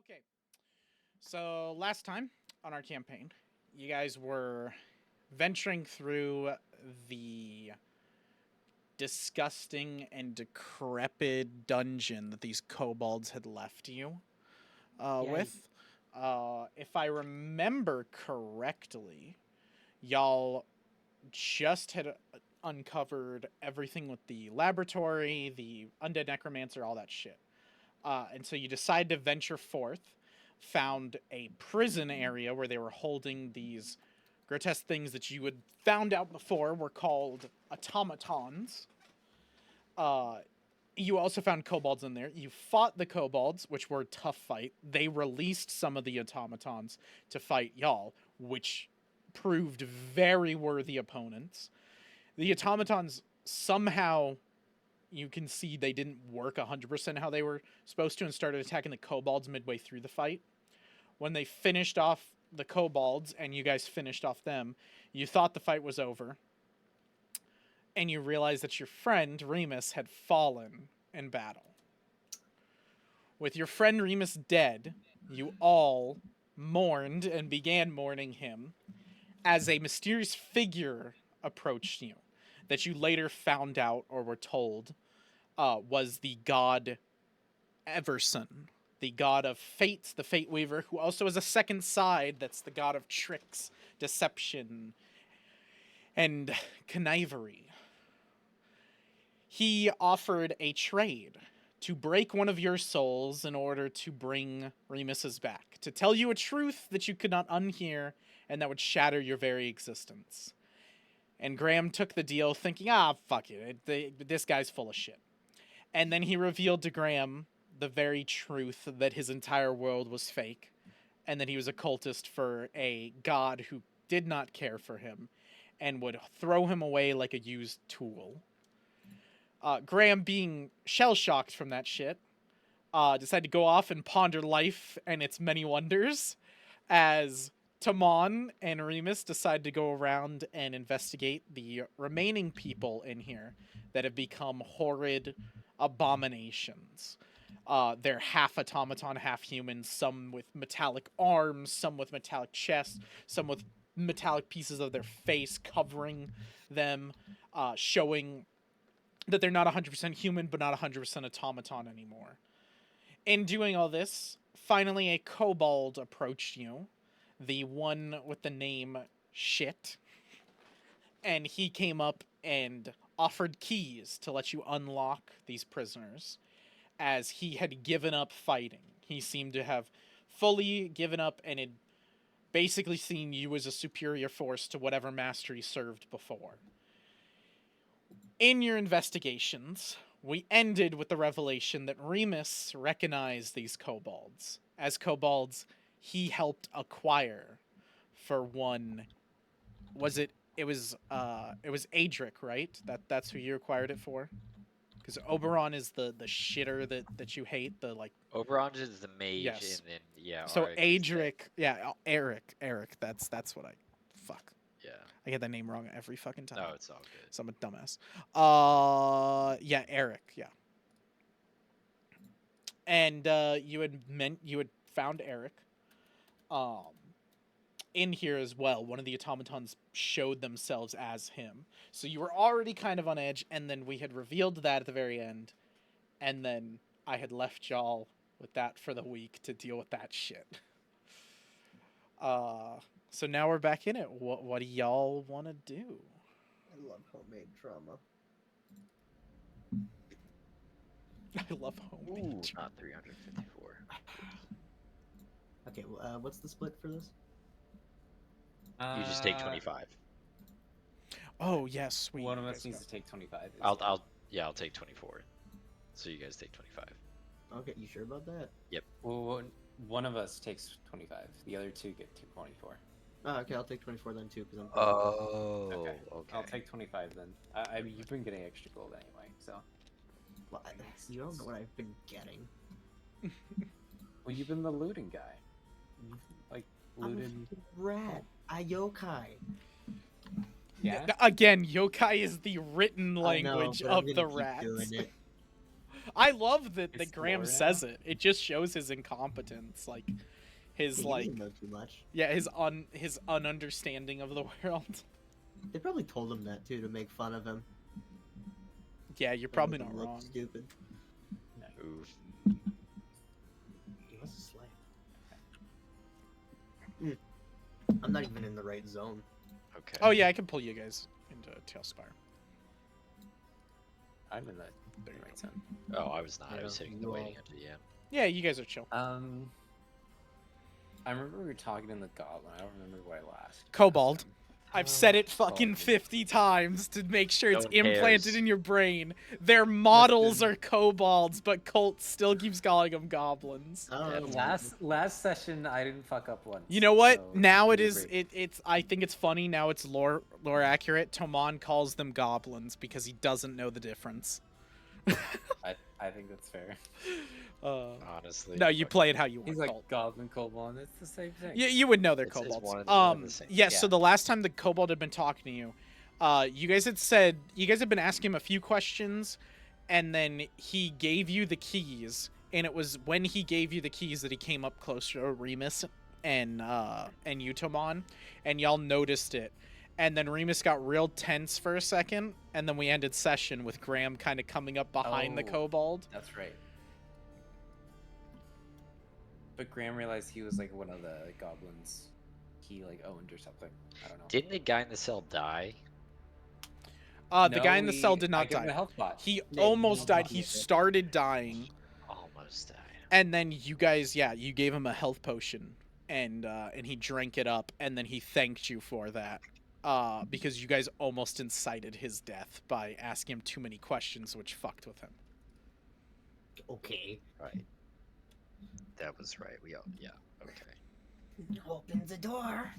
Okay, so last time on our campaign, you guys were venturing through the disgusting and decrepit dungeon that these kobolds had left you Yay. with. If I remember correctly, y'all just had uncovered everything with the laboratory, the undead necromancer, all that shit. And so you decide to venture forth, found a prison area where they were holding these grotesque things that you had found out before were called automatons. Uh, you also found kobolds in there. You fought the kobolds, which were a tough fight. They released some of the automatons to fight y'all, which proved very worthy opponents. The automatons somehow you can see they didn't work 100% how they were supposed to and started attacking the kobolds midway through the fight. When they finished off the kobolds and you guys finished off them, you thought the fight was over. And you realized that your friend Remus had fallen in battle. With your friend Remus dead, you all mourned and began mourning him as a mysterious figure approached you that you later found out or were told was the god Everson, the god of fate, the Fate Weaver, who also has a second side that's the god of tricks, deception, and connivery. He offered a trade to break one of your souls in order to bring Remus's back, to tell you a truth that you could not unhear and that would shatter your very existence. And Graham took the deal thinking, fuck it, this guy's full of shit. And then he revealed to Graham the very truth that his entire world was fake and that he was a cultist for a god who did not care for him and would throw him away like a used tool. Graham, being shell-shocked from that shit, decided to go off and ponder life and its many wonders as Tamon and Remus decide to go around and investigate the remaining people in here that have become horrid abominations. They're half automaton, half human, some with metallic arms, some with metallic chests, some with metallic pieces of their face covering them, showing that they're not 100% human, but not 100% automaton anymore. In doing all this, finally a kobold approached you, the one with the name Shit, and he came up and offered keys to let you unlock these prisoners, as he had given up fighting. He seemed to have fully given up and had basically seen you as a superior force to whatever master he served before. In your investigations, we ended with the revelation that Remus recognized these kobolds as kobolds he helped acquire for one. Was it? It was Adric, right? That's who you acquired it for. Because Oberon is the shitter that you hate. The like. Oberon is the mage, Yes. and then yeah, So Arik is the Adric, yeah, Eric. That's what I. Fuck. yeah. I get that name wrong every fucking time. No, it's all good. So I'm a dumbass. Yeah, Eric. Yeah. And you had found Eric. Um, in here as well. One of the automatons showed themselves as him. So you were already kind of on edge, and then we had revealed that at the very end, and then I had left y'all with that for the week to deal with that shit. So now we're back in it. What do y'all want to do? I love homemade drama. I love homemade. Ooh, not 354. Okay, well, what's the split for this? You just take 25. Oh yes, sweet. One of You us guys needs go. to take 25. I'll take 24. So you guys take 25. Okay, you sure about that? Well, one of us takes 25. The other two get 24. Oh, okay, I'll take 24 then too, because I'm. Oh, Okay. okay. I'll take 25 then. I mean, you've been getting extra gold anyway, so. Well, you don't know what I've been getting. Well, you've been the looting guy. You've, like, looted. I'm a rat. A yokai. Yeah. Again, yokai is the written I know, language but I'm of gonna the keep rats. doing it. I love that It's Graham lore says now? it. It just shows his incompetence, like his He like didn't know too much. yeah, his ununderstanding of the world. They probably told him that too to make fun of him. Yeah, you're and probably make not him look wrong. Stupid. Oof. He was asleep. I'm not even in the right zone. Okay. Oh yeah, I can pull you guys into Tailspire. I'm in the There you right go. zone. Oh, I was not. Yeah, I was hitting you the all- waiting until the end. Yeah, you guys are chill. I remember we were talking in the Goblin. I don't remember who I last. Kobold. asked him. I've said it Oh, fucking man. 50 times to make sure it's No one implanted cares. in your brain. Their models Listen. are kobolds, but Colt still keeps calling them goblins. I don't know. Last session, I didn't fuck up once. You know what? so Now it we is. agree. It's. I think it's funny. Now it's lore accurate. Toman calls them goblins because he doesn't know the difference. I think that's fair. Honestly. No, you fuck play it how you want. He's like Colt. Goblin, Kobold. It's the same thing. You would know they're It's kobolds. one and the same. Yes. So Yeah. the last time the kobold had been talking to you, you guys had said you guys had been asking him a few questions, and then he gave you the keys, and it was when he gave you the keys that he came up closer to Remus and Utomon, and y'all noticed it. And then Remus got real tense for a second, and then we ended session with Graham kind of coming up behind the Oh. kobold. That's right. But Graham realized he was like one of the goblins he like owned or something. I don't know. Didn't the guy in the cell die? The No, guy in the cell we- did I not gave him die. a health bot. He No, almost he died. did He not. started dying. Almost died. And then you guys, yeah, you gave him a health potion, and he drank it up, and then he thanked you for that, because you guys almost incited his death by asking him too many questions, which fucked with him. Okay. Right. That was right. We all. Yeah. Okay. Open the door.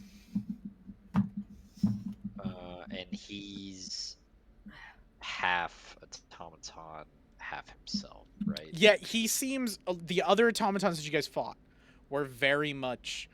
And he's half automaton, half himself, right? Yeah, he seems the other automatons that you guys fought were very much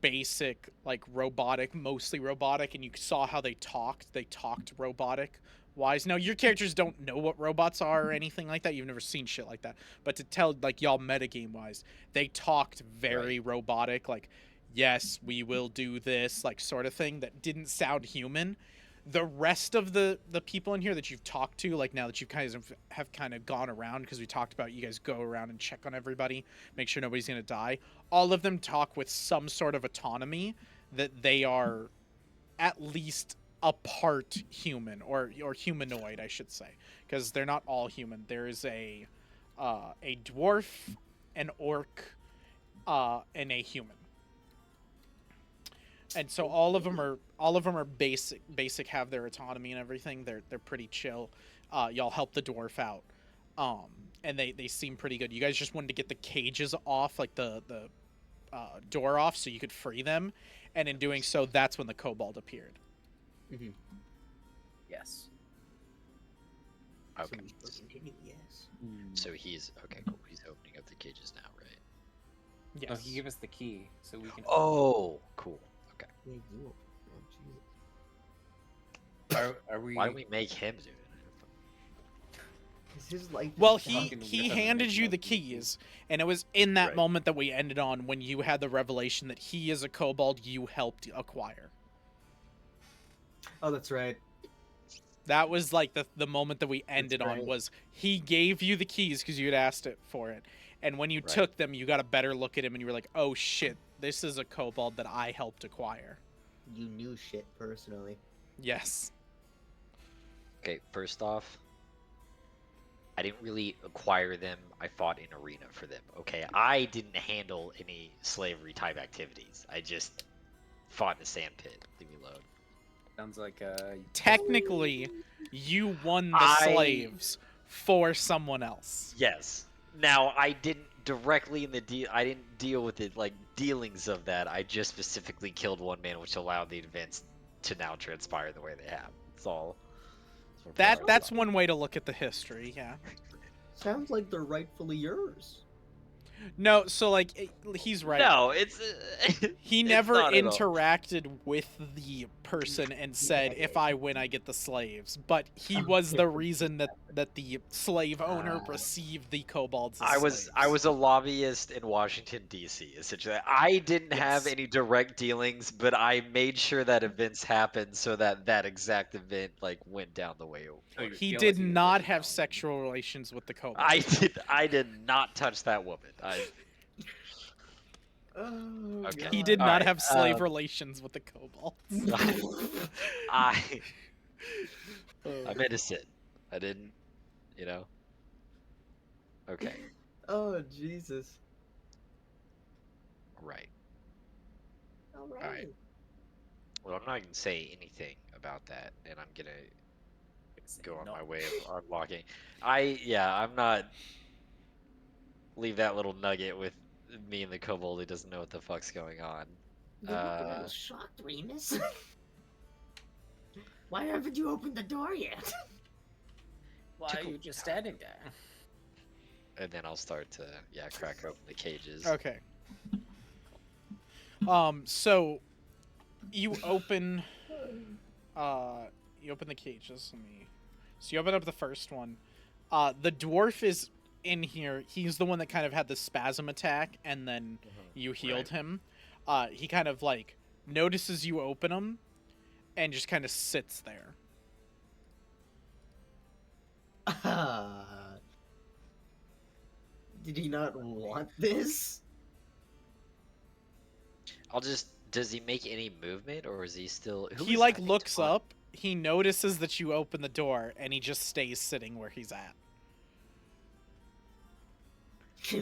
basic, like robotic, mostly robotic, and you saw how they talked. They talked robotic wise. Now your characters don't know what robots are or anything like that. You've never seen shit like that. But to tell like y'all metagame wise, they talked very robotic, like yes, we will do this, like sort of thing that didn't sound human. The rest of the people in here that you've talked to, like now that you guys have kind of gone around, because we talked about you guys go around and check on everybody, make sure nobody's going to die. All of them talk with some sort of autonomy that they are at least a part human or humanoid, I should say, because they're not all human. There is a dwarf, an orc, and a human. And so all of them are basic, have their autonomy and everything. They're pretty chill. Y'all help the dwarf out. And they seem pretty good. You guys just wanted to get the cages off, like the door off, so you could free them. And in doing so, that's when the kobold appeared. Mm-hmm. Yes. Okay. Continue, yes. So he's okay. Cool. He's opening up the cages now, right? Yes. Oh, he gave us the key, so we can. Oh, cool. Okay. Yeah, you. Oh, Jesus. Are we? Why do we make him do it? This is like. Well, Fucking he doesn't handed make you no the sense. keys, and it was in that Right. moment that we ended on when you had the revelation that he is a kobold you helped acquire. Oh, that's right. That was like the moment that we ended on, right. was he gave you the keys because you had asked it for it. And when you Right. took them, you got a better look at him and you were like, oh shit, this is a kobold that I helped acquire. You knew shit personally. Yes. Okay. First off, I didn't really acquire them. I fought in arena for them. Okay. I didn't handle any slavery type activities. I just fought in the sand pit. Leave me alone. Sounds like Technically, you won the I- slaves for someone else. Yes. Now I didn't directly in the deal. I didn't deal with it like dealings of that. I just specifically killed one man, which allowed the events to now transpire the way they have. That's all. That's one way to look at the history, yeah. Sounds like they're rightfully yours. No, so like he's right. No, it's He it's never not at all. interacted with the person and said, "If I win, I get the slaves." But he was the reason that the slave owner received the kobolds as slaves. I was a lobbyist in Washington D.C. Essentially, I didn't have Yes. any direct dealings, but I made sure that events happened so that that exact event like went down the way it So you're wanted. He jealous did of your not original. have sexual relations with the kobolds. I did not touch that woman. Oh, Okay. He did All not right, have slave relations with the kobolds. I Oh. I'm innocent. I didn't, you know. Okay, Oh, Jesus. right. All All right. right. Well, I'm not gonna say anything about that, and I'm gonna go on No. my way of unlocking. I'm not leave that little nugget with me and the kobold who doesn't know what the fuck's going on. You look a little shocked, Remus. Why haven't you opened the door yet? Why are you just standing there? And then I'll start to crack open the cages. Okay. So you open the cages. So you open up the first one. The dwarf is in here. He's the one that kind of had the spasm attack, and then you healed him. He kind of like notices you open him, and just kind of sits there. Did he not want this? Does he make any movement or is he still who He is like that looks talk- up. He notices that you open the door, and he just stays sitting where he's at.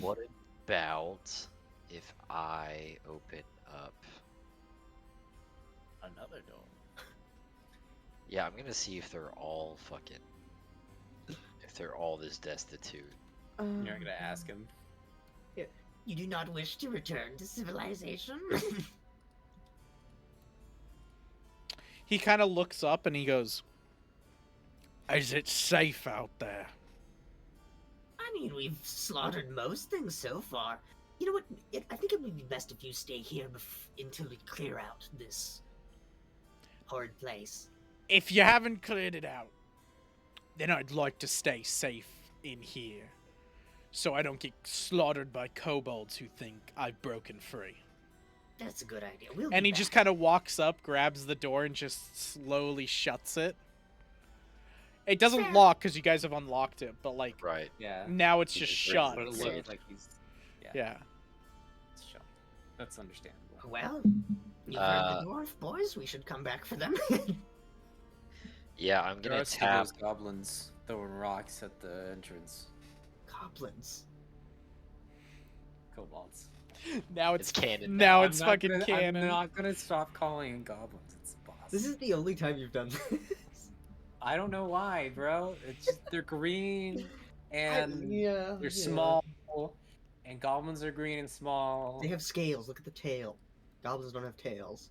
What about if I open up Another door. Yeah, I'm gonna see if they're all if they're all this destitute. You're gonna ask him. You do not wish to return to civilization? He kind of looks up and he goes, "Is it safe out there?" I mean, we've slaughtered most things so far. You know what? I think it would be best if you stay here until we clear out this horrid place. If you haven't cleared it out, then I'd like to stay safe in here, so I don't get slaughtered by kobolds who think I've broken free. That's a good idea. We'll And be he just back. kind of walks up, grabs the door, and just slowly shuts it. It doesn't Fair. lock because you guys have unlocked it, but like Right. Yeah. now it's He just just brings shut. it But it so- looks like he's. Yeah. It's shut. That's understandable. Well, you've heard the dwarf, boys. We should come back for them. Yeah, I'm There gonna are still tap. those goblins throwing rocks at the entrance. Goblins. Kobolds. Now It's canon now now. it's fucking canon. I'm not gonna stop calling them goblins. It's boss. This is the only time you've done this. I don't know why, bro. It's just, they're green and yeah, they're small, and goblins are green and small. They have scales. Look at the tail. Goblins don't have tails.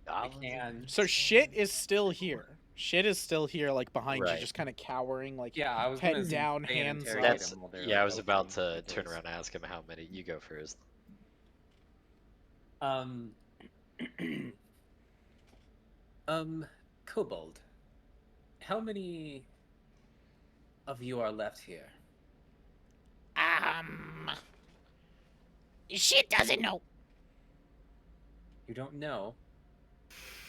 I Goblins can. So shit is still here. Shit is still here, like behind you, Right. just kind of cowering, like Yeah, I was head gonna down, say and hands interrogate up. That's them while they're, yeah. I like, was about to opening turn doors. around and ask him how many. You go first. Kobold. How many of you are left here? Shit doesn't know. You don't know?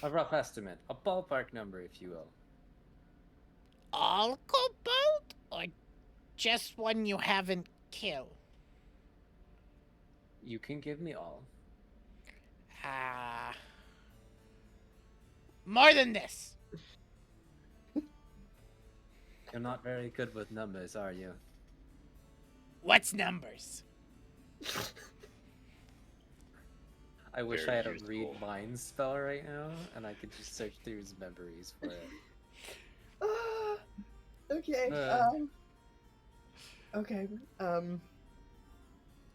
A rough estimate, a ballpark number, if you will. All kobold, or just one you haven't killed? You can give me all. More than this. You're not very good with numbers, are you? What's numbers? I wish Very I had a useful. read minds spell right now, and I could just search through his memories for it. Okay. Uh. Okay.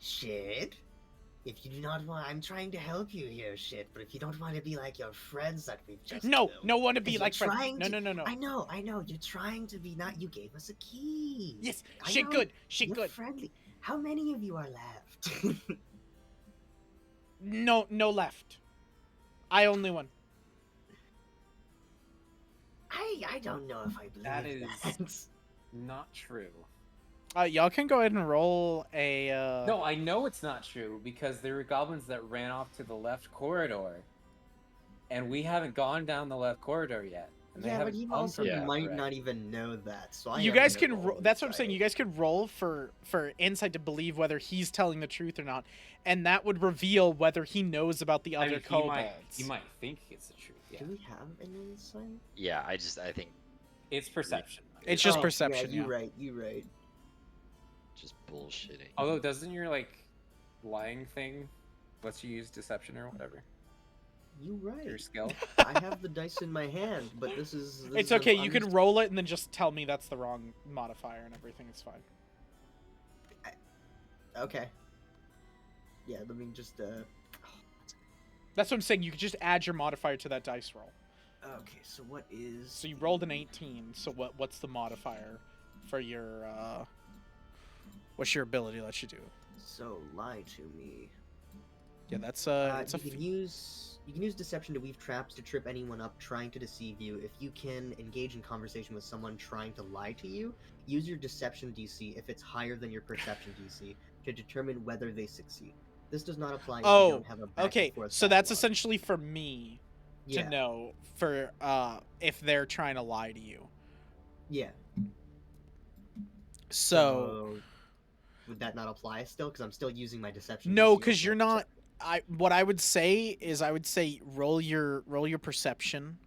Shit. If you do not want, I'm trying to help you here, shit. But if you don't want to be like your friends that we've just No, killed, no one to be you're like friends. trying No, to- no, no, no. I know. You're trying to be not. You gave us a key. Yes, I shit know, good, shit You're good. friendly. How many of you are left? No left. I only one. I don't know if I believe That that. is not true. Y'all can go ahead and roll a. No, I know it's not true because there were goblins that ran off to the left corridor, and we haven't gone down the left corridor yet. And they Yeah, but haven't he come also from the Yeah. left might direction. not even know that. So You guys can. That's what I'm saying. You guys could roll for insight to believe whether he's telling the truth or not, and that would reveal whether he knows about the I other mean, kobolds. he might think it's the truth. Yeah, Do we have an insight? Yeah, I think it's perception. It's just Oh, perception. Yeah, Yeah. you right. just bullshitting. Although, doesn't your lying thing lets you use deception or whatever? You right. Your skill. I have the dice in my hand, but this is. It's okay. You can roll it and then just tell me that's the wrong modifier and everything. It's fine. Okay. Yeah, let me just. That's what I'm saying. You could just add your modifier to that dice roll. Okay, so what is? So you rolled an 18. So what's the modifier for your what's your ability let you do? So lie to me. Yeah, that's You can use deception to weave traps to trip anyone up trying to deceive you. If you can engage in conversation with someone trying to lie to you, use your deception DC if it's higher than your perception DC to determine whether they succeed. This does not apply if you don't have a back okay. and forth So that's dialogue. essentially for me to know for if they're trying to lie to you. Yeah. So would that not apply still? Because I'm still using my deception. no, DC because on you're my not. What I would say is roll your perception,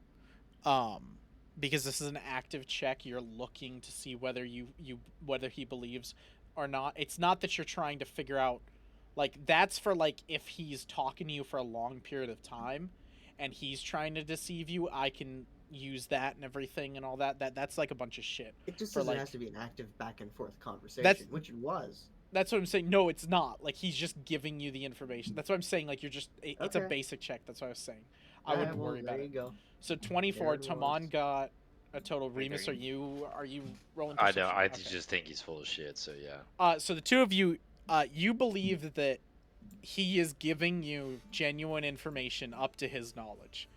because this is an active check. You're looking to see whether whether he believes or not. It's not that you're trying to figure out, that's for if he's talking to you for a long period of time, and he's trying to deceive you. I can use that and everything and all that. That's a bunch of shit. It just for, says it has to be an active back and forth conversation, which it was. That's what I'm saying. No, it's not. He's just giving you the information. That's what I'm saying. It's a Okay. basic check. That's what I was saying. I wouldn't worry about There it. you go. So 24. There it Taman was. got a total. Remus, there are you rolling? I Perception? know. I Okay. just think he's full of shit. So yeah. So the two of you, you believe that he is giving you genuine information up to his knowledge.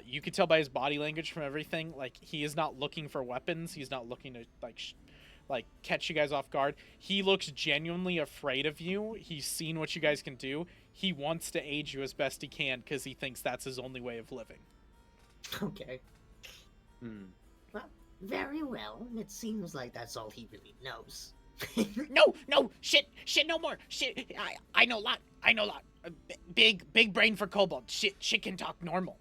You could tell by his body language from everything. He is not looking for weapons. He's not looking to catch you guys off guard. He looks genuinely afraid of you. He's seen what you guys can do. He wants to aid you as best he can because he thinks that's his only way of living. Okay. Hmm. Well, very well. It seems like that's all he really knows. No, shit, no more. Shit, I know a lot. Big brain for kobold. Shit can talk normal.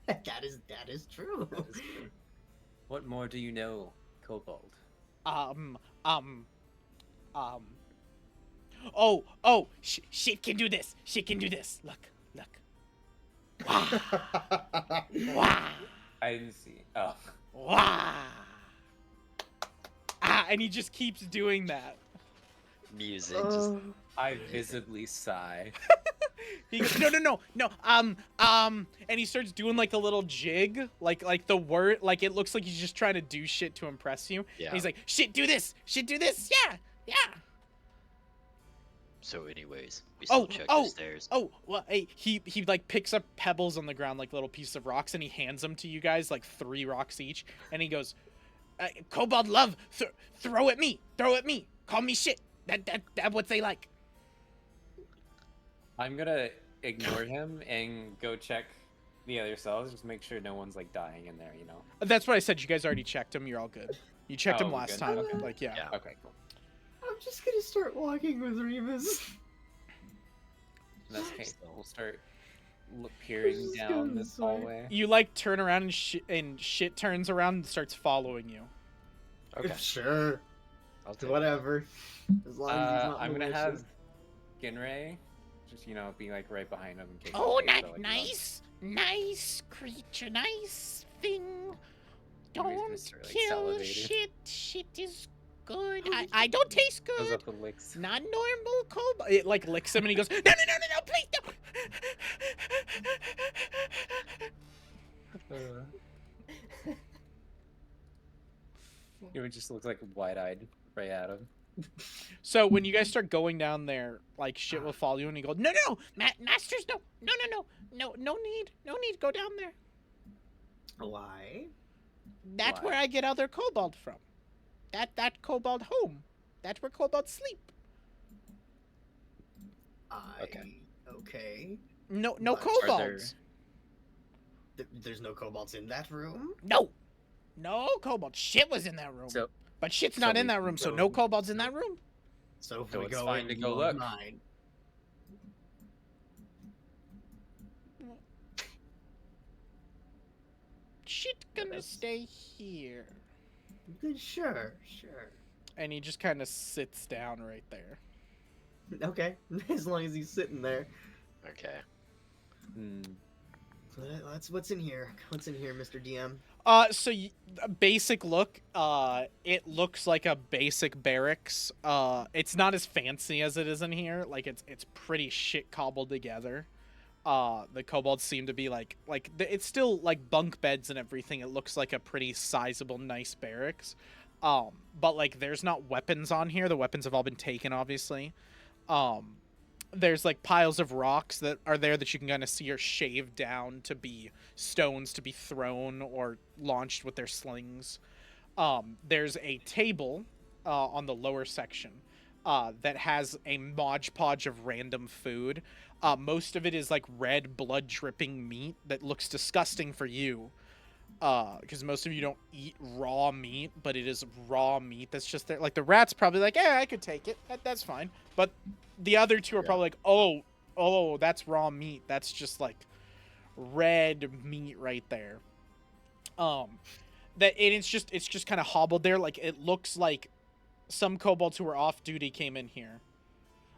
that is true. That is true. What more do you know, kobold? Shit can do this. Look. Wow. I didn't see. Oh. Wow. And he just keeps doing that. Music. Just I visibly sigh. He goes, no. And he starts doing a little jig, like the word, it looks like he's just trying to do shit to impress you. Yeah. And he's like, shit, do this, yeah. So, anyways, we still check the stairs. Oh, well, hey, he picks up pebbles on the ground, little pieces of rocks, and he hands them to you guys, 3 rocks each, and he goes, kobold love, throw at me, call me shit. That what they like. I'm gonna ignore him and go check the other cells, just make sure no one's dying in there, That's what I said. You guys already checked him. You're all good. You checked him we're last good. time. Okay. Yeah. Okay, cool. I'm just gonna start walking with Remus. In that case, we'll start peering Just down going this this way. hallway. You turn around and shit turns around and starts following you. Okay. Sure. I'll take Whatever. As long as he's not I'm gonna malicious. have Ginray just be right behind him in case. Oh, he takes the, nice creature, nice thing. Don't Mr. kill salivated. shit. Shit is good. I don't taste Goes good. up and licks. Not normal kobold. It licks him and he goes, no, please no. It just looks wide-eyed right at him. So when you guys start going down there, shit will follow you, and you go, no, masters, no need, go down there. Why? That's Why? where I get other kobold from. That kobold home. That's where kobolds sleep. Okay. No But kobolds. There's no kobolds in that room? No kobolds. Shit was in that room. So, But shit's so not in we that can room, so go- no kobolds in so- that room. So if So we it's go fine in, to you go won't look. mind. Shit gonna stay here. Good, sure. And he just kind of sits down right there. Okay, as long as he's sitting there. Okay. Hmm. What's in here? What's in here, Mr. DM? So a basic look. It looks like a basic barracks. It's not as fancy as it is in here. Like it's pretty shit cobbled together. The kobolds seem to be it's still like bunk beds and everything. It looks like a pretty sizable, nice barracks. But like there's not weapons on here. The weapons have all been taken, obviously. There's like piles of rocks that are there that you can kind of see are shaved down to be stones to be thrown or launched with their slings. There's a table on the lower section that has a modge podge of random food. Most of it is like red blood dripping meat that looks disgusting for you. Because most of you don't eat raw meat, but it is raw meat that's just there. Like the rat's probably like, yeah, I could take it. That's fine. But the other two are probably like, oh, that's raw meat. That's just like red meat right there. That and it's just kind of hobbled there. Like it looks like some kobolds who were off duty came in here.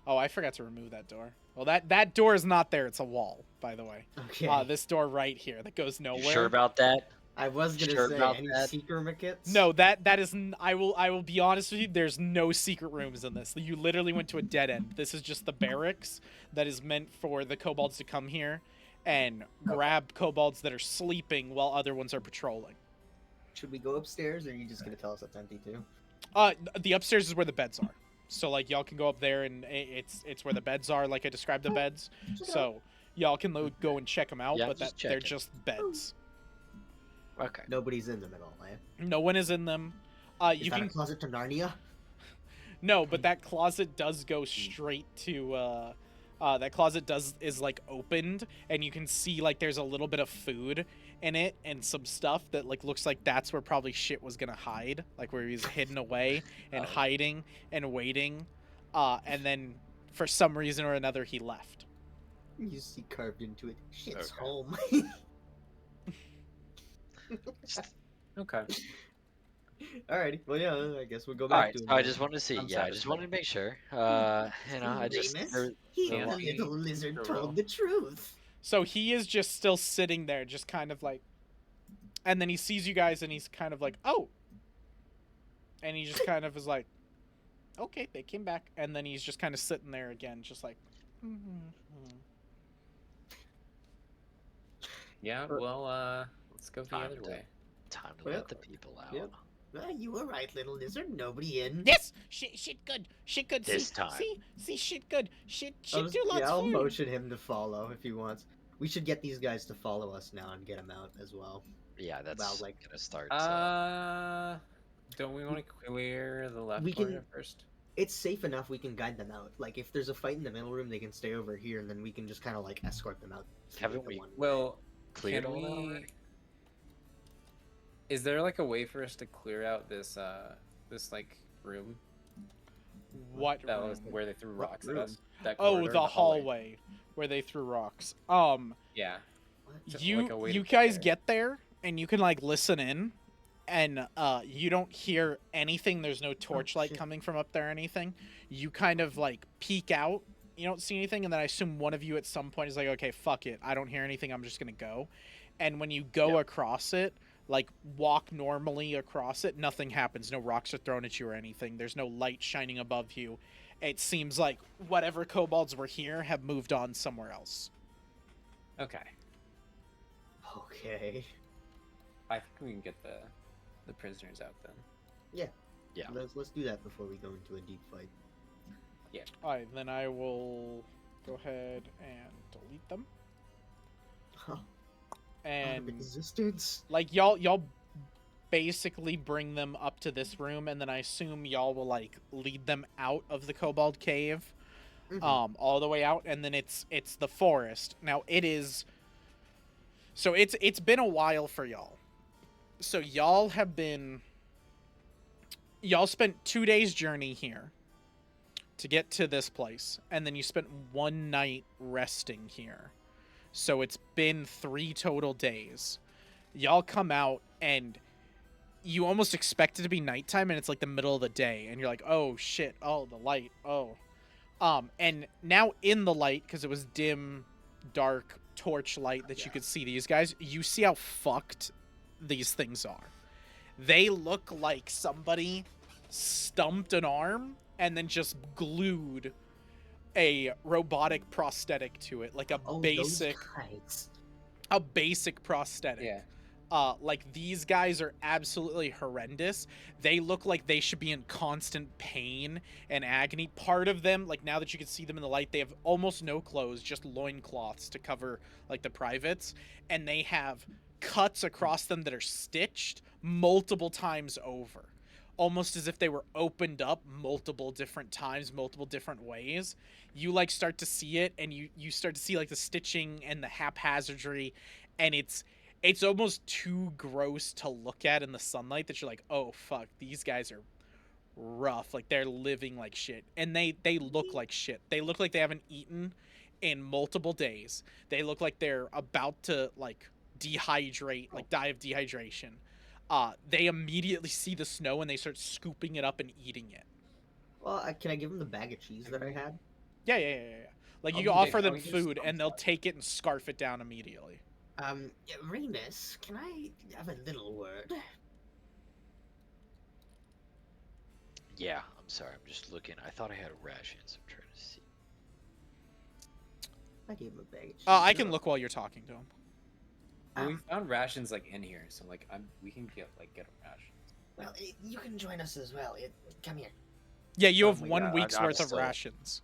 Oh, I forgot to remove that door. Well, that door is not there. It's a wall, by the way. Okay. This door right here that goes nowhere. You sure about that? I was gonna Sure say about any that? secret mickets? No, that is. I will be honest with you. There's no secret rooms in this. You literally went to a dead end. This is just the barracks that is meant for the kobolds to come here and grab kobolds that are sleeping while other ones are patrolling. Should we go upstairs, or are you just gonna tell us it's empty too? The upstairs is where the beds are. So like y'all can go up there and it's where the beds are. Like I described the beds. So y'all can go and check them out. Yeah, but just they're checking. just beds. Okay. Nobody's in them at all, eh? No one is in them. Is You that can a closet to Narnia? No, but that closet does go straight to that closet is like opened and you can see like there's a little bit of food in it and some stuff that like looks like that's where probably shit was gonna hide, like where he's hidden away and hiding and waiting. And then for some reason or another he left. You see carved into it. Shit's Okay. home. Okay. Alrighty. Well, yeah. I guess we'll go All back right. to So him. I then. just wanted to see. I'm Yeah, I just wanted to satisfied. make sure. You know, I just Remus, there- he, there the wa- little lizard, For real. told the truth. So he is just still sitting there, just kind of like, and then he sees you guys and he's kind of like, oh, and he just kind of is like, okay, they came back, and then he's just kind of sitting there again, just like, Yeah. Well, let's go the Time other to- way. time to Well, let the people out. yep. You were right, little lizard. Nobody in. yes, shit good, This see, time. see, shit good, shit I'll, do lots I'll for you. motion him to follow if he wants. We should get these guys to follow us now and get them out as well. Yeah, that's Well, like- gonna start. Don't we want to clear the left We can- corner first? It's safe enough. We can guide them out. Like if there's a fight in the middle room, they can stay over here, and then we can just kind of like escort them out. Haven't the we- one way. Well, Cleared can all that we? already? Is there like a way for us to clear out this this like room What that room? was where they threw What rocks at room? us? That Oh, corridor, the hallway where they threw rocks. Yeah. What? So, You like, a way to you get guys there. get there and you can like listen in, and you don't hear anything. There's no torchlight shit. coming from up there or anything. You kind of like peek out. You don't see anything, and then I assume one of you at some point is like, okay, fuck it, I don't hear anything. I'm just gonna go. And when you go Yep. across it, like walk normally across it, nothing happens. No rocks are thrown at you or anything. There's no light shining above you. It seems like whatever kobolds were here have moved on somewhere else. Okay. Okay. I think we can get the prisoners out then. Yeah. Let's do that before we go into a deep fight. Alright, then I will go ahead and delete them. Oh, Out of and existence. like y'all basically bring them up to this room, and then I assume y'all will like lead them out of the kobold cave, Mhm. all the way out, and then it's the forest. Now it is. So it's been a while for y'all. So y'all spent 2 days journey here to get to this place, and then you spent one night resting here. So it's been 3 total days. Y'all come out and you almost expect it to be nighttime, and it's like the middle of the day, and you're like, oh shit, oh the light, oh. And now in the light, because it was dim, dark torch light that you could see these guys, you see how fucked these things are. They look like somebody stumped an arm and then just glued a robotic prosthetic to it, like Oh, those guys. a basic prosthetic. Yeah. Like these guys are absolutely horrendous. They look like they should be in constant pain and agony. Part of them, like now that you can see them in the light, they have almost no clothes, just loincloths to cover like the privates, and they have cuts across them that are stitched multiple times over. Almost as if they were opened up multiple different times, multiple different ways. You like start to see it, and you start to see like the stitching and the haphazardry, and it's almost too gross to look at in the sunlight that you're like, oh fuck, these guys are rough. Like they're living like shit, and they look like shit. They look like they haven't eaten in multiple days. They look like they're about to like dehydrate, like die of dehydration. They immediately see the snow and they start scooping it up and eating it. Well, can I give them the bag of cheese that I had? Yeah. Like you Okay, offer can them we just food and they'll take it and scarf it down immediately. Yeah, Remus, can I have a little word? Yeah, I'm sorry. I'm just looking. I thought I had rations. I'm trying to see. I gave him a bag of cheese. I can look while you're talking to him. Well, we Um, found rations like in here, so like we can get a ration. Well, you can join us as well. Come here. Yeah, you Oh have my 1 God, week's I'm worth of still- rations.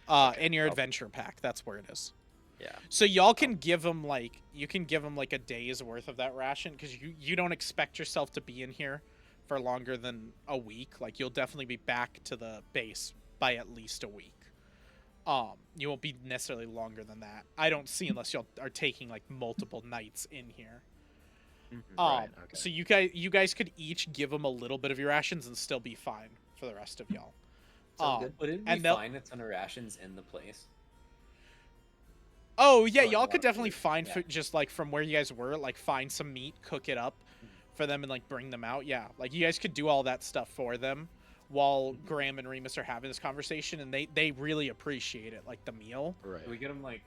Okay, In your I'll- adventure pack, that's where it is. Yeah. So y'all can give them like a day's worth of that ration, because you don't expect yourself to be in here for longer than a week. Like you'll definitely be back to the base by at least a week. You won't be necessarily longer than that. I don't see, unless y'all are taking like multiple nights in here. Right, okay. So you guys could each give them a little bit of your rations and still be fine for the rest of y'all. Sounds good. Would it be and they'll- fine a ton of rations in the place? Oh yeah, Or a y'all lot could of definitely food, find yeah. food just like from where you guys were, like find some meat, cook it up for them, and like bring them out. Yeah, like you guys could do all that stuff for them while Graham and Remus are having this conversation, and they really appreciate it, like the meal. Right. Do we get them like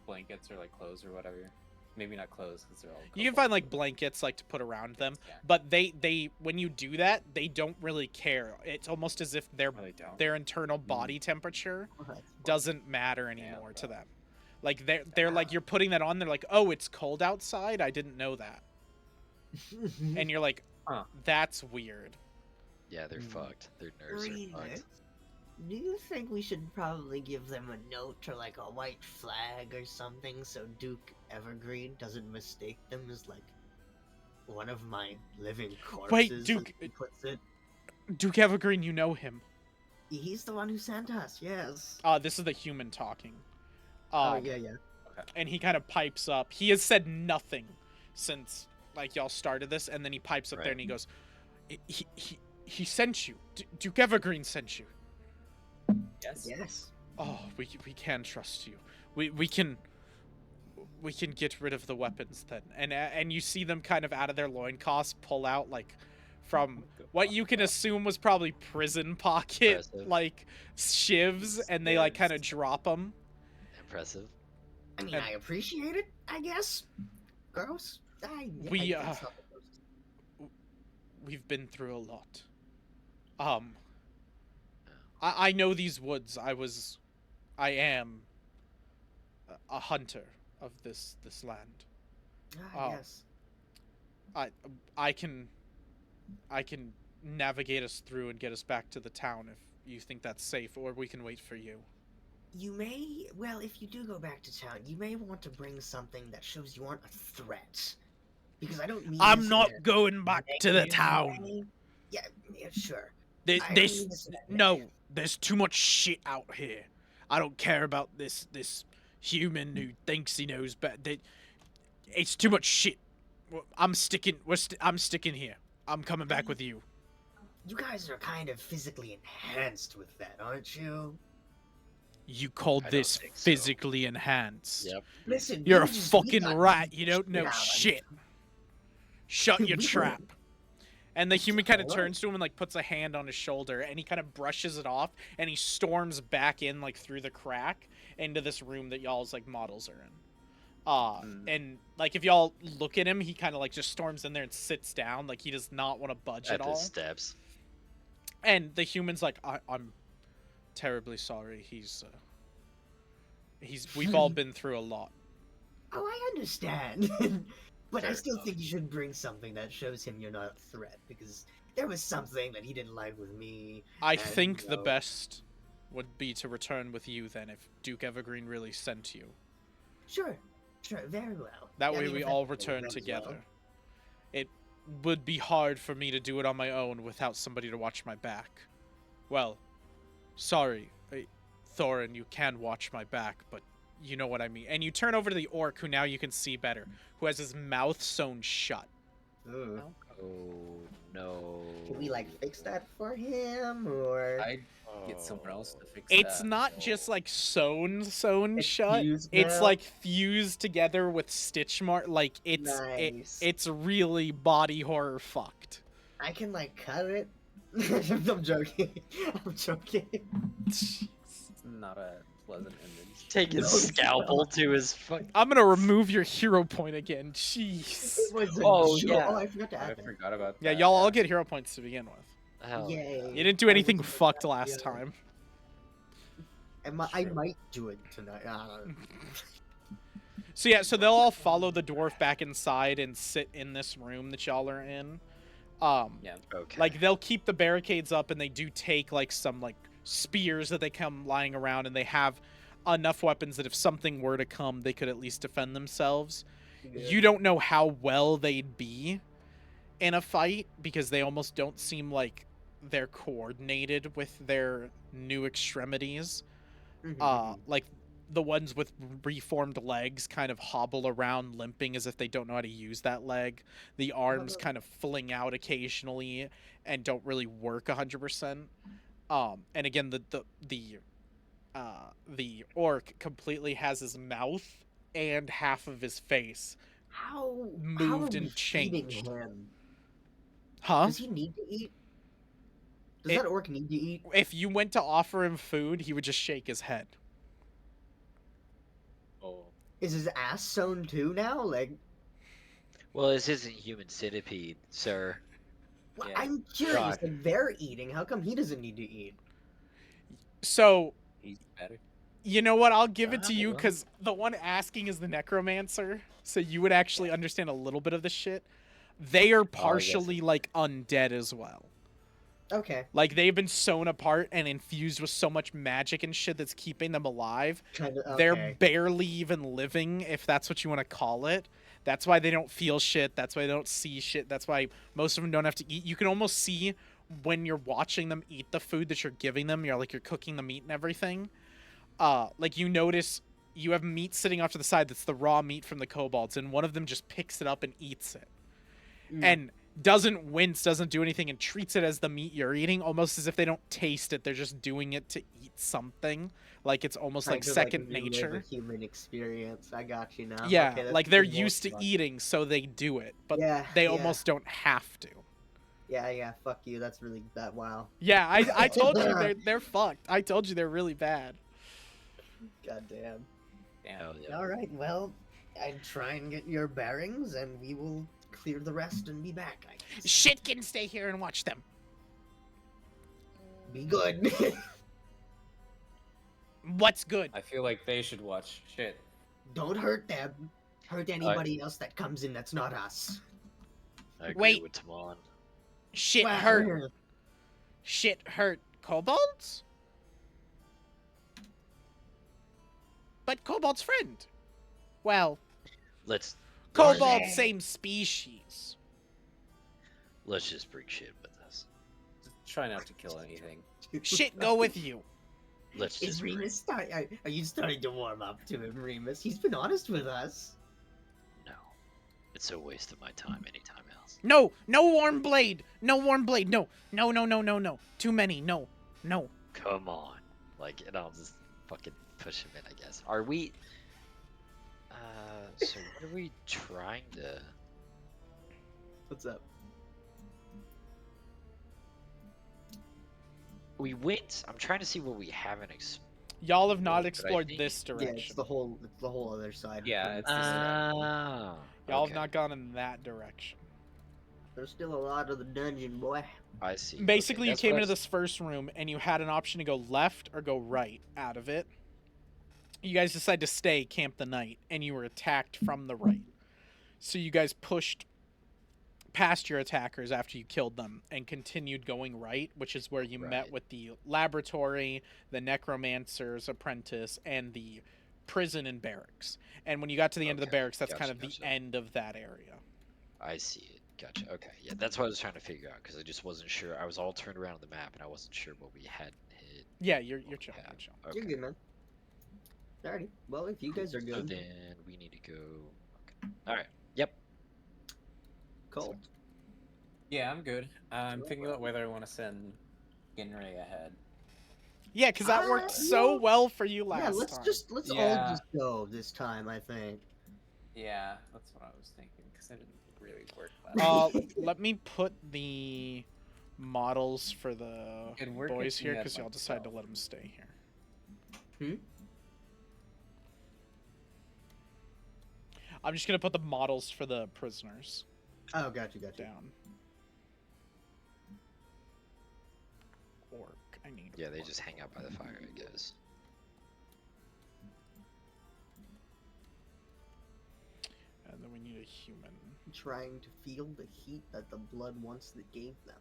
blankets or like clothes or whatever? Maybe not clothes because they're all. You can find like blankets like to put around them, Yeah. but they when you do that, they don't really care. It's almost as if Oh, they don't. their internal body temperature Okay. doesn't matter anymore to bro. them. Like they're like, you're putting that on, they're like, oh, it's cold outside, I didn't know that. And you're like, Huh. that's weird. Yeah, they're fucked. Their nerves are Remus, fucked. do you think we should probably give them a note or like a white flag or something so Duke Evergreen doesn't mistake them as like one of my living corpses? Duke- as he puts it. Duke Evergreen, you know him. He's the one who sent us. Yes. This is the human talking. Oh yeah. And he kind of pipes up. He has said nothing since like y'all started this, and then he pipes up there Right. and he goes, he sent you. Duke Evergreen sent you. Yes. Yes. Oh, we can trust you. We can get rid of the weapons then. And you see them kind of out of their loincloths pull out like from what you can assume was probably prison pocket Impressive. like shivs, and they like kind of drop them. Impressive. I mean, And- I appreciate it. I guess. Gross. We, that's not the closest. We've been through a lot. I know these woods. I am a hunter of this land. Oh. Yes. I can navigate us through and get us back to the town if you think that's safe, or we can wait for you. You may, well, if you do go back to town, you may want to bring something that shows you aren't a threat. Because I don't mean this I'm in not a going back to the negative town. way. Yeah, yeah, sure. There, I don't there's mean this in a no, there's too much shit out here. I don't care about this human who thinks he knows better. It's too much shit. I'm sticking. I'm sticking here. I'm coming back with you. You guys are kind of physically enhanced with that, aren't you? You called I don't this think so. physically enhanced. Yep. Listen, You're a we fucking got rat. You don't shit know out of shit. Shut your We were- trap. And the human kind of Alright. turns to him and like puts a hand on his shoulder, and he kind of brushes it off, and he storms back in like through the crack into this room that y'all's like models are in. And like if y'all look at him, he kind of like just storms in there and sits down, like he does not want to budge at At the all. steps. And the human's like, I'm terribly sorry. We've all been through a lot. Oh, I understand. But I Fair still enough. think you should bring something that shows him you're not a threat, because there was something that he didn't like with me. I and, think you the know, best would be to return with you then, if Duke Evergreen really sent you. Sure, very well. That I way mean, we if all that return goes together. well. It would be hard for me to do it on my own without somebody to watch my back. Well, sorry, Thorin, you can watch my back, but you know what I mean. And you turn over to the orc, who now you can see better, who has his mouth sewn shut. Ugh. Oh no. Can we like fix that for him, or I'd get someone else to fix It's that. not just like sewn It's shut. fused It's now? like fused together with stitch mark. Like Nice. it's really body horror fucked. I can like cut it? I'm joking. I'm joking. It's not a pleasant image. Take his No, it's scalpel not. to his fuck. I'm gonna remove your hero point again. Jeez. It was a Oh, joke. yeah. Oh, I forgot to I add that. forgot about Yeah, that. y'all all get hero points to begin with. Hell Yay. You didn't do I anything was- fucked last yeah. time. I True. might do it tonight. I don't know. So yeah, so they'll all follow the dwarf back inside and sit in this room that y'all are in. Yeah. Okay. Like they'll keep the barricades up, and they do take like some like spears that they come lying around, and they have enough weapons that if something were to come, they could at least defend themselves. You don't know how well they'd be in a fight, because they almost don't seem like they're coordinated with their new extremities. Like the ones with reformed legs kind of hobble around limping as if they don't know how to use that leg. The arms kind of fling out occasionally and don't really work 100%. And again, the orc completely has his mouth and half of his face. how moved are and we feeding changed. him? Huh? Does he need to eat? Does It- that orc need to eat? If you went to offer him food, he would just shake his head. Oh. Is his ass sewn too now? Like, Well, this isn't human centipede, sir. well, Yeah. I'm curious. God. If they're eating, how come he doesn't need to eat? So, He's better. you know what? I'll give it to you well. because the one asking is the necromancer, so you would actually understand a little bit of the shit. They are partially like undead as well. Okay, Like they've been sewn apart and infused with so much magic and shit that's keeping them alive. kind of. They're Okay. barely even living, if that's what you want to call it. That's why they don't feel shit. That's why they don't see shit. That's why most of them don't have to eat. You can almost see when you're watching them eat the food that you're giving them. You're cooking the meat and everything. Like you notice you have meat sitting off to the side that's the raw meat from the kobolds, and one of them just picks it up and eats it. And doesn't wince, doesn't do anything, and treats it as the meat you're eating, almost as if they don't taste it. They're just doing it to eat something. Like it's almost like Kind of second relive nature. a human experience. I got you now. Yeah, Okay, that's like they're even more used to fun. eating, so they do it, but Yeah, they yeah. almost don't have to. Yeah. Fuck you. That's really that. Wow. Yeah, I told you they're fucked. I told you they're really bad. Goddamn. Damn. Hell yeah. All right. Well, I'd try and get your bearings, and we will clear the rest and be back. I guess. Shit can stay here and watch them. Be good. What's good? I feel like they should watch shit. Don't hurt them. Hurt anybody else that comes in that's not us. I agree Wait. with Tamon. Shit Well, but kobold's friend. Well, Let's kobold, Right. same species. let's just bring shit with us. Just try not to kill anything. Shit, go with you. Let's Is just bring... Remus are you starting to warm up to him, Remus? He's been honest with us. No, it's a waste of my time anytime else. No, no warm blade. No warm blade. No, no, no, no, no, no. Too many. No, no. Come on. Like, and I'll just fucking push him in, I guess. Are we... so what are we trying to... What's up? We went... I'm trying to see what we haven't explored. Y'all have not But I explored think- this Yeah, direction. it's the whole other side. Yeah, it's Ah, Y'all okay. have not gone in that direction. There's still a lot of the dungeon, boy. I see. Basically, Okay, you that's came what I into was- this first room and you had an option to go left or go right out of it. You guys decided to stay, camp the night, and you were attacked from the right. So you guys pushed past your attackers after you killed them and continued going right, which is where you met Right. with the laboratory, the necromancer's apprentice, and the prison and barracks. And when you got to the end of the Okay, barracks, that's kind gotcha, of the gotcha. end of that area. I see it. Gotcha. Okay. Yeah, that's what I was trying to figure out because I just wasn't sure. I was all turned around on the map and I wasn't sure what we had hit. Yeah, you're what we chilling. had. You're chilling. Okay. You're good, man. Alrighty. Well, if you guys are So good, then we need to go. Okay. All right. Yep. Colt. Yeah, I'm good. I'm thinking about whether I want to send Ginray ahead. Yeah, because that worked so no. well for you last Yeah, let's time. let's all Yeah. just go this time. I think. Yeah, that's what I was thinking, because it didn't really work that Let me put the models for the Good work boys if you here had because y'all decided to myself. let them stay here. Hmm? I'm just gonna put the models for the prisoners Oh, gotcha. down. Orc, I need. Yeah, they orc. just hang out by the fire, I guess. And then we need a human. Trying to feel the heat that the blood once that gave them.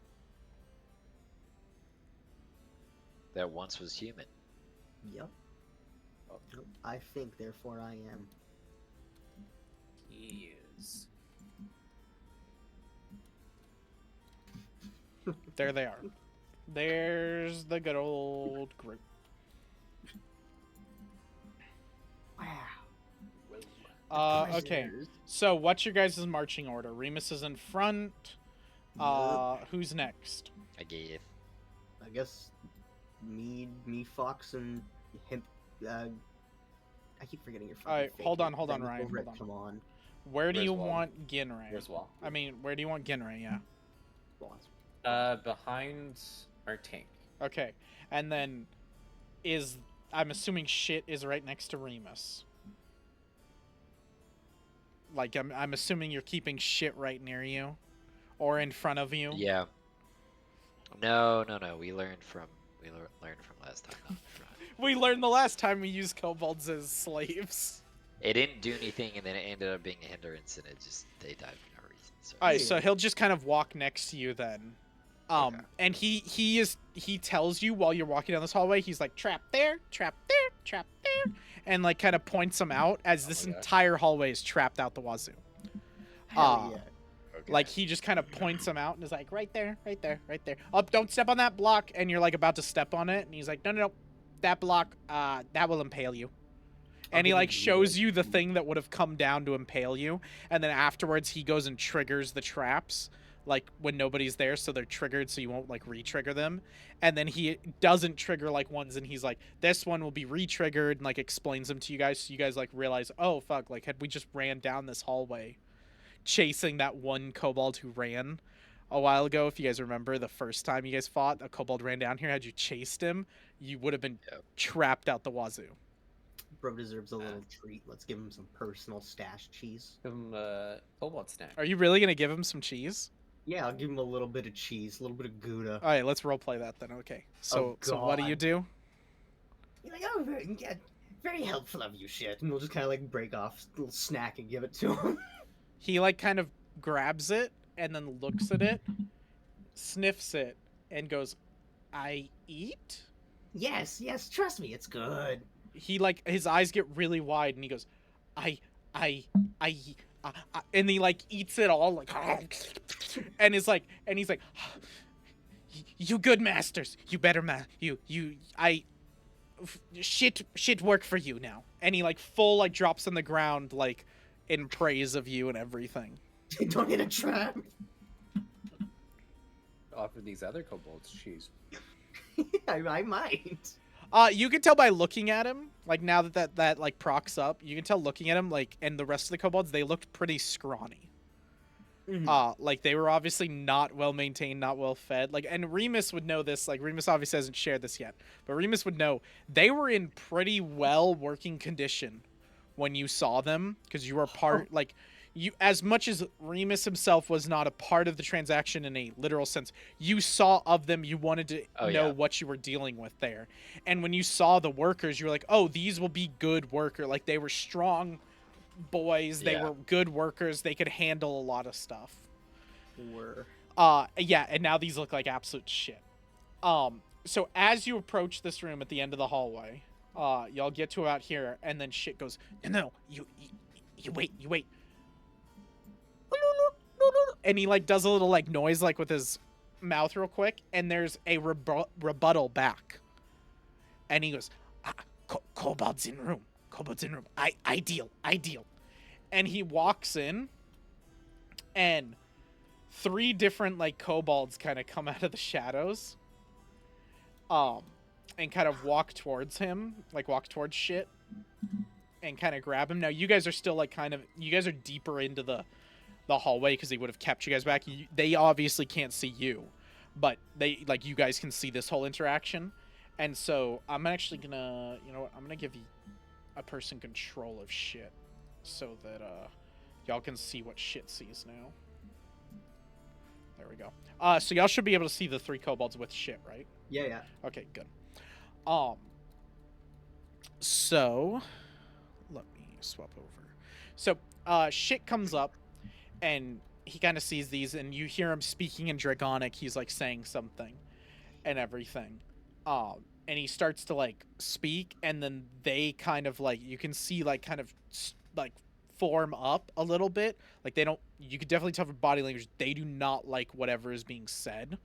That once was human. Yep. I think, therefore I am. He is. There they are. There's the good old group. Wow. Okay. Prisoners. So what's your guys' marching order? Remus is in front. Who's next? I gave. I guess me, Fox, and him. I keep forgetting your. Alright, fucking hold fake on, name. hold on, Thank Ryan, over hold it, on. Come on. Where do you Griswold. want Ginray? Griswold. I mean, where do you want Ginray? Yeah. Behind our tank. Okay. And then I'm assuming shit is right next to Remus. Like I'm assuming you're keeping shit right near you or in front of you. Yeah. No. We learned from last time. Not in front. We learned the last time we used kobolds as slaves. It didn't do anything, and then it ended up being a hindrance, and they died for no reason. So All right, so he'll just kind of walk next to you then. Okay. And he tells you while you're walking down this hallway, he's like, trap there, trap there, trap there, and like kind of points them out as this my gosh. entire hallway is trapped out the wazoo. Hell yeah. Okay. Like he just kind of points them out and is like, right there, right there, right there. Up, don't step on that block. And you're like about to step on it, and he's like, no, that block, that will impale you. I'll And he give like him shows the- you the thing that would have come down to impale you, and then afterwards he goes and triggers the traps, like when nobody's there, so they're triggered, so you won't like re-trigger them. And then he doesn't trigger like ones, and he's like, this one will be re-triggered, and like explains them to you guys, so you guys like realize, oh fuck, like had we just ran down this hallway, chasing that one kobold who ran a while ago. If you guys remember the first time you guys fought, a kobold ran down here. Had you chased him, you would have been Yep. trapped out the wazoo. Bro deserves a little treat. Let's give him some personal stash cheese. Give him a cobalt snack. Are you really gonna give him some cheese? Yeah, I'll give him a little bit of cheese, a little bit of Gouda. All right, let's roleplay that then. Okay. So what do you God. do? You're like, oh, very helpful of you, shit. And we'll just kind of like break off a little snack and give it to him. He like kind of grabs it and then looks at it, sniffs it, and goes, "I eat." Yes, trust me, it's good. he like his eyes get really wide and he goes, I, I, I, and he like eats it all like, and he's like, you good masters, you better shit work for you now, and he like full like drops on the ground like in praise of you and everything. Don't hit a trap. Offer these other kobolds cheese. I might. You can tell by looking at him, like now that like procs up, you can tell looking at him, like, and the rest of the kobolds, they looked pretty scrawny. Like they were obviously not well maintained, not well fed. Like, and Remus would know this. Like, Remus obviously hasn't shared this yet, but Remus would know they were in pretty well working condition when you saw them, because you were part. Like, you, as much as Remus himself was not a part of the transaction in a literal sense, you saw of them. You wanted to know what you were dealing with there, and when you saw the workers, you were like, oh, these will be good worker. Like, they were strong boys, they were good workers, they could handle a lot of stuff. Yeah, and now these look like absolute shit. So as you approach this room at the end of the hallway, y'all get to about here, and then shit goes, no, you wait, and he like does a little like noise like with his mouth real quick, and there's a rebuttal back, and he goes, kobold's in room. Ideal. And he walks in, and 3 different like kobolds kind of come out of the shadows, and kind of walk towards him, like walk towards shit, and kind of grab him. Now you guys are still like you guys are deeper into the hallway because they would have kept you guys back. They obviously can't see you, but they like you guys can see this whole interaction, and so I'm actually gonna, you know what, I'm gonna give you a person control of shit so that y'all can see what shit sees now. There we go. So y'all should be able to see the 3 kobolds with shit, right? Yeah. Okay, good. So let me swap over. So shit comes up, and he kind of sees these, and you hear him speaking in Dragonic. He's like saying something and everything. And he starts to like speak, and then they kind of like, you can see like kind of like form up a little bit. Like they don't, you could definitely tell from body language, they do not like whatever is being said.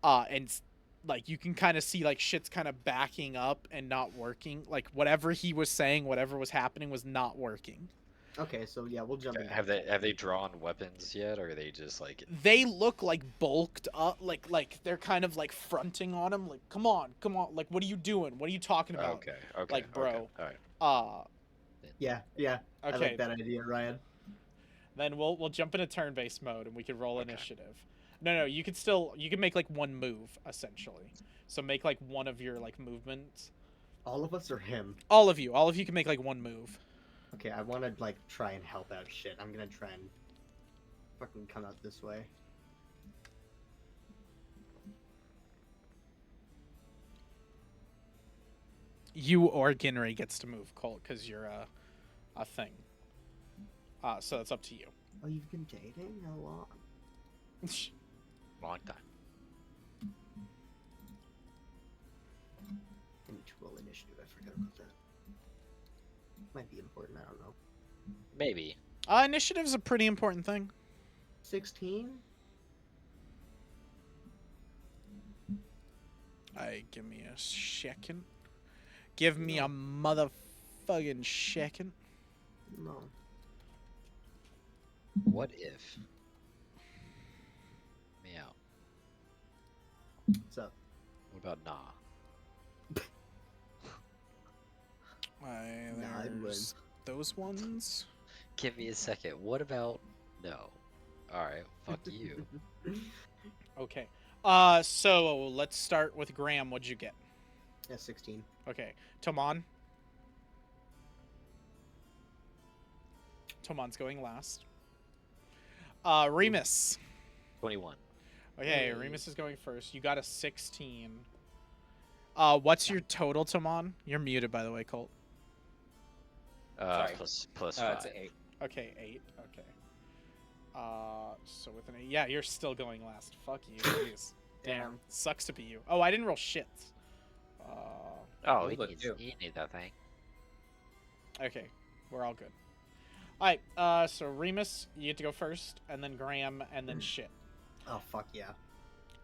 And like you can kind of see like shit's kind of backing up and not working. Like whatever he was saying, whatever was happening was not working. Okay, so yeah, we'll jump in. Have they drawn weapons yet, or are they just like? They look like bulked up, like they're kind of like fronting on him, like come on, like what are you doing? What are you talking about? Okay, like bro. Okay, all right. Yeah. Okay. I like that idea, Ryan. Then we'll jump into turn-based mode, and we can roll initiative. No, you can make like one move essentially. So make like one of your like movements. All of us or him? All of you can make like one move. Okay, I want to like try and help out shit. I'm gonna try and fucking come out this way. You or Ginray gets to move, Colt, because you're a thing. So it's up to you. Oh, you've been dating? How long? Long time. I need to roll initiative. I forgot about that. Might be important. I don't know. Maybe. Initiative's a pretty important thing. 16. Give me a second. Give me a motherfucking second. No. What if? Meow. What's up? What about nah? There's those ones. Give me a second. What about no? Alright, fuck you. Okay. So let's start with Graham. What'd you get? Yeah, 16. Okay. Toman. Toman's going last. Remus. 21. Okay, Remus is going first. You got a 16. What's your total, Toman? You're muted, by the way, Colt. Plus 5. It's 8. Okay, 8. Okay. So with an 8, yeah, you're still going last. Fuck you. Jeez. Damn. Sucks to be you. Oh, I didn't roll shit. Oh, Look, he need that thing. Okay, we're all good. All right. So Remus, you get to go first, and then Graham, and then Shit. Oh fuck yeah.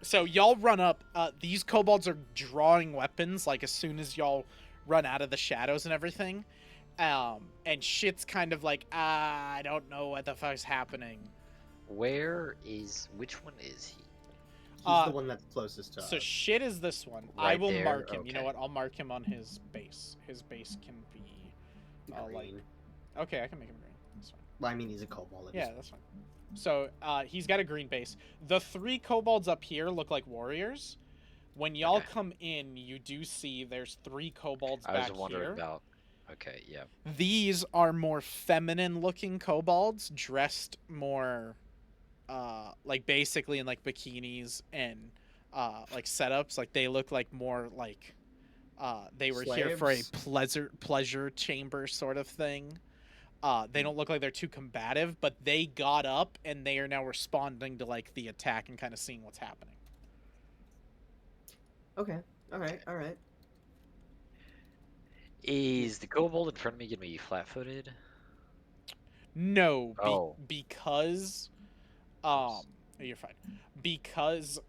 So y'all run up. These kobolds are drawing weapons like as soon as y'all run out of the shadows and everything. And Shit's kind of like, I don't know what the fuck's happening. Which one is he? He's the one that's closest to So us. Shit is this one. I Right will there? mark him. You know Okay. what? I'll mark him on his base. His base can be like. Green. Okay, I can make him green. That's fine. Well, I mean, he's a kobold. at Yeah, this that's fine. So he's got a green base. The 3 kobolds up here look like warriors. When y'all Okay. come in, you do see there's 3 kobolds I back was wondering here. about. Okay, yeah. These are more feminine-looking kobolds, dressed more, like basically in like bikinis and like setups. Like they look like more like they were here for a pleasure chamber sort of thing. They don't look like they're too combative, but they got up and they are now responding to like the attack and kind of seeing what's happening. Okay. All right. All right. Is the kobold in front of me gonna be flat-footed? No, Oh. because you're fine. Because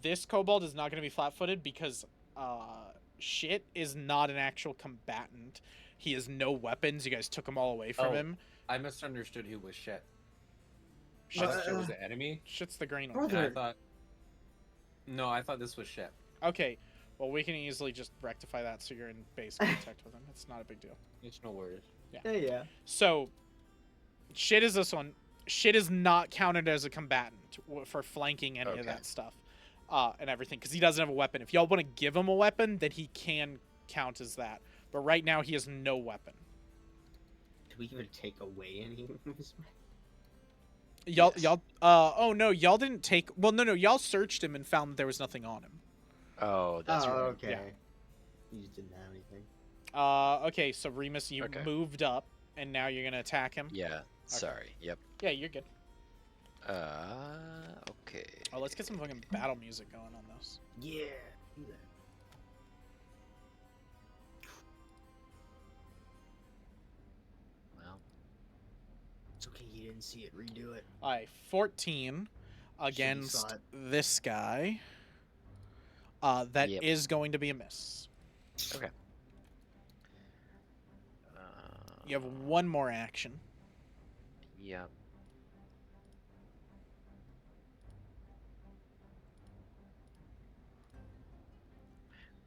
this kobold is not going to be flat-footed because Shit is not an actual combatant. He has no weapons. You guys took them all away from Oh. him. I misunderstood who was Shit. Shit's, Shit was the enemy. Shit's the green one. Brother. And I thought. No, I thought this was Shit. Okay, well we can easily just rectify that so you're in base contact with him. It's not a big deal. It's no worries. Yeah. So, Shit is this one. Shit is not counted as a combatant for flanking any of Okay. that stuff and everything because he doesn't have a weapon. If y'all want to give him a weapon, then he can count as that. But right now he has no weapon. Do we even take away any of his? Y'all, Yes. y'all. Oh no, y'all didn't take. Well, no. Y'all searched him and found that there was nothing on him. Oh, that's Oh, right. okay. Yeah. You just didn't have anything. Okay. So Remus, you Okay. moved up, and now you're gonna attack him. Yeah. Sorry. Yep. Yeah, you're good. Okay. Oh, let's get some fucking battle music going on this. Yeah. Do that. Well, It's okay. You didn't see it. Redo it. All right, 14 against saw it. this guy. That is Yep. going to be a miss. okay. You have one more action. Yep.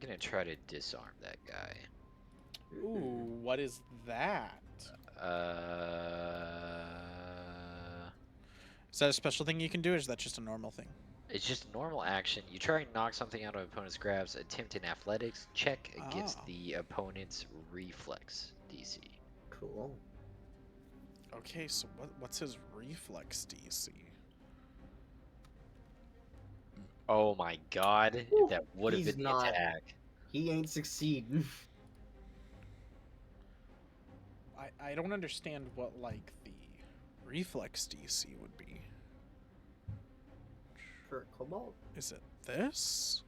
I'm gonna try to disarm that guy. Ooh, what is that? Is that a special thing you can do, or is that just a normal thing? It's just a normal action. You try and knock something out of an opponent's grabs. Attempt an athletics check against Oh. the opponent's reflex DC. Cool. Okay, so what's his reflex DC? Oh my god, Whew, that would have he's been the not- attack. He ain't succeeding. I don't understand what like the reflex DC would be. For kobold. Is it this?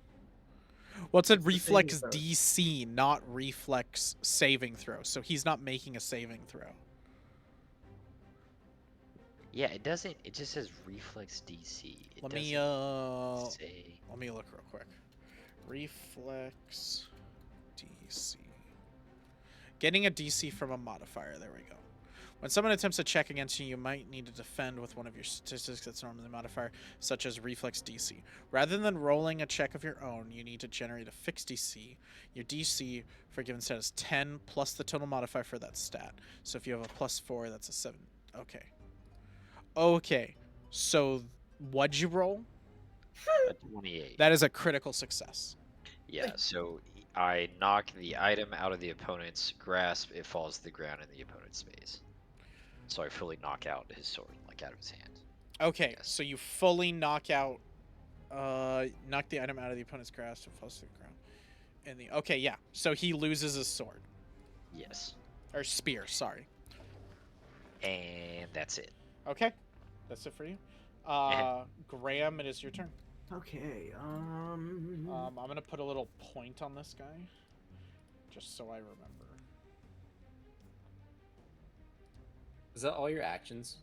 Well, it said It's the reflex saving throw. DC, not reflex saving throw. So he's not making a saving throw. Yeah, it doesn't. It just says reflex DC. It Let doesn't me say. let me look real quick. Reflex DC. Getting a DC from a modifier. There we go. When someone attempts a check against you, you might need to defend with one of your statistics that's normally a modifier, such as reflex DC. Rather than rolling a check of your own, you need to generate a fixed DC. Your DC for a given stat is 10 plus the total modifier for that stat. So if you have a +4, that's a 7. Okay. Okay. So what'd you roll? A 28. That is a critical success. Yeah, so I knock the item out of the opponent's grasp. It falls to the ground in the opponent's space. So I fully knock out his sword, like out of his hand. Okay, Yes. so you fully knock out, knock the item out of the opponent's grasp and falls to the ground. And okay, yeah. So he loses his sword Yes. or spear. Sorry. And that's it. Okay, that's it for you. Graham, it is your turn. Okay. I'm gonna put a little point on this guy, just so I remember. Is that all your actions?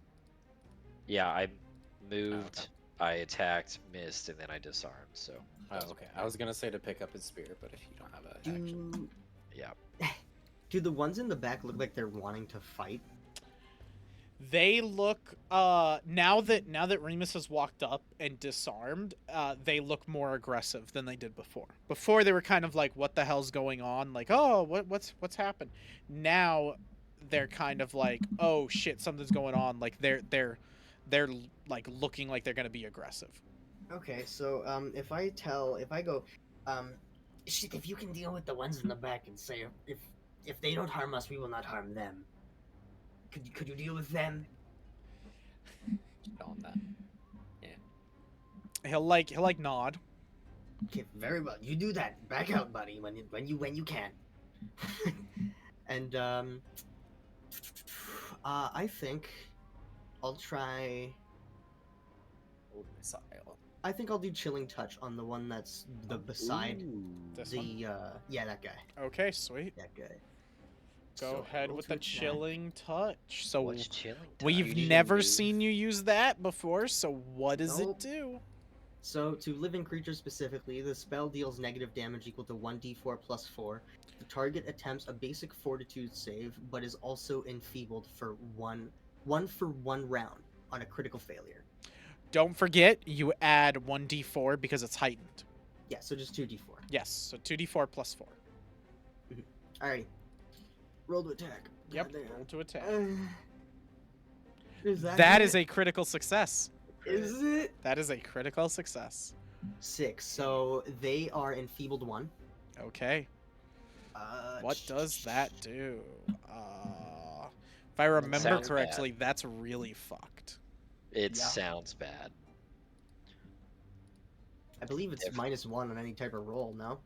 Yeah, I moved, okay. I attacked, missed, and then I disarmed. So. Oh, okay. I was gonna say to pick up his spear, but if you don't have an action, Do Yeah. do the ones in the back look like they're wanting to fight? They look now that Remus has walked up and disarmed, they look more aggressive than they did before. Before they were kind of like, what the hell's going on? Like, oh, what's happened? Now they're kind of like, oh shit, something's going on. Like they're like looking like they're gonna be aggressive. Okay, so if I go, shit, if you can deal with the ones in the back and say if they don't harm us, we will not harm them. Could you deal with them? just tell him that. He'll like nod. Okay, very well. You do that. Back out, buddy. When you can. And I think I'll try. Old missile. I think I'll do chilling touch on the one that's beside This the one? yeah, that guy. Okay, sweet. That guy. Go So, ahead roll with to the attack. chilling touch. So What's chilling? we've touch? You never move. seen you use that before. So what does Nope. it do? So, to living creatures specifically, the spell deals negative damage equal to 1d4 plus 4. The target attempts a basic fortitude save, but is also enfeebled for one for 1 round on a critical failure. Don't forget, you add 1d4 because it's heightened. Yeah, so just 2d4. Yes, so 2d4 plus 4. Alrighty. Roll to attack. Yep, Goddamn. roll to attack. Is that That it? is a critical success. Is it? That is a critical success. 6. So they are enfeebled 1. Okay, what does that do? If I remember sounds correctly, that's really fucked. It Yeah. sounds bad. I believe it's If- -1 on any type of roll, no?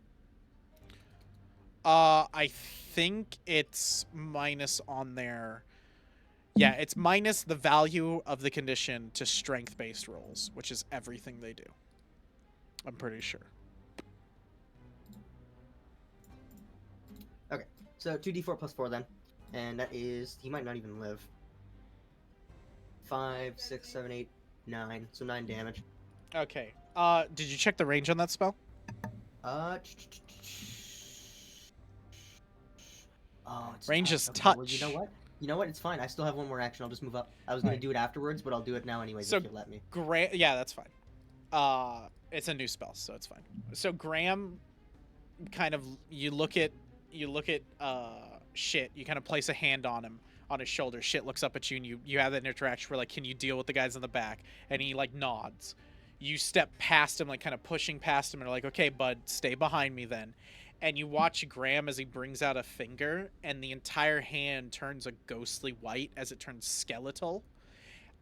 I think it's minus on there. Yeah, it's minus the value of the condition to strength-based rolls, which is everything they do. I'm pretty sure. So 2d4 plus 4 then. And that is, he might not even live. 5, 6, 7, 8, 9. So 9 damage. Okay. Did you check the range on that spell? Oh, it's Range is okay, touch. well, you know what? It's fine. I still have one more action. I'll just move up. I was gonna Right. do it afterwards, but I'll do it now anyways So- if you let me. Yeah, that's fine. It's a new spell, so it's fine. So Graham, kind of, you look at Shit. You kind of place a hand on him, on his shoulder. Shit looks up at you, and you have that interaction where like, can you deal with the guys in the back? And he like nods. You step past him, like kind of pushing past him, and are like, okay, bud, stay behind me then. And you watch Graham as he brings out a finger, and the entire hand turns a ghostly white as it turns skeletal.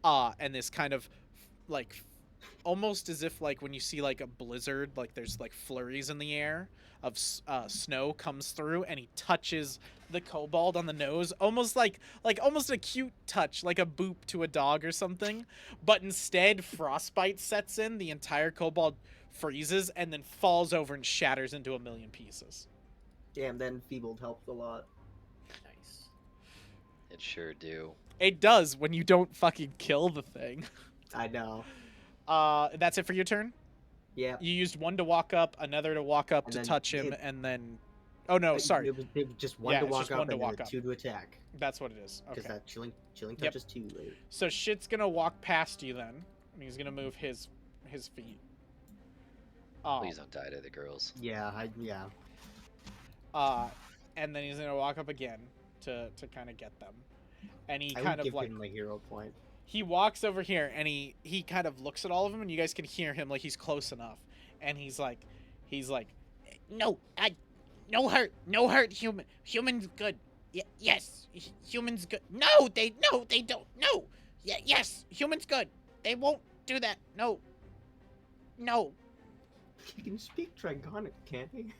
And this kind of like almost as if like when you see like a blizzard, like there's like flurries in the air of snow comes through, and he touches the kobold on the nose, almost like almost a cute touch, like a boop to a dog or something. But instead, frostbite sets in. The entire kobold freezes and then falls over and shatters into a million pieces. Damn, that enfeebled helped a lot. Nice. It sure do. It does when you don't fucking kill the thing. I know. That's it for your turn. Yeah. You used one to walk up, another to walk up And to then touch him, it- and then. Oh no, sorry. It was just 1 Yeah, to it's walk just up one to and then walk a up. 2 to attack. That's what it is. Because Okay. that chilling touch Yep. is 2 later. So shit's gonna walk past you then, and he's gonna move his feet. Please don't die to the girls. Yeah, And then he's gonna walk up again to kind of get them, and he I kind would of give like him my hero point. he walks over here, and he kind of looks at all of them, and you guys can hear him like he's close enough, and he's like, no, no hurt, human's good. Yes, human's good. No, they don't. No, yes, human's good. They won't do that. No. He can speak Dragonic, can't he?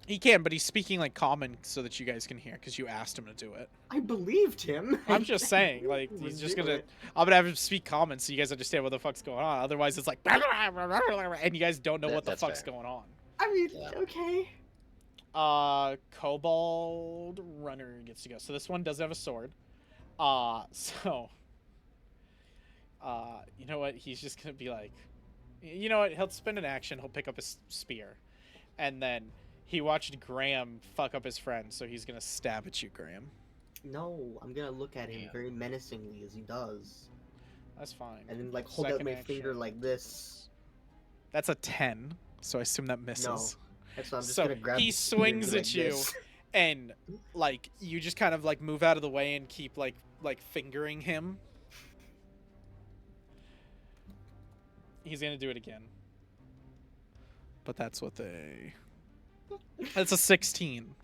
He can, but he's speaking like common so that you guys can hear, because you asked him to do it. I believed him. I'm just saying, like, He he's would just do gonna. it. I'm gonna have him speak common so you guys understand what the fuck's going on. Otherwise, it's like, and you guys don't know what the That's fuck's fair. going on. I mean, Yeah. okay. Kobold Runner gets to go. So this one doesn't have a sword. So, you know what? He's just gonna be like, you know what? He'll spend an action. He'll pick up his spear, and then he watched Graham fuck up his friend, so he's gonna stab at you, Graham. No, I'm gonna look at him Damn. very menacingly as he does, That's fine. and then like hold out Second my action. finger like this. That's a 10, so I assume that misses. No, that's why I'm just So gonna grab. he the spear and swings be at like you, this. and like you just kind of like move out of the way and keep like fingering him. He's gonna do it again, but that's what they. That's a 16.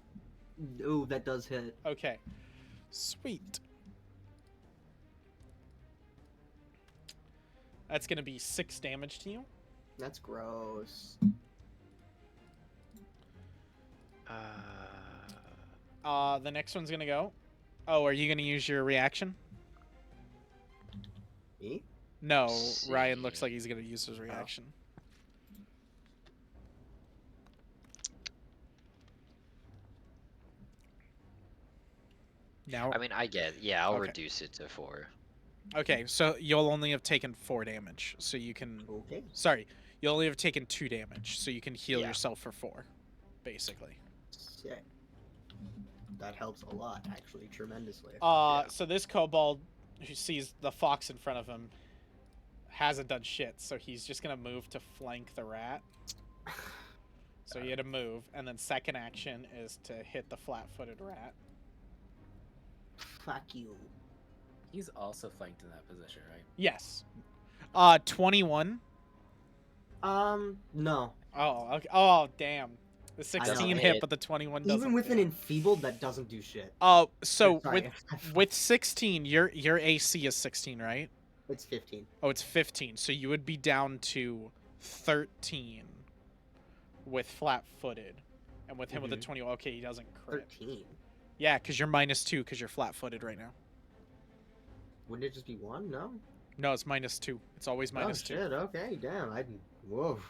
Ooh, that does hit. Okay, sweet. That's gonna be 6 damage to you. That's gross. The next one's gonna go. Oh, are you gonna use your reaction? Me? No, See. Ryan looks like he's gonna use his reaction. Now, I mean, yeah, I'll Okay. reduce it to 4. okay, so you'll only have taken 4 damage, so you can. Okay. Sorry, you'll only have taken 2 damage, so you can heal Yeah. yourself for 4, basically. Sick. That helps a lot, actually, tremendously. So this kobold who sees the fox in front of him hasn't done shit, so he's just gonna move to flank the rat. So he had to move, and then second action is to hit the flat-footed rat. Fuck you. He's also flanked in that position, right? Yes. 21. No. Oh, okay. Oh, damn. The I know, 16 it- hit, but the 21 doesn't. Even with an hit. enfeebled, that doesn't do shit. Oh, so Sorry, with 16, your AC is 16, right? it's 15. Oh, it's 15. So you would be down to 13 with flat-footed, and with him with a Mhm. 20. Okay, he doesn't crit. 13. Yeah, because you're -2 because you're flat-footed right now. Wouldn't it just be one? No. No, it's -2. It's always Oh -2. shit. Okay. Damn. I. Whoa.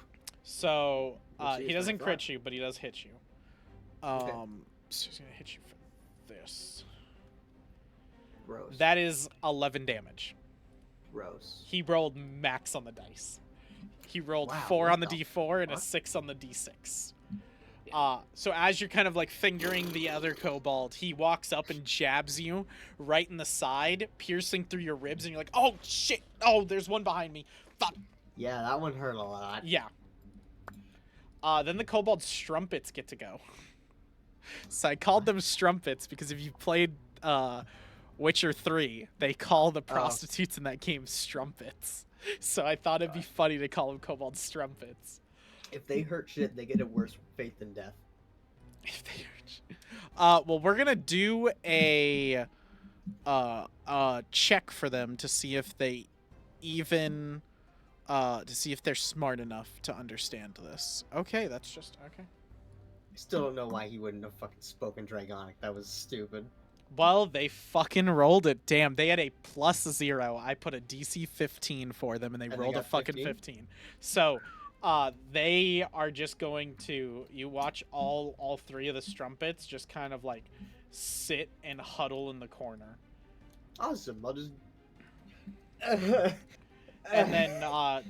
So Let's see he if I doesn't thought. crit you, but he does hit you. Okay. So he's gonna hit you for this. Gross. That is 11 damage. Gross. He rolled max on the dice. He rolled Wow, 4 what on the the D4 and a fuck? 6 on the D6. So as you're kind of like fingering the other kobold, he walks up and jabs you right in the side, piercing through your ribs, and you're like, "Oh shit! Oh, there's one behind me. Fuck!" Yeah, that one hurt a lot. Yeah. Then the kobold strumpets get to go. So I called them strumpets because if you played Witcher 3, they call the prostitutes in that game strumpets. So I thought it'd be funny to call them kobold strumpets. If they hurt shit, they get a worse fate than death. If they well, we're gonna do a check for them to see if they even to see if they're smart enough to understand this. Okay, that's just okay. I still don't know why he wouldn't have fucking spoken Dragonic. That was stupid. Well, they fucking rolled it. Damn, they had a +0. I put a DC 15 for them, and they And they rolled a got fucking 15. So, they are just going to. You watch all 3 of the strumpets just kind of like sit and huddle in the corner, Awesome. I'll just. and then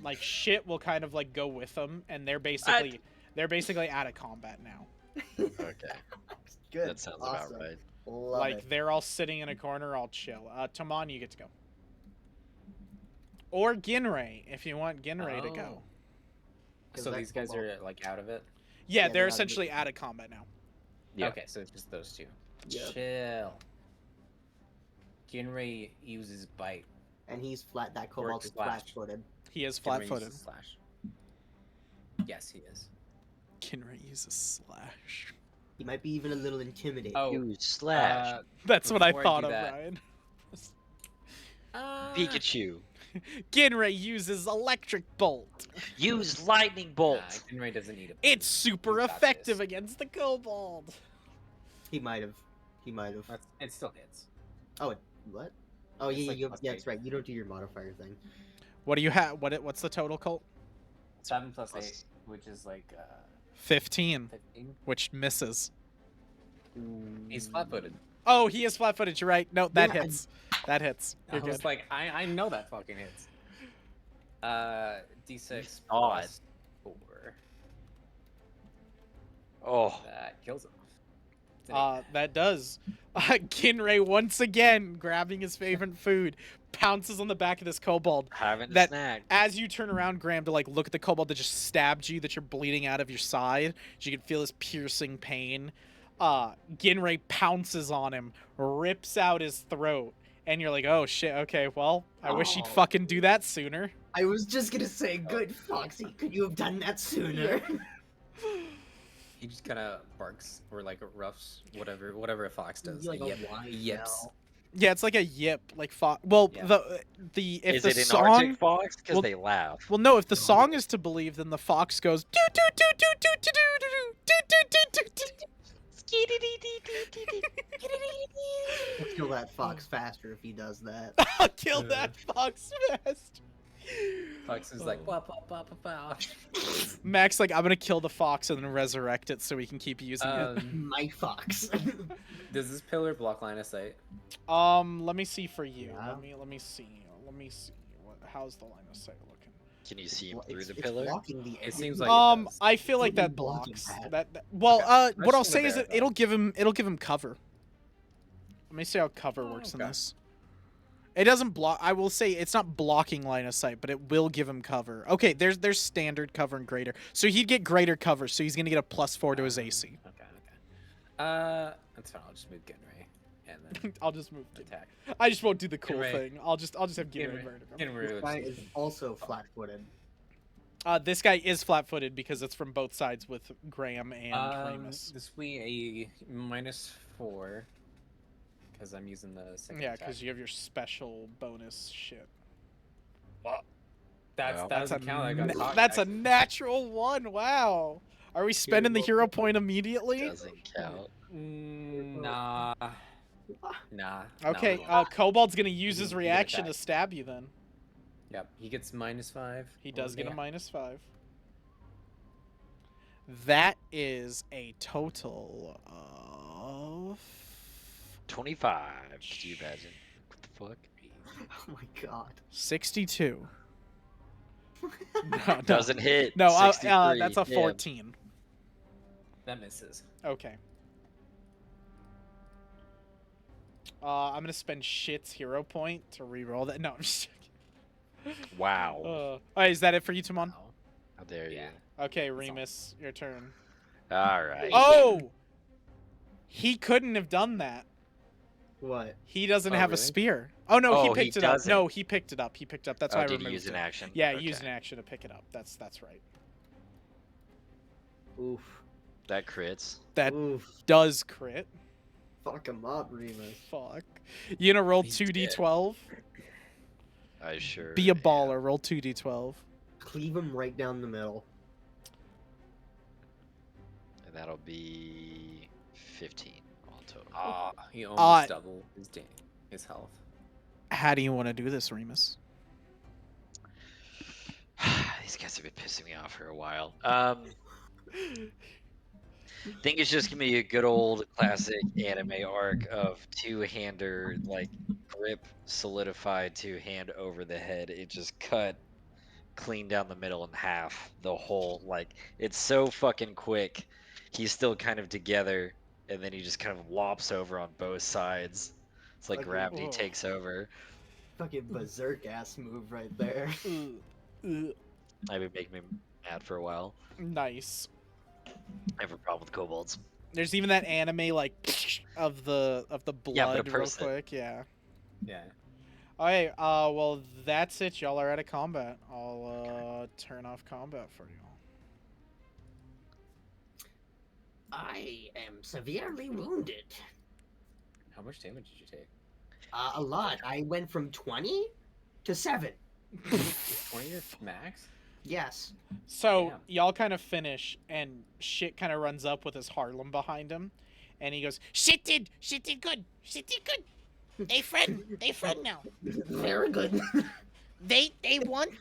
like shit will kind of like go with them, and they're basically out of combat now. Okay, Good. that sounds awesome. about right. Love Like it. they're all sitting in a corner, all chill. Taman, you get to go. Or Ginray, if you want Ginray to go. Oh. 'Cause So that these guys kobold- are like out of it. Yeah, Yeah, they're they're out of essentially it. out of combat now. Yeah. Okay, so it's just those two. Yep. Chill. Ginray uses bite. And he's flat. That kobold is slash. flat-footed. He is Ginray flat-footed. uses slash. Yes, he is. Ginray uses slash. He might be even a little intimidating. Oh, You slash That's what I Before I thought do of, that- Ryan. Pikachu. Ginray uses electric bolt. Use lightning bolt. Ginray doesn't need it. It's super He's got effective this. against the kobold. He might have. He might have. It still hits. Oh, It's what? Oh yeah, like plus yeah, that's 8. right. You don't do your modifier thing. What do you have? What's the total, Colt? 7 plus Plus- 8, which is like 15, 15. which misses. He's flat-footed. Oh, he is flat-footed. You're right. No, that Yeah, hits. That hits. I You're was good. like, I know that fucking hits. D6 Odd. plus 4. Oh, That kills him. It's an 8. That does. Kinray once again grabbing his favorite food, pounces on the back of this kobold. having a That snack. as you turn around, Graham, to like look at the kobold that just stabbed you, that you're bleeding out of your side, you can feel his piercing pain. Ginray pounces on him, rips out his throat, and you're like, oh shit, okay, well, I wish he'd Oh. fucking do that sooner. I was just gonna say, good Foxy, could you have done that sooner? He just kind of barks or like roughs whatever a fox does. Like a Yip. whine Yips. yell. Yeah, it's like a yip, like well, Yeah. the if Is the it an song, Arctic fox? Because well- they laugh. well, no, if the song is to believe, then the fox goes do do do do do do do do do do do. I'll kill that fox faster if he does that. I'll kill that fox fast. Fox is like, wah, wah, wah, wah, wah. Max, like, I'm gonna kill the fox and then resurrect it so we can keep using My fox. Does this pillar block line of sight? it. Let me see for you. Yeah. Let me see. How's the line of sight looking? Can you see him Well, through the it's pillar? blocking the It seems enemy. like it does. I feel like Totally that blocking blocks that. well, Okay. what I'll just say wanna is that verify. it'll give him cover. Let me see how cover Oh, works in okay. this. It doesn't block. I will say it's not blocking line of sight, but it will give him cover. Okay, there's standard cover and greater. So he'd get greater cover, so he's gonna get a +4 to his AC. Okay. That's fine. I'll just move Genray and then I'll just move. attack. I just won't do the cool Ginray. thing. I'll just have Ginray Genray. murder him. Genray This looks guy like- is also flat-footed. This guy is flat-footed because it's from both sides with Graham and Remus. This will be a -4 because I'm using the second Yeah, attack. because you have your special bonus shit. Well, that doesn't count. I got cocked, that's a actually. natural 1. Wow. Are we spending the hero point immediately? Doesn't count. Nah. Nah. Okay, no. Kobold's gonna use his You get reaction to attacked. stab you then. Yep, he gets -5. He does get a Yeah. -5. That is a total of 25. Could you imagine? What the fuck? Oh my god. 62. No, Doesn't hit. no, 63. that's a Damn. 14. That misses. Okay. I'm gonna spend shit's hero point to reroll that. No, I'm just joking. Wow. Alright, is that it for you, Timon? Oh. How dare you? Yeah. Okay, all. Remus, your turn. All right. Oh! He couldn't have done that. What? He doesn't Oh, have a really? spear. Oh no, Oh, he he picked it up. doesn't. No, he picked it up. He picked up. That's why I did removed he use an it. action? Yeah, Okay. he used an action to pick it up. That's right. Oof. That crits. That Oof. does crit. Fuck him up, Remus. Fuck. You gonna roll He's 2d12? I sure. Be a am. baller. Roll 2d12. Cleave him right down the middle. And that'll be 15 all total. Ah, he almost doubled his health. How do you want to do this, Remus? These guys have been pissing me off for a while. Think it's just gonna be a good old classic anime arc of two-hander, like grip solidified two-hand over the head. It just cut clean down the middle in half. The whole it's so fucking quick. He's still kind of together, and then he just kind of lops over on both sides. It's like Like, gravity whoa. takes over. Fucking berserk ass move right there. Ugh. I've been making me mad for a while. Nice. I have a problem with kobolds. There's even that anime like of the blood Yeah, but a real person. quick. Yeah. Yeah. Alright, well that's it. Y'all are out of combat. I'll turn off combat for you. I am severely wounded. How much damage did you take? A lot. I went from 20 to 7. 20 your max? Yes. So Damn. y'all kind of finish, and shit kind of runs up with his Harlem behind him, and he goes, "Shit did good, shit did good. They friend now. Very good. They want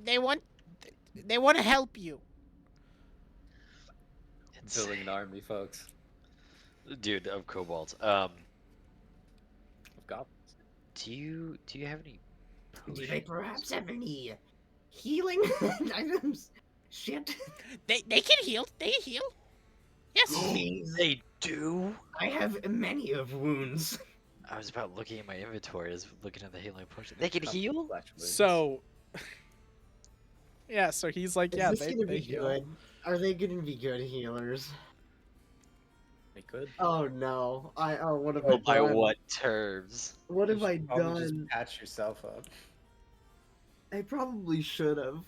to help you." Building an army, folks. Dude of kobolds. Of goblins. Do you have any Do they potions? perhaps have any healing items? Shit. They can heal. They heal. Yes. Please. They do. I have many of wounds. I was about looking at my inventory. I was looking at the healing potion. They can heal. Flesh wounds. So, yeah. So he's like, Is yeah, this they gonna they be heal. good? Are they gonna be good healers? They could. Oh no! What have I Oh, by done? what terms? What You have I should probably done? Just patch yourself up. I probably should have.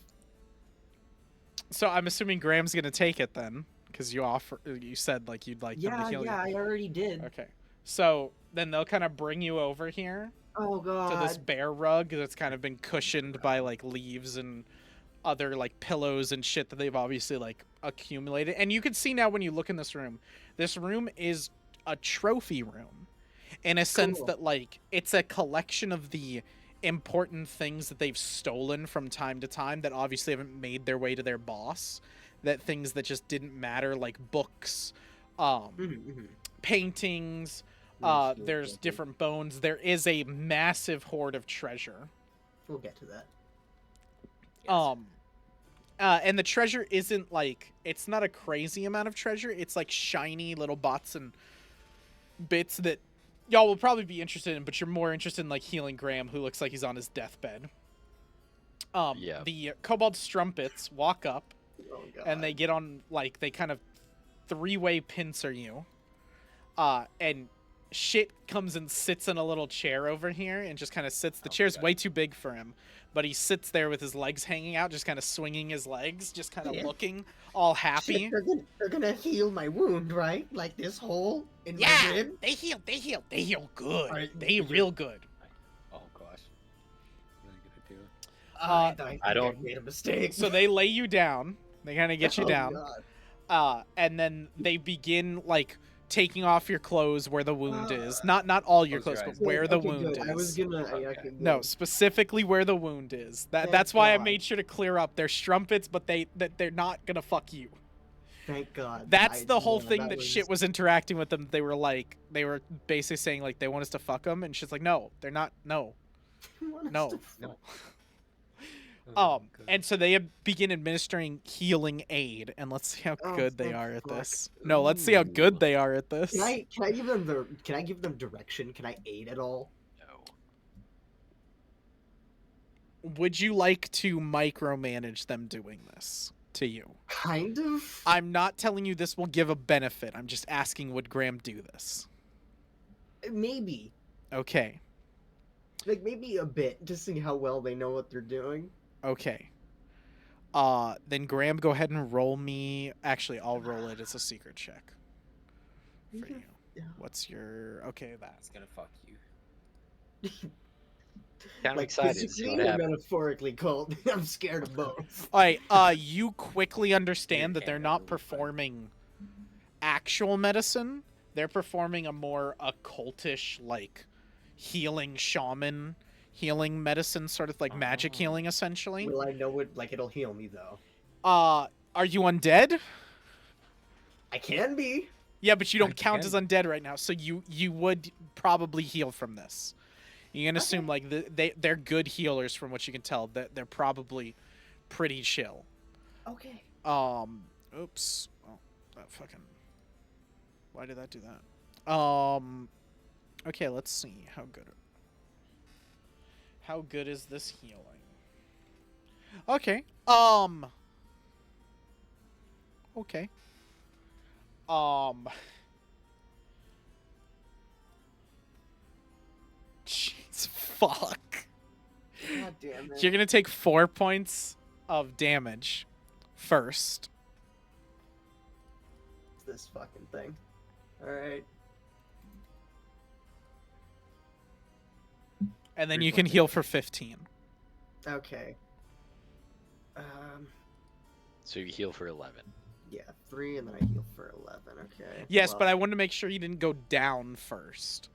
So I'm assuming Graham's gonna take it then, because you said like you'd like them to Yeah, heal yeah, I already did. you. Okay. So then they'll kind of bring you over here Oh to this god. bear rug that's kind of been cushioned by like leaves and other like pillows and shit that they've obviously like accumulated. And you can see now when you look in this room is a trophy room in a sense Cool. that like it's a collection of the important things that they've stolen from time to time that obviously haven't made their way to their boss, that things that just didn't matter, like books, paintings, there's different bones. There is a massive hoard of treasure. We'll get to that. And the treasure isn't like, it's not a crazy amount of treasure. It's like shiny little bots and bits that y'all will probably be interested in, but you're more interested in like healing Graham, who looks like he's on his deathbed. Yeah. The kobold strumpets walk up Oh god. and they get on, like, they kind of three-way pincer you. And shit comes and sits in a little chair over here and just kind of sits. The chair's way too big for him, but he sits there with his legs hanging out, just kind of swinging his legs, just kind of Yeah. looking all happy. Shit, they're gonna heal my wound, right? Like this hole in my Yeah, rib. they heal good. Alright, They did you- real good. Oh gosh. Really good idea. I don't- made a mistake. So they lay you down. They kind of get you Oh, down. God. And then they begin like taking off your clothes where the wound is. Not all your Close clothes, your but eyes. where the Okay, wound good. is. I was gonna. Okay. Okay, No, good. specifically where the wound is. Thank That's why I God. made sure to clear up. They're strumpets, but they're not gonna fuck you. Thank God. That's the whole yeah, thing that shit was interacting with them. They were basically saying like they want us to fuck them, and shit's like, no, they're not. No. No. No. And so they begin administering healing aid, and let's see how Oh, good they thank are at fuck. this. No, let's see how good they are at this. Can I give them direction? Can I aid at all? No. Would you like to micromanage them doing this to you? Kind of. I'm not telling you this will give a benefit. I'm just asking, would Graham do this? Maybe. Okay. Like maybe a bit, just seeing how well they know what they're doing. Okay. Then Graham, go ahead and roll me. Actually, I'll roll it as a secret check for you. Yeah. What's your? Okay, that. It's gonna fuck you. Kind of Like excited to see physically what or happens. metaphorically cold. I'm scared of both. All right. You quickly understand that they're can't not really fight. performing actual medicine. They're performing a more occultish, like healing shaman, healing medicine, sort of like magic Oh. healing, essentially. Will I know it? Like it'll heal me though. Are you undead? I can be. Yeah, but you don't I count can. as undead right now, so you would probably heal from this. You can assume like they're good healers from what you can tell. That they're probably pretty chill. Okay. Oops. Oh, that fucking. Why did that do that? Okay, let's see how good. How good is this healing? Okay. Okay. Jeez, fuck. God damn it. You're gonna take 4 points of damage first. It's this fucking thing. Alright. And then 3 you can points heal for 15. Okay. So you heal for 11. Yeah, 3 and then I heal for 11. Okay. Yes, but I wanted to make sure he didn't go down first.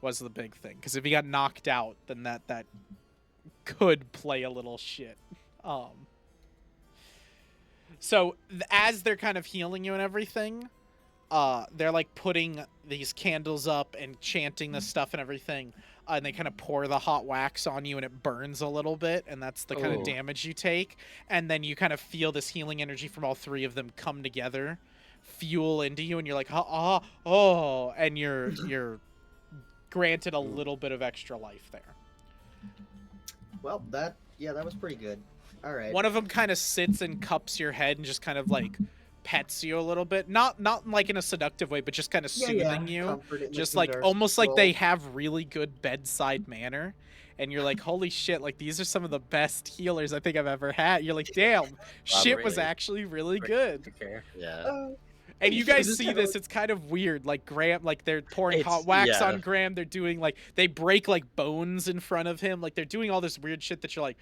Was the big thing, because if he got knocked out, then that could play a little shit. So as they're kind of healing you and everything, they're like putting these candles up and chanting this stuff and everything, and they kind of pour the hot wax on you and it burns a little bit, and that's the kind of Ooh. damage you take. And then you kind of feel this healing energy from all three of them come together, fuel into you, and you're like, oh, and you're granted a little bit of extra life there. Well, that was pretty good. All right. One of them kind of sits and cups your head and just kind of like pets you a little bit, not like in a seductive way, but just kind of soothing you, Comfort it, just the like nurse almost like role. they have really good bedside manner, and you're like, holy shit, like these are some of the best healers I think I've ever had. You're like, damn, shit was really? actually really good. Yeah. And you It guys was see kinda this, it's kind of weird. Like Graham, like they're pouring It's- hot wax yeah. on Graham. They're doing like, they break like bones in front of him. Like they're doing all this weird shit that you're like,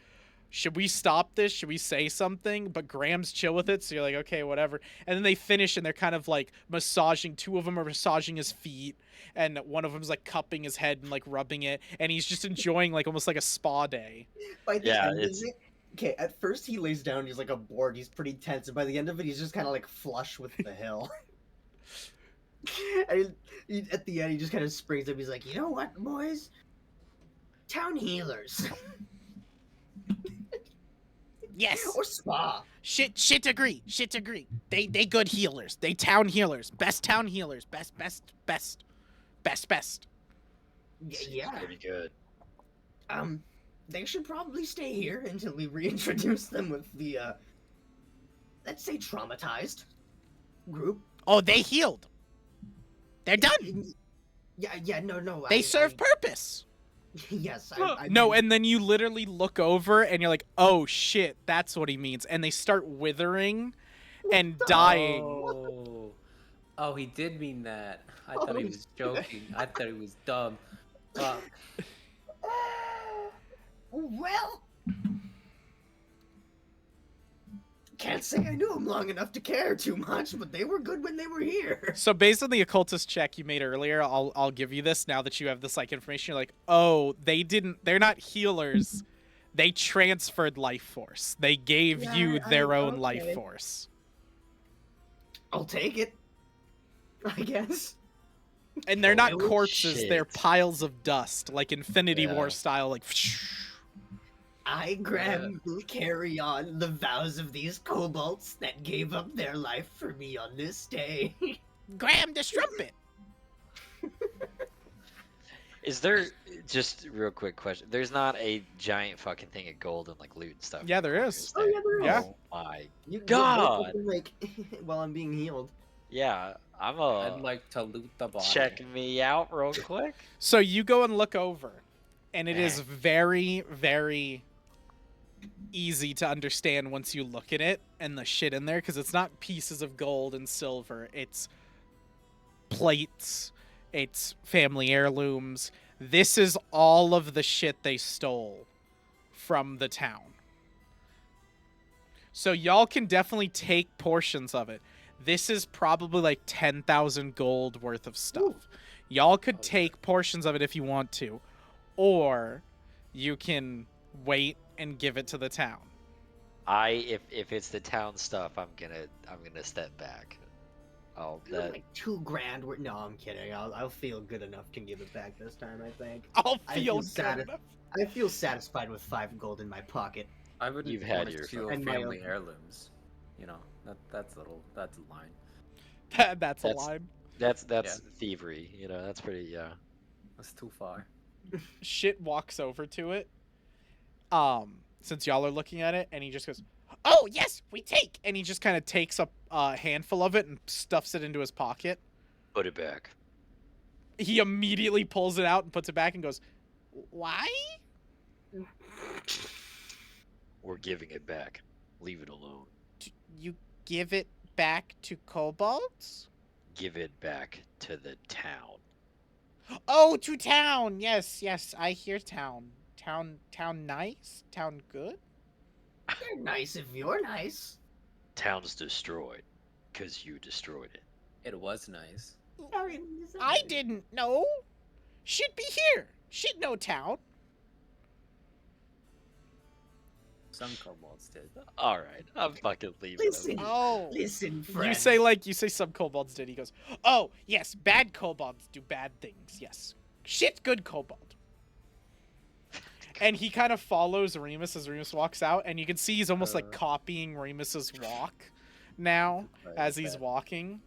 should we stop this? Should we say something? But Graham's chill with it. So you're like, okay, whatever. And then they finish and they're kind of like massaging. Two of them are massaging his feet. And one of them's like cupping his head and like rubbing it. And he's just enjoying like almost like a spa day. By the Yeah, end it's- of it, okay, at first he lays down, he's like a board, he's pretty tense, and by the end of it, he's just kind of like flush with the hill. And at the end, he just kind of springs up. He's like, you know what, boys? Town healers Yes. or spa. Shit agree. They good healers. They town healers. Best town healers. Best. Yeah. Pretty good. They should probably stay here until we reintroduce them with the let's say traumatized group. Oh, they healed. They're done. Yeah, no. They serve purpose. Yes, No, and then you literally look over and you're like, oh shit, that's what he means. And they start withering and dying. Oh, he did mean that. I thought he was joking. I thought he was dumb. Fuck. Well, can't say I knew them long enough to care too much, but they were good when they were here. So based on the occultist check you made earlier, I'll give you this now that you have this like information. You're like, oh, they're not healers. They transferred life force. They gave you their own life force. I'll take it, I guess. And they're not Holy corpses, shit. they're piles of dust, like Infinity Yeah. War style, like I, Graham, will carry on the vows of these kobolds that gave up their life for me on this day. Graham the strumpet. Is there just real quick question? There's not a giant fucking thing of gold and like loot and stuff. Yeah, there is. Oh, yeah, there is. Yeah. Oh my. You get God! both of them, like, while I'm being healed. Yeah, I'm I'd like to loot the body. check me out real quick. So you go and look over, and it is Eh. very, very easy to understand once you look at it and the shit in there, because it's not pieces of gold and silver. It's plates. It's family heirlooms. This is all of the shit they stole from the town. So y'all can definitely take portions of it. This is probably like 10,000 gold worth of stuff. Y'all could take portions of it if you want to, or you can wait and give it to the town. If it's the town stuff, I'm gonna step back. Oh, that Like $2,000. No, I'm kidding. I'll feel good enough to give it back this time. I think. I'll I feel feel good sad. enough. I feel satisfied with 5 gold in my pocket. I wouldn't You've had want your to steal fun. And my family own. heirlooms. You know, that's a line. That's a That's- line. that's thievery. You know, that's pretty. Yeah. That's too far. Shit walks over to it. Since y'all are looking at it, and he just goes, "Oh yes, we take." And he just kind of takes a handful of it and stuffs it into his pocket. Put it back. He immediately pulls it out and puts it back and goes, "Why?" We're giving it back. Leave it alone. You give it back to kobolds? Give it back to the town. Oh, to town. Yes, I hear town. Town nice? Town good? They're nice if you're nice. Town's destroyed, 'cause you destroyed it. It was nice. I didn't know. Should be here. Should know town. Some kobolds did. All right, I'm fucking leaving Listen, him. Oh. listen, friend. You say some kobolds did. He goes, oh, yes, bad kobolds do bad things. Yes. Shit, good kobold. And he kind of follows Remus as Remus walks out, and you can see he's almost like copying Remus's walk now as he's walking.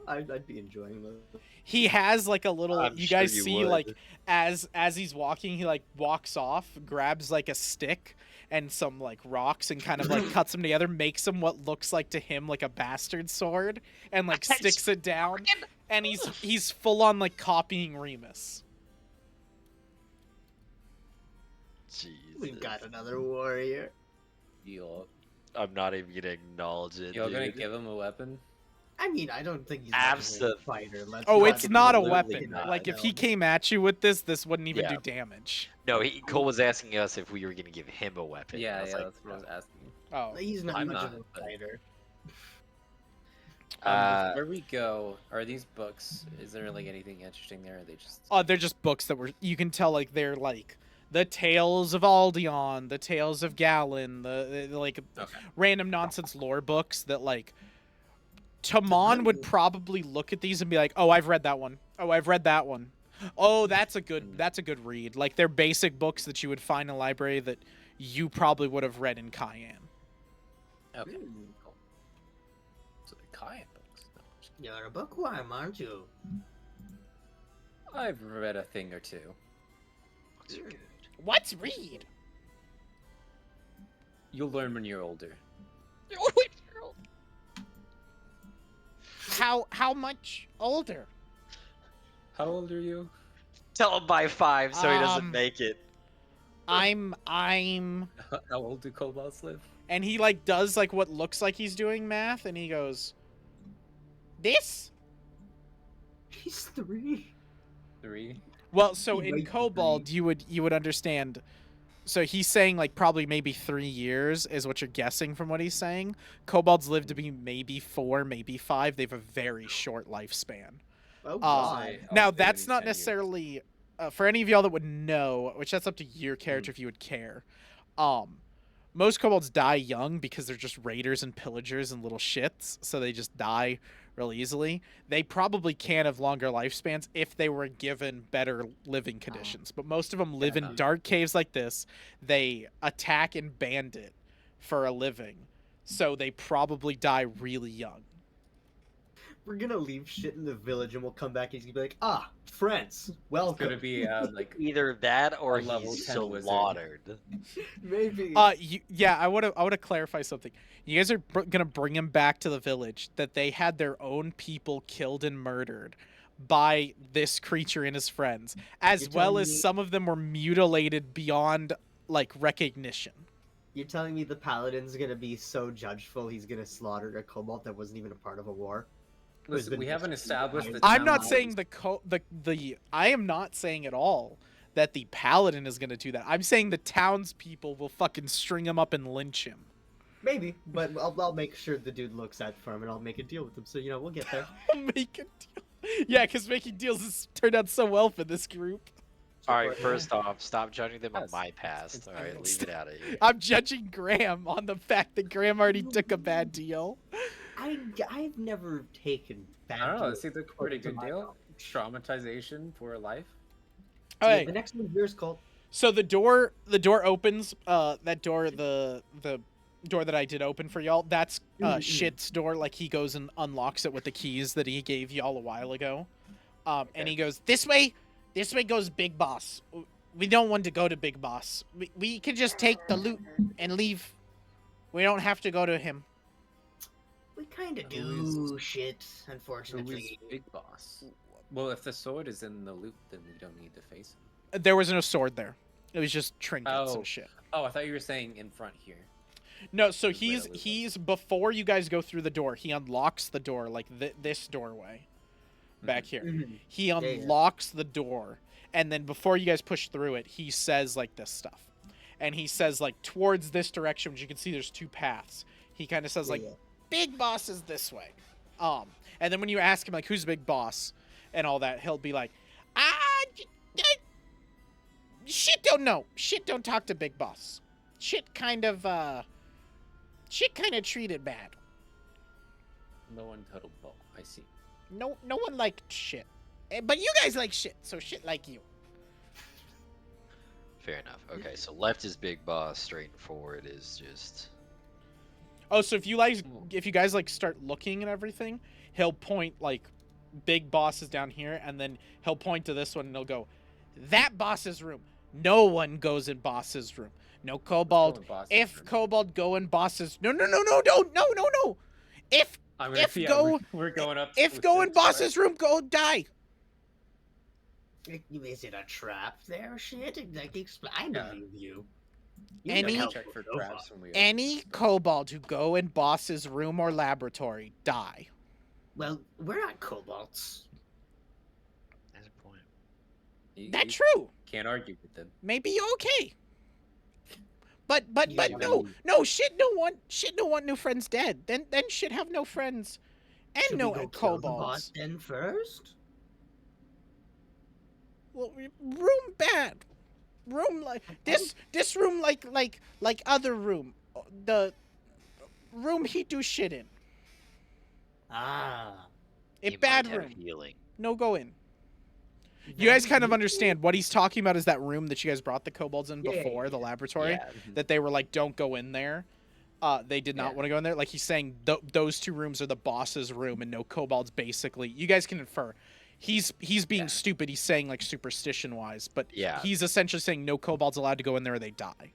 I'd be enjoying those. He has like a little. I'm You sure guys you see would. like as he's walking, he like walks off, grabs like a stick and some like rocks, and kind of like cuts them together, makes him what looks like to him like a bastard sword, and like sticks it down, and he's full on like copying Remus. Jesus. We've got another warrior. I'm not even gonna acknowledge it. You're gonna dude. give him a weapon? I mean, I don't think he's Abso- a fighter. Let's Oh, not it's not a absolutely weapon. not, Like if no. he came at you with this wouldn't even Yeah. do damage. No, Cole was asking us if we were gonna give him a weapon. Yeah, I was yeah, like, that's what I was asking. Oh, He's not I'm much not, of a but- fighter. Before we go, are these books? Is there like anything interesting there? Or are they just? they're just books that were. You can tell like they're like the tales of Aldaeon, the tales of Galen, the like Okay. random nonsense lore books that like Tamon would probably look at these and be like, "Oh, I've read that one. Oh, I've read that one. Oh, that's a good read." Like they're basic books that you would find in a library that you probably would have read in Cayenne. Okay. Cool. So they're Kayan books. You're a bookworm, aren't you? I've read a thing or two. books are good. What's read? You'll learn when you're older. How much older? How old are you? Tell him by 5 so he doesn't Um, make it. I'm How old do kobolds live? and he like does like what looks like he's doing math, and he goes, "This?" He's 3. 3. Well, so He in might be Kobold, 3. you would understand. So he's saying like probably maybe 3 years is what you're guessing from what he's saying. Kobolds live to be maybe 4, maybe 5. They have a very short lifespan. Oh, Uh, God. Now I'll that's say not 10 years. necessarily for any of y'all that would know, which that's up to your character if you would care. Most kobolds die young because they're just raiders and pillagers and little shits, so they just die really easily. They probably can have longer lifespans if they were given better living conditions, but most of them live in dark caves like this. They attack and bandit for a living, so they probably die really young. We're gonna leave shit in the village and we'll come back and he's gonna be like, ah, friends, It's welcome. gonna be like Either that or A level he's 10 wizard. slaughtered. Maybe. Yeah, I want to clarify something. You guys are gonna bring him back to the village that they had their own people killed and murdered by this creature and his friends, as You're well telling as me- some of them were mutilated beyond like recognition. You're telling me the paladin's gonna be so judgeful he's gonna slaughter a kobold that wasn't even a part of a war? listen, been we haven't established the I'm not town saying lines. I am not saying at all that the paladin is gonna do that. I'm saying the townspeople will fucking string him up and lynch him. Maybe, but I'll make sure the dude looks out for him and I'll make a deal with him. So we'll get there. Make a deal. Yeah, because making deals has turned out so well for this group. Alright, first off, stop judging them on Yes, my past. it's Alright, fine. leave it out of here. I'm judging Graham on the fact that Graham already took a bad deal. I've never taken bad. I don't know. deals It seems like a pretty according to good my deal. knowledge. Traumatization for life. Okay, The next one's yours, Colt. so the door opens. That door, the door that I did open for y'all, that's Shit's door. Like he goes and unlocks it with the keys that he gave y'all a while ago. And he goes, this way goes Big Boss. We don't want to go to Big Boss. We can just take the loot and leave. We don't have to go to him. We kind of Who do shit, Who is unfortunately. Big Boss? Well, if the sword is in the loop, then we don't need to face him. There was no sword there. It was just trinkets Oh. and shit. Oh, I thought you were saying in front here. No, so Is where he's the loot was. he's before you guys go through the door, he unlocks the door like this doorway back here. Mhm. He yeah. unlocks the door, and then before you guys push through it, he says like this stuff, and he says like towards this direction, which you can see there's 2 paths. He kind of says like, Yeah. Big Boss is this way, and then when you ask him like who's Big Boss and all that, he'll be like, shit don't know, shit don't talk to Big Boss. shit kind of treated bad. No one total bull. I see. No one liked shit. But you guys like shit, so shit like you. Fair enough. Okay, so left is big boss, straight and forward is just. Oh, so if you guys like start looking and everything, he'll point like big boss is down here, and then he'll point to this one and he'll go, that boss's room. No one goes in boss's room. No kobold. If kobold go in boss's no. If we're going up. If go in boss's room, go die. Is it a trap there, shit? Like, I believe you. Any kobold who go in boss's room or laboratory, die. Well, we're not kobolds. That's a point. That's true. Can't argue with them. Maybe you're okay. But shit no one new friends dead. Then shit have no friends. And Should no we go kill the kobolds. boss then first? Well, room bad. Room like this room like other room. The room he do shit in. Ah. A bad room. Healing. No go in. You guys kind of understand what he's talking about is that room that you guys brought the kobolds in before, the laboratory, Yeah. that they were like, don't go in there. They did not want to go in there. Like he's saying those two rooms are the boss's room and no kobolds basically. You guys can infer. He's being stupid. He's saying like superstition wise, but he's essentially saying no kobolds allowed to go in there or they die.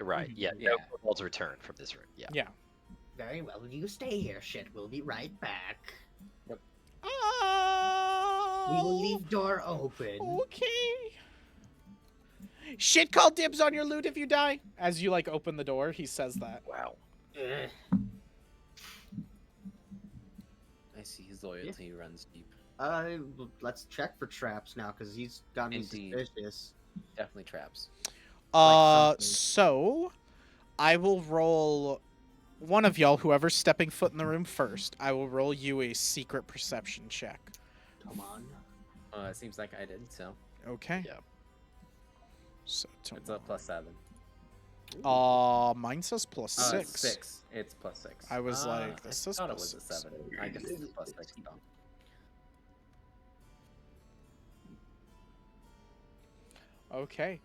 Right. Yeah. No kobolds return from this room. Yeah. Yeah. Very well. You stay here, shit. We'll be right back. We will leave door open. Okay. Shit, call dibs on your loot if you die. As you like open the door, he says that. Wow. I see his loyalty runs deep. Let's check for traps now, because he's got me suspicious. Definitely traps. So I will roll one of y'all, whoever's stepping foot in the room first. I will roll you a secret perception check. Come on. It seems like I did, so. Okay. Yeah. So it's a +7. Mine says +6. 6. It's +6. I was like, this is I thought it was a +6. 7. I guess it's +6 though. Okay.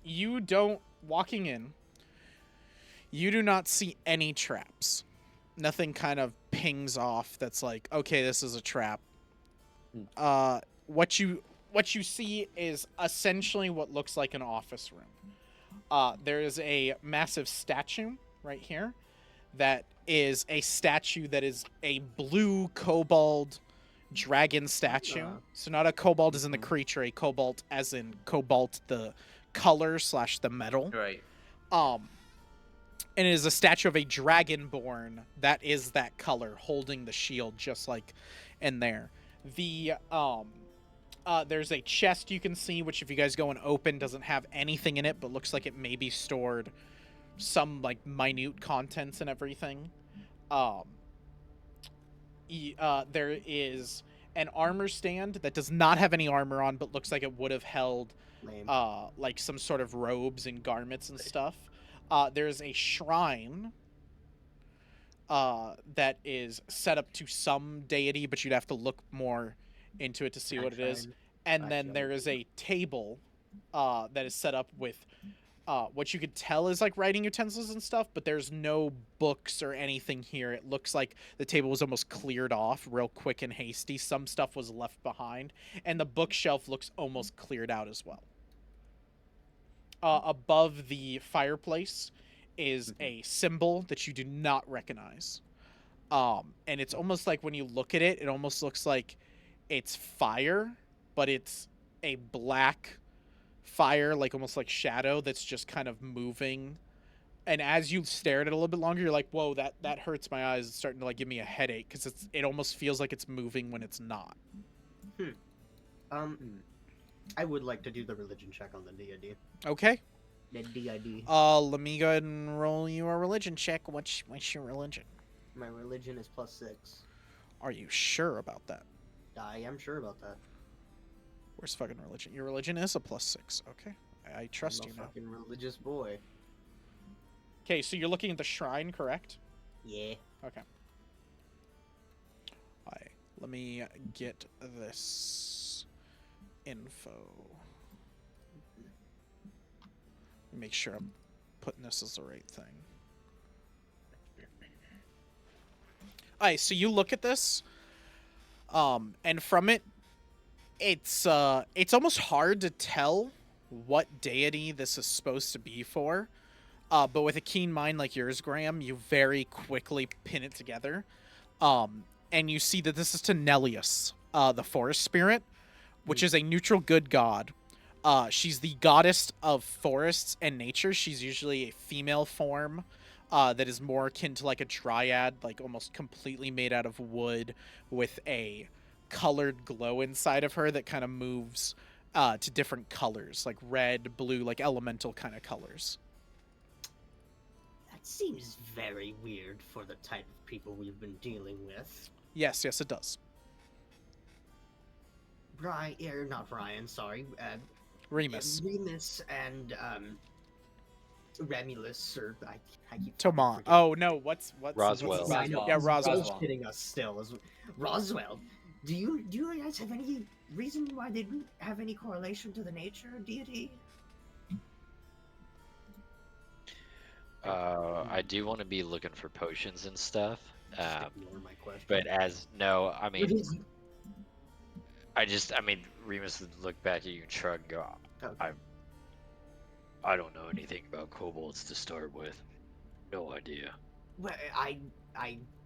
You don't walking in. You do not see any traps. Nothing kind of pings off that's like, okay, this is a trap. What you see is essentially what looks like an office room. There is a massive statue right here that is a statue that is a blue kobold dragon statue. So not a kobold as in the creature, a kobold as in cobalt the color / the metal. Right. And it is a statue of a dragonborn that is that color holding the shield just like in there. The there's a chest you can see, which if you guys go and open doesn't have anything in it, but looks like it maybe stored some like minute contents and everything. There is an armor stand that does not have any armor on, but looks like it would have held like some sort of robes and garments and stuff. There's a shrine that is set up to some deity, but you'd have to look more into it to see what it is. And then there is a table that is set up with what you could tell is like writing utensils and stuff, but there's no books or anything here. It looks like the table was almost cleared off real quick and hasty. Some stuff was left behind, and the bookshelf looks almost cleared out as well. Above the fireplace is a symbol that you do not recognize. And it's almost like when you look at it, it almost looks like it's fire, but it's a black fire, like almost like shadow that's just kind of moving. And as you stare at it a little bit longer, you're like, whoa, that hurts my eyes. It's starting to like give me a headache because it almost feels like it's moving when it's not. I would like to do the religion check on the DID. Okay. The DID. Let me go ahead and roll you a religion check. What's your religion? My religion is +6. Are you sure about that? I am sure about that. Where's fucking religion? Your religion is a +6. Okay. I trust I'm you a now. fucking religious boy. Okay, so you're looking at the shrine, correct? Yeah. Okay. Alright, let me get this info. Make sure I'm putting this as the right thing. Alright, so you look at this, and from it, it's almost hard to tell what deity this is supposed to be for. But with a keen mind like yours, Graham, you very quickly pin it together. And you see that this is to Nellius, the forest spirit, which is a neutral good god. She's the goddess of forests and nature. She's usually a female form that is more akin to like a dryad, like almost completely made out of wood with a colored glow inside of her that kind of moves to different colors, like red, blue, like elemental kind of colors. That seems very weird for the type of people we've been dealing with. Yes, it does. Not Brian, sorry. Remus. Remus and Remulus, or I keep Toman. forgetting. Oh no, what's Roswell. Yeah, I know. Yeah, He's Roswell. bullshitting us still. Roswell. Do you guys have any reason why they didn't have any correlation to the nature deity? I do want to be looking for potions and stuff. Just ignore my question. But no, I mean, It is- I mean, Remus would look back at you and shrug and go, okay. I don't know anything about kobolds to start with. No idea. Well, I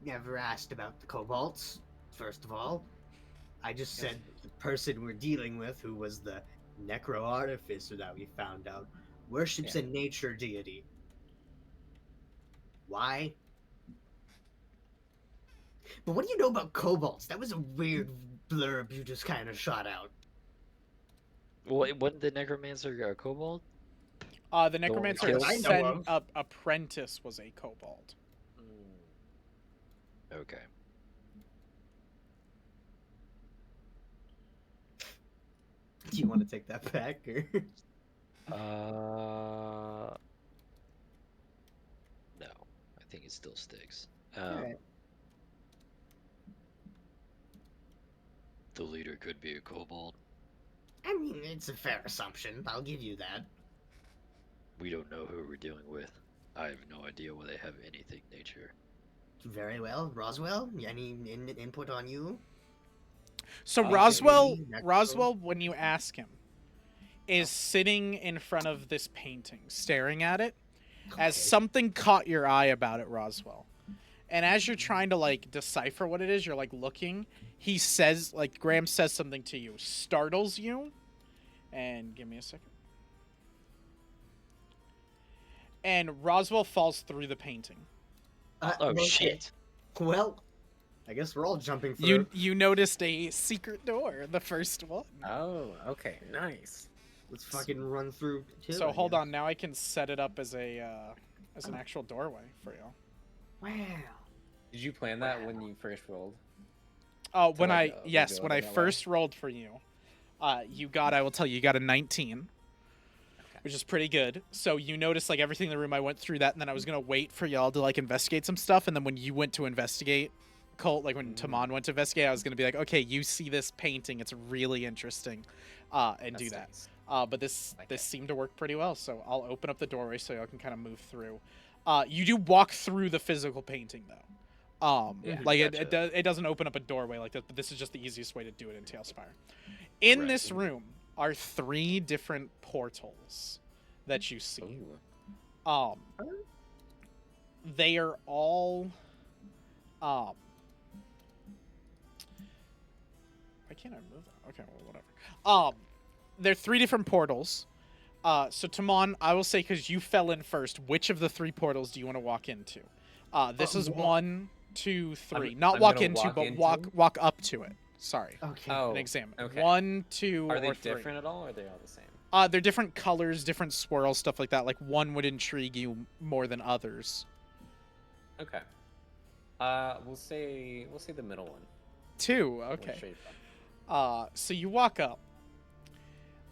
never asked about the kobolds. First of all, I just said the person we're dealing with, who was the necro artificer that we found out, worships a nature deity. Why? But what do you know about kobolds? That was a weird blurb you just kind of shot out. Well, wasn't the necromancer a kobold? The necromancer killed? I know apprentice was a kobold. Okay. Do you want to take that back? Or? No, I think it still sticks. Alright. The leader could be a kobold. I mean, it's a fair assumption. I'll give you that. We don't know who we're dealing with. I have no idea whether they have anything nature. Very well. Roswell, any input on you? So Okay, Roswell, next Roswell, when you ask him, is sitting in front of this painting, staring at it, as Okay. something caught your eye about it, Roswell. And as you're trying to like decipher what it is, you're like looking. He says, like Graham says something to you, startles you, and give me a second. And Roswell falls through the painting. Oh Okay. shit! Well, I guess we're all jumping through. You noticed a secret door, the first one. Oh, okay, nice. Let's fucking run through. So hold on, now I can set it up as a as an actual doorway for you. Wow. Did you plan that when you first rolled? Oh, when like, I we yes, go when I that way? first rolled for you, you got, I will tell you got a 19, which is pretty good. So you noticed like everything in the room. I went through that, and then I was gonna wait for y'all to like investigate some stuff, and then when you went to investigate, Colt, like when Taman went to investigate, I was gonna be like, okay, you see this painting, it's really interesting, and do that. Nice. But this Okay. seemed to work pretty well, so I'll open up the doorway so y'all can kind of move through. You do walk through the physical painting though. Yeah, like gotcha. it doesn't open up a doorway like that, but this is just the easiest way to do it in Tailspire. In Right. this room are 3 different portals that you see. Ooh. They are all why can't I move that? Okay, well, whatever. They're 3 different portals. So Taman, I will say, because you fell in first, which of the 3 portals do you want to walk into? This is 1, 2, 3. Not I'm walk gonna into, walk but into? walk up to it. Sorry, Okay. Oh, and examine. okay. 1, 2, Are they or 3. different at all, or are they all the same? They're different colors, different swirls, stuff like that. Like one would intrigue you more than others. Okay. We'll say the middle one. 2, One okay. straight up. So you walk up.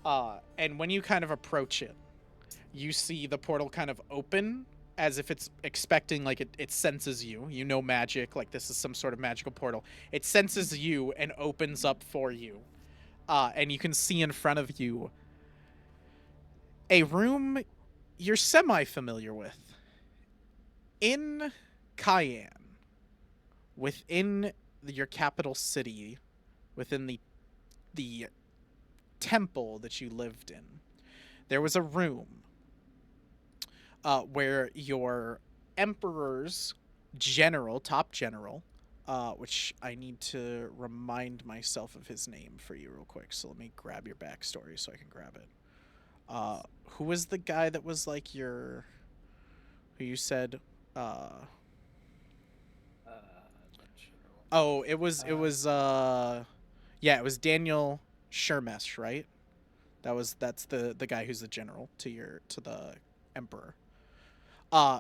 And when you kind of approach it, you see the portal kind of open as if it's expecting, like it senses you. You know magic, like this is some sort of magical portal. It senses you and opens up for you. And you can see in front of you a room you're semi-familiar with. In Cayenne, within your capital city, within the temple that you lived in, there was a room where your emperor's top general, which I need to remind myself of his name for you real quick. So let me grab your backstory so I can grab it. Who was the guy that was like who you said, oh, it was yeah, it was Daniel Shermesh, right? That's the guy who's the general to the emperor.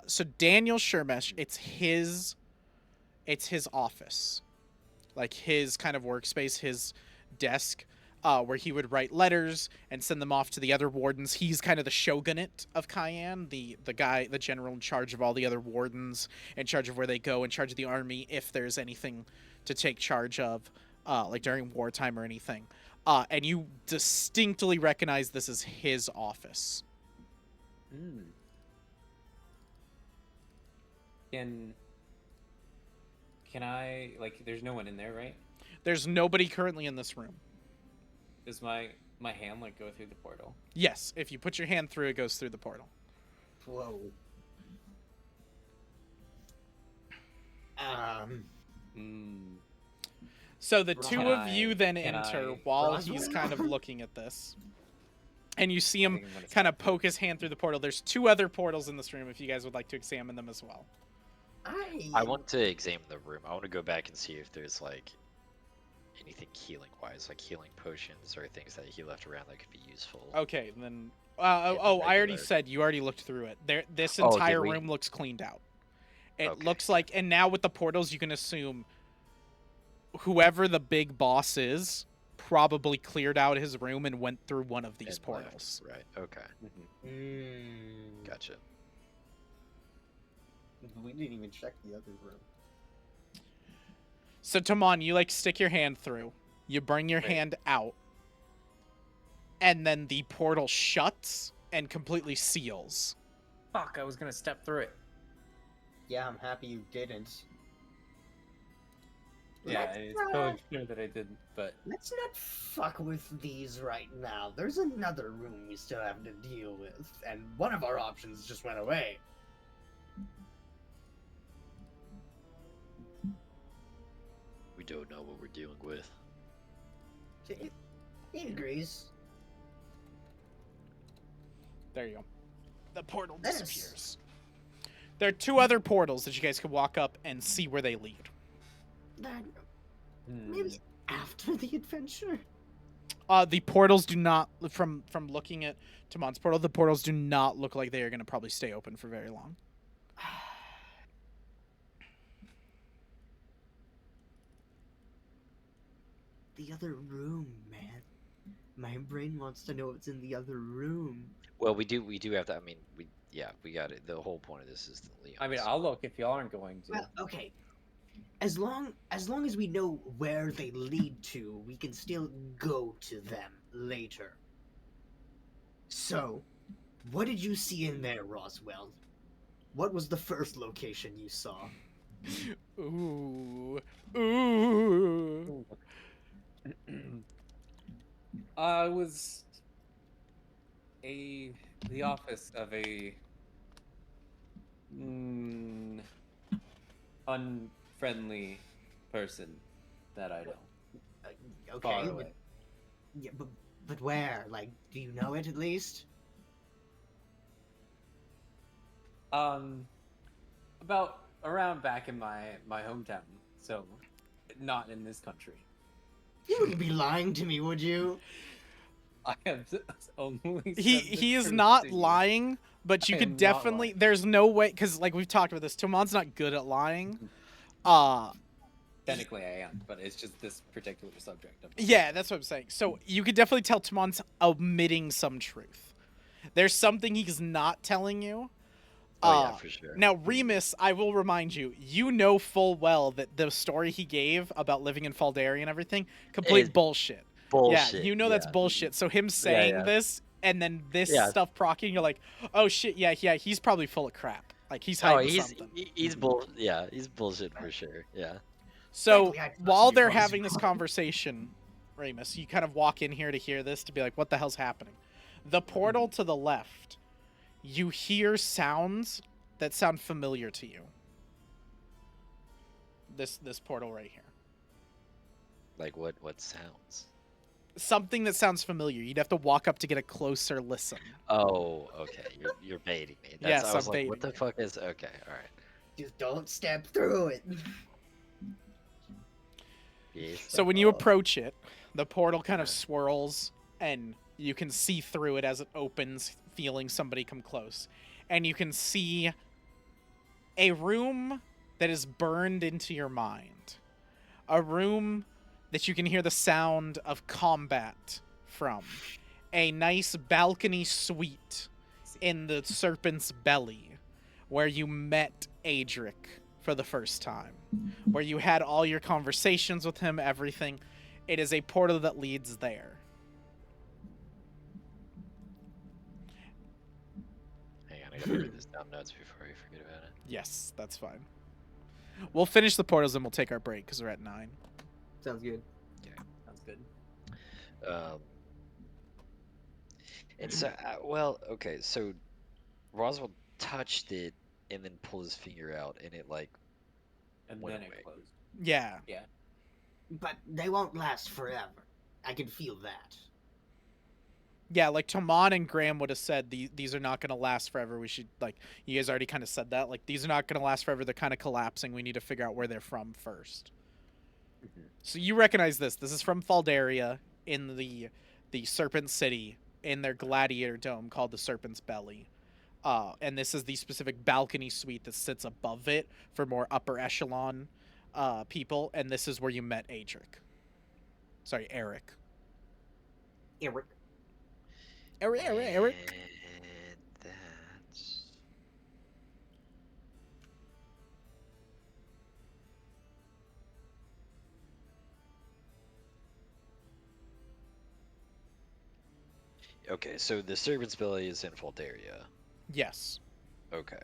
So Daniel Shermesh, it's his office, like his kind of workspace, his desk, where he would write letters and send them off to the other wardens. He's kind of the shogunate of Cayenne, the general in charge of all the other wardens, in charge of where they go, in charge of the army if there's anything to take charge of, like during wartime or anything. And you distinctly recognize this is his office. Mm. Can I, like, there's no one in there, right? There's nobody currently in this room. Does my hand, like, go through the portal? Yes, if you put your hand through, it goes through the portal. Whoa. So the two of Can you I- then can enter I- while Roswell? he's kind of looking at this. And you see him I think I'm gonna kind of poke his hand through the portal. There's two other portals in this room if you guys would like to examine them as well. I want to examine the room. I want to go back and see if there's like anything healing wise, like healing potions or things that he left around that could be useful. Okay, then the I already regular- said you already looked through it. This Oh, did entire we? room looks cleaned out. It Okay. looks like, and now with the portals you can assume whoever the big boss is probably cleared out his room and went through one of these And portals. left. Right. Okay. Gotcha. We didn't even check the other room. So Tamon, you like stick your hand through. You bring your Right. hand out. And then the portal shuts and completely seals. Fuck, I was gonna step through it. Yeah, I'm happy you didn't. Yeah, Let's, it's totally true that I didn't, but Let's not fuck with these right now. There's another room we still have to deal with, and one of our options just went away. We don't know what we're dealing with. He agrees. There you go. The portal Yes. disappears. There are two other portals that you guys can walk up and see where they lead. That hmm. maybe after the adventure. The portals do not, from looking at Tamon's portal, the portals do not look like they are going to probably stay open for very long. The other room, man. My brain wants to know what's in the other room. Well, we do have that. I mean, we got it. The whole point of this is the Leon. I mean, I'll look if y'all aren't going to. Well, okay. As long as we know where they lead to, we can still go to them later. So, what did you see in there, Roswell? What was the first location you saw? Ooh. Ooh. Was the office of a unfriendly person that I know. Far Okay, away. yeah, but where? Like, do you know it at least? About around back in my hometown, so not in this country. You wouldn't be lying to me, would you? I have only. He is not lying, but you I could am not definitely. lying. There's no way, because like we've talked about this, Tamon's not good at lying. Technically, I am, but it's just this particular subject. Yeah, that's what I'm saying. So you could definitely tell Tamon's omitting some truth. There's something he's not telling you. Oh yeah, for sure. Now, Remus, I will remind you, you know full well that the story he gave about living in Faldaria and everything, complete Is bullshit. bullshit. Yeah, you know that's yeah. bullshit. So him saying yeah. this and then this Yeah. stuff procking, you're like, oh shit, yeah, he's probably full of crap. Like he's Oh, hiding he's something. he's bull. Yeah, he's bullshit for sure. Yeah. So Frankly, I trust while you, they're Rose. having this conversation, Remus, you kind of walk in here to hear this to be like, what the hell's happening? The portal to the left, you hear sounds that sound familiar to you. This portal right here. Like what sounds? Something that sounds familiar. You'd have to walk up to get a closer listen. Oh, okay. You're baiting me. Yes, I was I'm like, what the baiting fuck is? Okay, all right. Just don't step through it. Yes. So when you approach it, the portal kind of swirls and you can see through it as it opens, feeling somebody come close. And you can see a room that is burned into your mind. A room that you can hear the sound of combat from. A nice balcony suite in the serpent's belly where you met Adric for the first time. Where you had all your conversations with him, everything. It is a portal that leads there. Hang on, I gotta write this down notes before I forget about it. Yes, that's fine. We'll finish the portals and we'll take our break because we're at 9. Sounds good. Sounds good. And so, well, okay, so Roswell touched it and then pulled his finger out, and it like And went then away. it closed. Yeah. But they won't last forever. I can feel that. Yeah, like Taman and Graham would have said these are not going to last forever. We should, like, you guys already kind of said that. Like, these are not going to last forever. They're kind of collapsing. We need to figure out where they're from first. So you recognize this. This is from Faldaria in the Serpent City in their gladiator dome called the Serpent's Belly. And this is the specific balcony suite that sits above it for more upper echelon people. And this is where you met Adric. Sorry, Eric. Eric. Eric. And that's okay. So the serpent's belly is in Foldaria. Yes. Okay.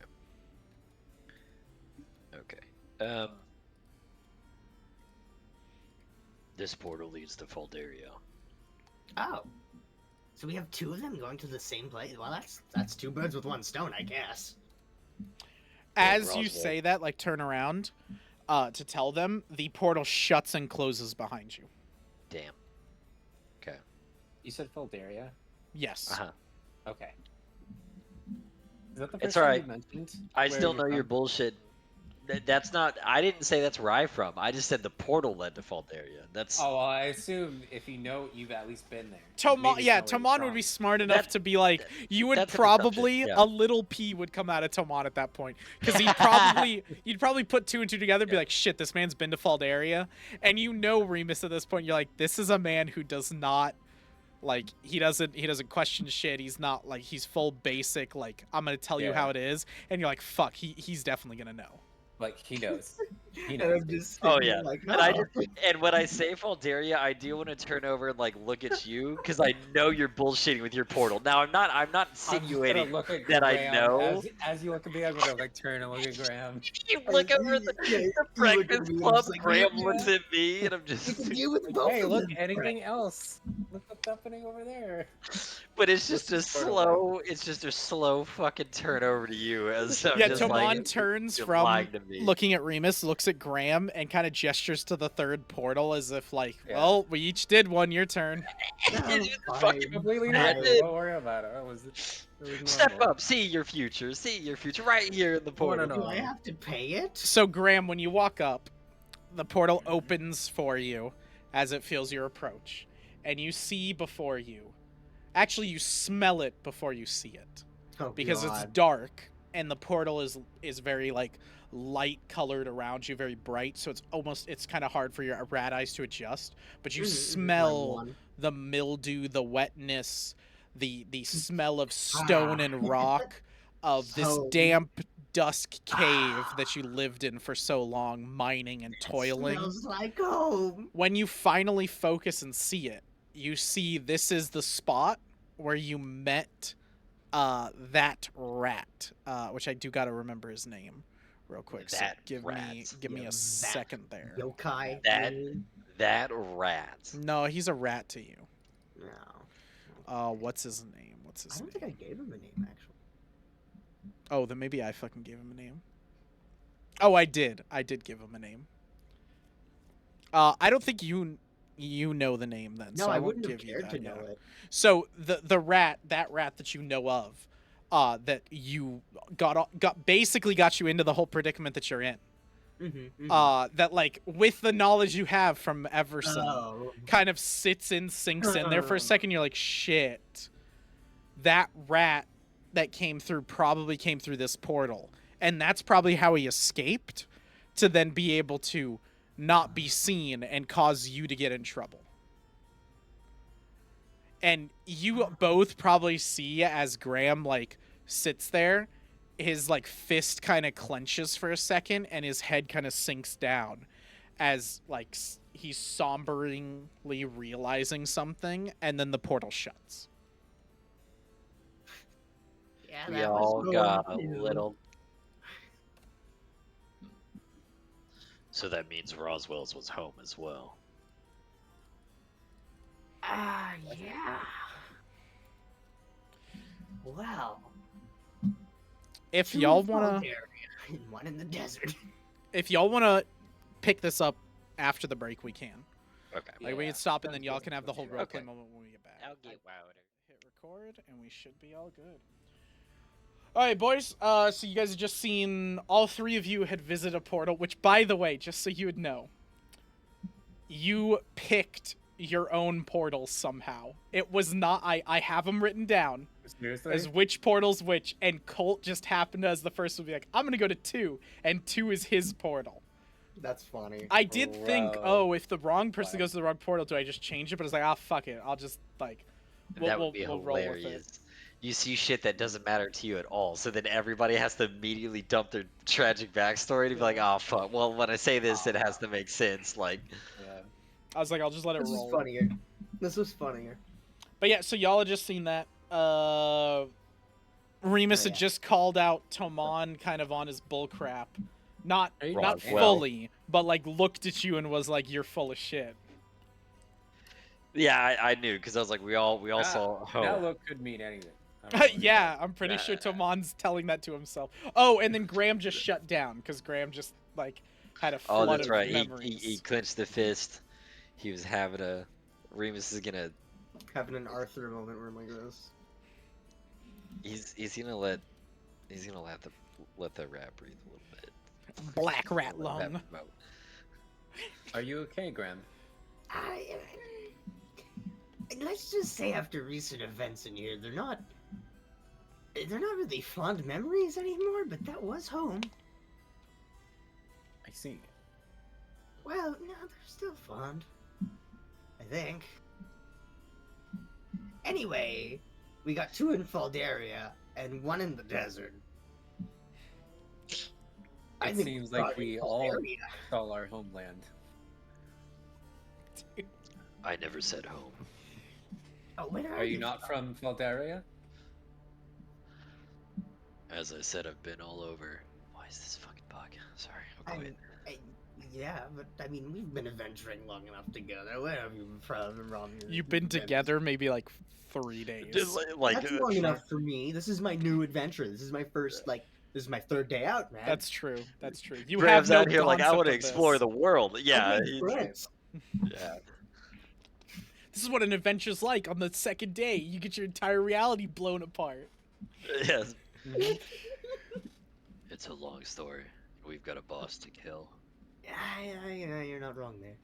Okay. This portal leads to Foldaria. Oh. So we have two of them going to the same place? Well, that's two birds with one stone, I guess. As you Roswell. say that, like, turn around to tell them, the portal shuts and closes behind you. Damn. Okay. You said Feldaria? Yes. Uh-huh. Okay. Is that the It's first time alright. you mentioned? I where still you're know your from? bullshit. That's not. I didn't say that's where I'm from. I just said the portal led to Foldaria. That's. Oh, well, I assume if you know, you've at least been there. Taman, Maybe yeah, it's not where Taman you're would be from. smart enough That- to be like, you would that's an probably, assumption, yeah. a little pee would come out of Taman at that point. Because you'd probably put two and two together and be Yeah. like, shit, this man's been to Faldaria. And you know Remus at this point, you're like, this is a man who does not, like, he doesn't question shit. He's not, like, he's full basic, like, I'm going to tell you Yeah. how it is. And you're like, fuck, he's definitely going to know. Like, he knows. He And knows. I'm just Oh thinking, yeah. like, And I oh. just, and when I say Foldaria, I do want to turn over and like look at you because I know you're bullshitting with your portal. Now I'm not I'm just gonna insinuating look at that I Graham. know. As you look at me, I'm gonna like turn and look at Graham. You look over at Yeah, the you look at Breakfast me and Club. it's like, Graham yeah. looks at me, and I'm You just. can deal with Like, both hey, of look, them. anything else? Look what's happening over there. But it's just a This is portal. slow. It's just a slow fucking turn over to you as I'm Yeah, just Taman like. turns you're from lying to me. looking at Remus, looks at Graham, and kind of gestures to the third portal as if, like, Yeah. well, we each did one, your turn. No, It's fine. fucking Completely Fine. normal. Don't worry about it. It was Step normal. up, see your future right here in the portal. no. Do I have to pay it? So, Graham, when you walk up, the portal opens for you as it feels your approach. And you see before you. Actually, you smell it before you see it. Oh, Because it's God. dark and the portal is very like light colored around you, very bright, so it's kind of hard for your rat eyes to adjust, but you smell One. the mildew, the wetness, the smell of stone and rock of this So- damp dusk cave that you lived in for so long, mining and toiling. Smells like home. When you finally focus and see it, you see this is the spot where you met that rat, which I do gotta remember his name real quick. So That give me rat. a That second there. Yokai. That- you mean? That rat. No, he's a rat to you. No. What's his name? I don't think I gave him a name actually. Oh, then maybe I fucking gave him a name. Oh, I did. I did give him a name. I don't think you know the name then. No, so I won't wouldn't have give you cared that, to yeah. know it. So that rat that you know of, that you got you into the whole predicament that you're in. That like with the knowledge you have from Everson, Oh. kind of sinks in there for a second. You're like, shit, that rat that probably came through this portal, and that's probably how he escaped, to then be able to not be seen and cause you to get in trouble. And you both probably see as Graham like sits there, his like fist kind of clenches for a second and his head kind of sinks down as like he's somberingly realizing something, and then the portal shuts. Yeah, We that all was going got a to. little. So that means Roswell's was home as well. Ah, yeah. Well, If two y'all in wanna Bulgaria and one in the desert. pick this up after the break, we can. Okay. Like we Yeah, can stop and sounds then y'all good. can have the whole Okay. roleplay moment when we get back. I'll get wilder. Hit record and we should be all good. All right, boys. So you guys have just seen all three of you had visited a portal, which, by the way, just so you would know, you picked your own portals somehow. It was not. I have them written down Seriously? as which portal's which, and Colt just happened as the first one to be like, I'm gonna go to 2, and 2 is his portal. That's funny. I did think, Bro. oh, if the wrong person Wow. goes to the wrong portal, do I just change it? But I was like, ah, fuck it. I'll just like, That would be we'll roll with it. hilarious. You see shit that doesn't matter to you at all, so then everybody has to immediately dump their tragic backstory to be like, oh fuck. Well, when I say this, it has to make sense. Like, Yeah. I was like, I'll just let it This was roll. funnier. This was funnier. But yeah, so y'all had just seen that. Remus had just called out Tomon kind of on his bullcrap. Not Are you not Roswell. fully, but like looked at you and was like, you're full of shit. yeah, I knew because I was like, we all saw home. That look could mean anything. I don't know. Yeah, I'm pretty sure Tomon's telling that to himself. Oh, and then Graham just shut down because Graham just like had a Oh, flood that's of right. memories. He clenched the fist. He was having a. Remus is gonna. Having an Arthur moment where I'm like this. He's gonna let the rat breathe a little bit. Black rat Let that lung. promote. Are you okay, Graham? Let's just say after recent events in here, they're not really fond memories anymore, but that was home. I see. Well, no, they're still fond. I think. Anyway, we got 2 in Faldaria and 1 in the desert. It seems like we all Faldaria. call our homeland. I never said home. Oh, where Are you not from Faldaria? As I said, I've been all over. Why is this fucking bug? Sorry, I'll I quit. Yeah, but I mean, we've been adventuring long enough together. Where have you been from? You've been together maybe like 3 days. Just like That's long enough for me. This is my new adventure. This is my first this is my 3rd day out, man. That's true. That's true. You Graham's have no out here like I concept want to of explore this. the world. Yeah, I made friends. yeah. This is what an adventure's like. On the 2nd day, you get your entire reality blown apart. Yes. It's a long story. We've got a boss to kill. Yeah, you're not wrong there.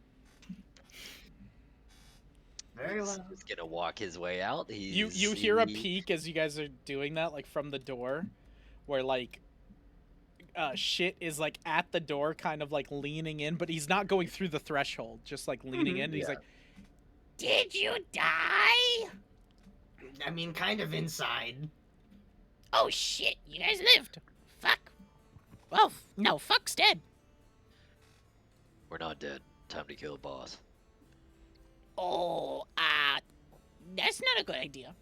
Very well. He's gonna walk his way out. You hear a peek as you guys are doing that, like from the door, where like shit is like at the door, kind of like leaning in, but he's not going through the threshold, just like leaning in. And he's Yeah. like, "Did you die? I mean, kind of inside. Oh shit, you guys lived. Fuck. Well, no, fuck's dead. We're not dead. Time to kill boss. Oh, that's not a good idea.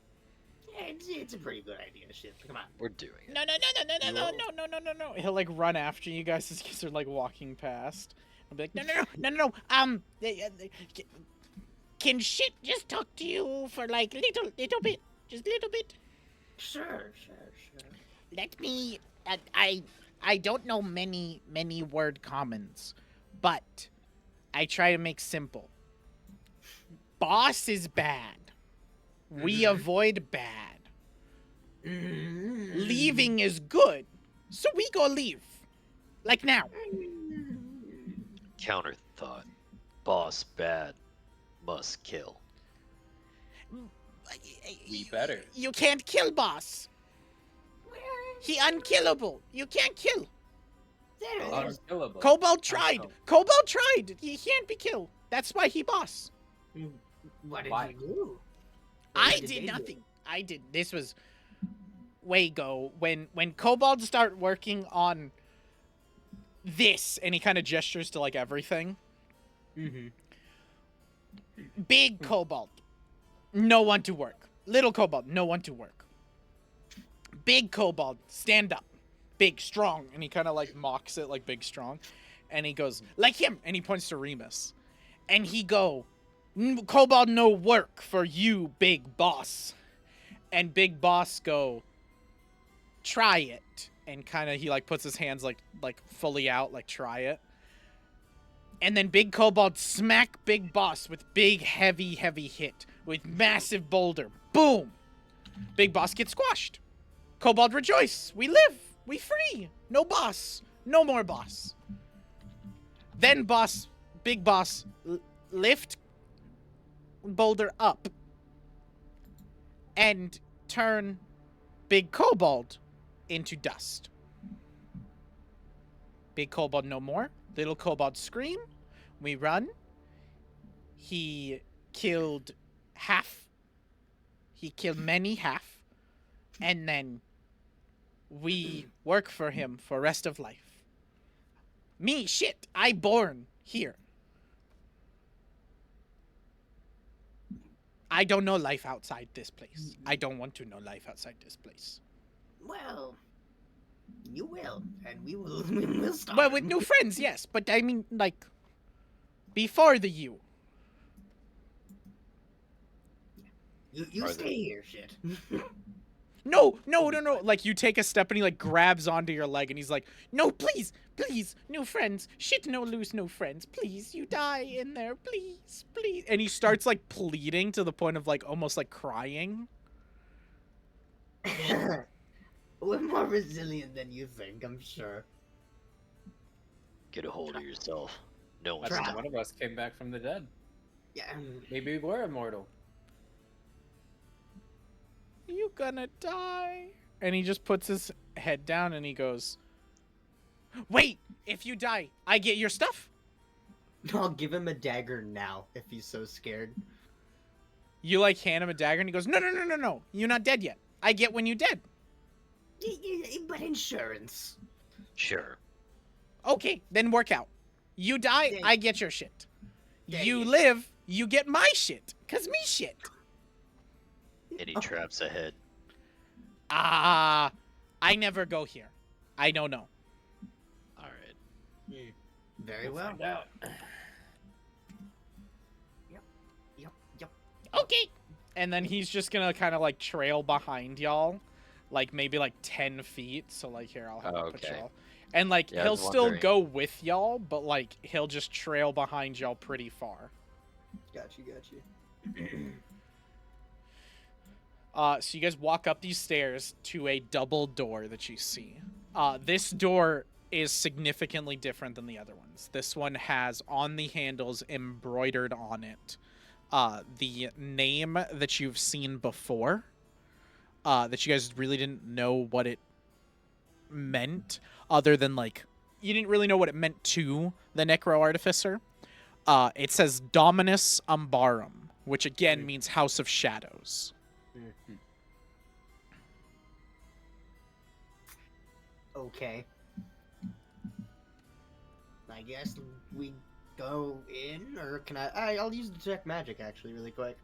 Yeah, it's a pretty good idea, shit. Come on. We're doing it. No, no, no, no, no, no, Whoa. no, no, no, no, no. He'll like run after you guys as you guys are like walking past. I'll be like, No, no, no, no, no. Can shit just talk to you for like little bit, just little bit? Sure. Let me. I don't know many word commons, but I try to make simple. Boss is bad. We avoid bad. Leaving is good, so we go leave. Like now. Counter thought. Boss bad. Must kill. We better. You can't kill boss. He unkillable. You can't kill. There's Unkillable. Kobold tried. Unkillable. Kobold tried. He can't be killed. That's why he boss. What did Why? you do? I What did they do? nothing. I did. This was way go when kobolds start working on this, and he kind of gestures to like everything. Mm-hmm. Big kobold, no one to work. Little kobold, no one to work. Big kobold, stand up. Big, strong. And he kind of like mocks it like big, strong. And he goes, like him. And he points to Remus. And he go, kobold no work for you, big boss. And big boss go, try it. And kind of he like puts his hands like fully out, like try it. And then big kobold smack big boss with big heavy hit with massive boulder. Boom! Big boss gets squashed. Kobold rejoice. We live. We free. No boss. No more boss. Then big boss lift boulder up and turn big kobold into dust. Big kobold no more. Little kobold scream. We run. He killed half. He killed many half. And then we work for him for rest of life. Me, shit, I born here. I don't know life outside this place. I don't want to know life outside this place. Well, you will, and we will. We will start. Well, with new friends, yes, but I mean, like, before the you. You Are stay here, shit. No. Like you take a step and he like grabs onto your leg and he's like, No, please, new friends. Shit, no lose, no friends. Please, you die in there, please. and he starts like pleading to the point of like almost like crying. We're more resilient than you think, I'm sure. Get a hold of yourself. No one's That's Try. one of us came back from the dead. Yeah. Maybe we're immortal. You gonna die? And he just puts his head down and he goes, wait, if you die, I get your stuff? I'll give him a dagger now if he's so scared. You like hand him a dagger and he goes, no, you're not dead yet. I get when you dead. But insurance. Sure. Okay, then work out. You die, Dang. I get your shit. Dang You it. live, you get my shit. Cause me shit. Any traps ahead? I never go here. I don't know. All right. Very well. Find out. Yep. Okay. And then he's just gonna kind of like trail behind y'all, like maybe like 10 feet. So like here, I'll have Oh, it put okay. y'all. And like Yeah, I he'll was still wondering. go with y'all, but like he'll just trail behind y'all pretty far. Got you. So you guys walk up these stairs to a double door that you see. This door is significantly different than the other ones. This one has on the handles embroidered on it the name that you've seen before, that you guys really didn't know what it meant, other than like you didn't really know what it meant to the Necro Artificer. It says Dominus Umbarum, which again means House of Shadows. Okay. I guess we go in, or can I'll use detect magic actually really quick.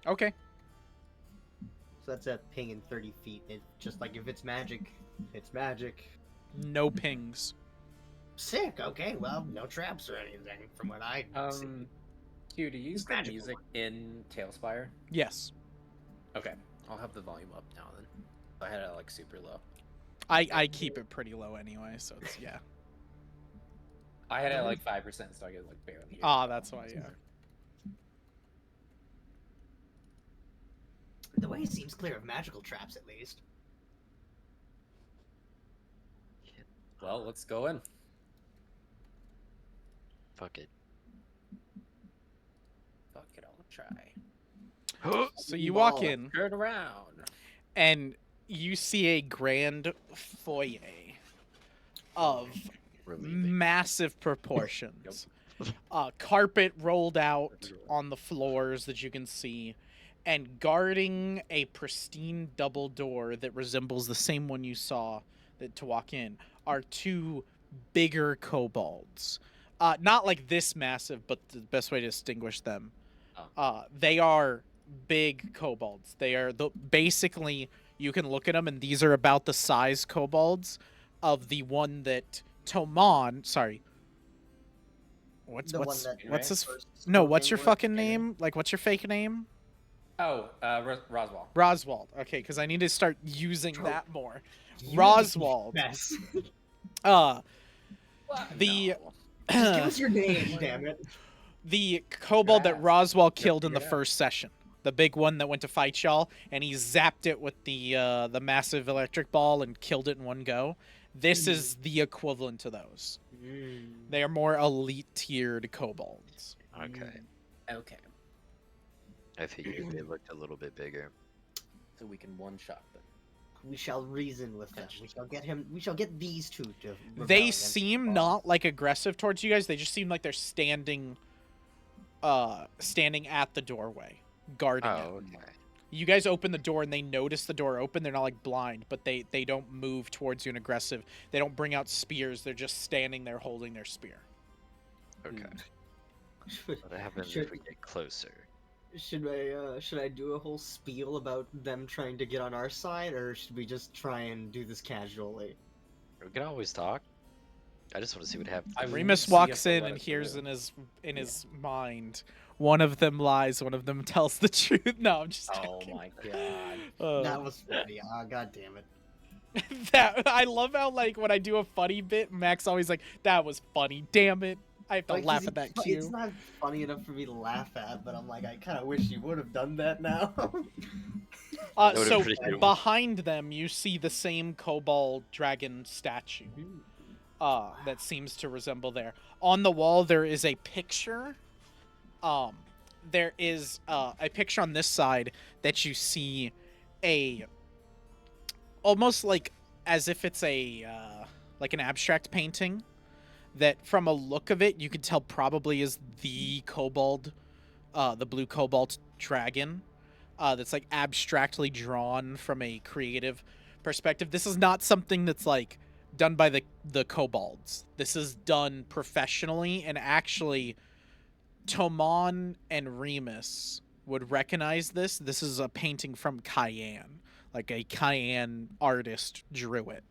Okay. So that's a ping in 30 feet. It just like if it's magic, it's magic. No pings. Sick. Okay. Well, no traps or anything from what I see. Q, do you use It's the magical. music in Tailspire? Yes. Okay, I'll have the volume up now then. I had it like super low. I keep it pretty low anyway, so it's yeah. I had it like 5%, so I could like barely hear. Ah, that's why, yeah. The way seems clear of magical traps, at least. Well, let's go in. Fuck it. Fuck it, I'll try. So you walk Ball. in, Turn around. and you see a grand foyer of We're leaving. massive proportions. Carpet rolled out on the floors that you can see, and guarding a pristine double door that resembles the same one you saw to walk in are two bigger kobolds. Not like this massive, but the best way to distinguish them. They are big kobolds. They are basically, you can look at them, and these are about the size kobolds of the one that Tomon. Sorry. What's his? No, what's your fucking name? Like, what's your fake name? Oh, Roswell. Roswald. Okay, because I need to start using that more. Roswald. Yes. The Just give us your name, damn it. the kobold that Roswell killed in the figure it out. first session, the big one that went to fight y'all, and he zapped it with the massive electric ball and killed it in one go. This is the equivalent to those. They are more elite tiered kobolds. Okay. Okay, I figured they looked a little bit bigger. so we can one-shot them. We shall reason with them. We shall get him. We shall get these two to. rebel They against seem the not like aggressive towards you guys. They just seem like they're standing at the doorway, guarding it. Oh, okay. You guys open the door and they notice the door open. They're not like blind, but they don't move towards you and aggressive. They don't bring out spears. They're just standing there holding their spear. Okay. Should, What happens Should- if we get closer? should I do a whole spiel about them trying to get on our side, or should we just try and do this casually? We can always talk. I just want to see what happens. I would Remus see walks if they'll in let and us hears through. in his mind, one of them lies, one of them tells the truth. No, I'm just Oh joking. my god. That was funny. Ah, god damn it. that I love how like when I do a funny bit, Max always like, that was funny. Damn it. I have to Like, laugh at that It's cue. not funny enough for me to laugh at, but I'm like, I kind of wish you would have done that now. That would've So been pretty cool. behind them, you see the same kobold dragon statue that seems to resemble there. On the wall, there is a picture. There is a picture on this side that you see almost like as if it's like an abstract painting that from a look of it, you could tell probably is the kobold, the blue kobold dragon. That's like abstractly drawn from a creative perspective. This is not something that's like done by the kobolds. This is done professionally, and actually Tomon and Remus would recognize this. This is a painting from Cayenne. Like a Cayenne artist drew it.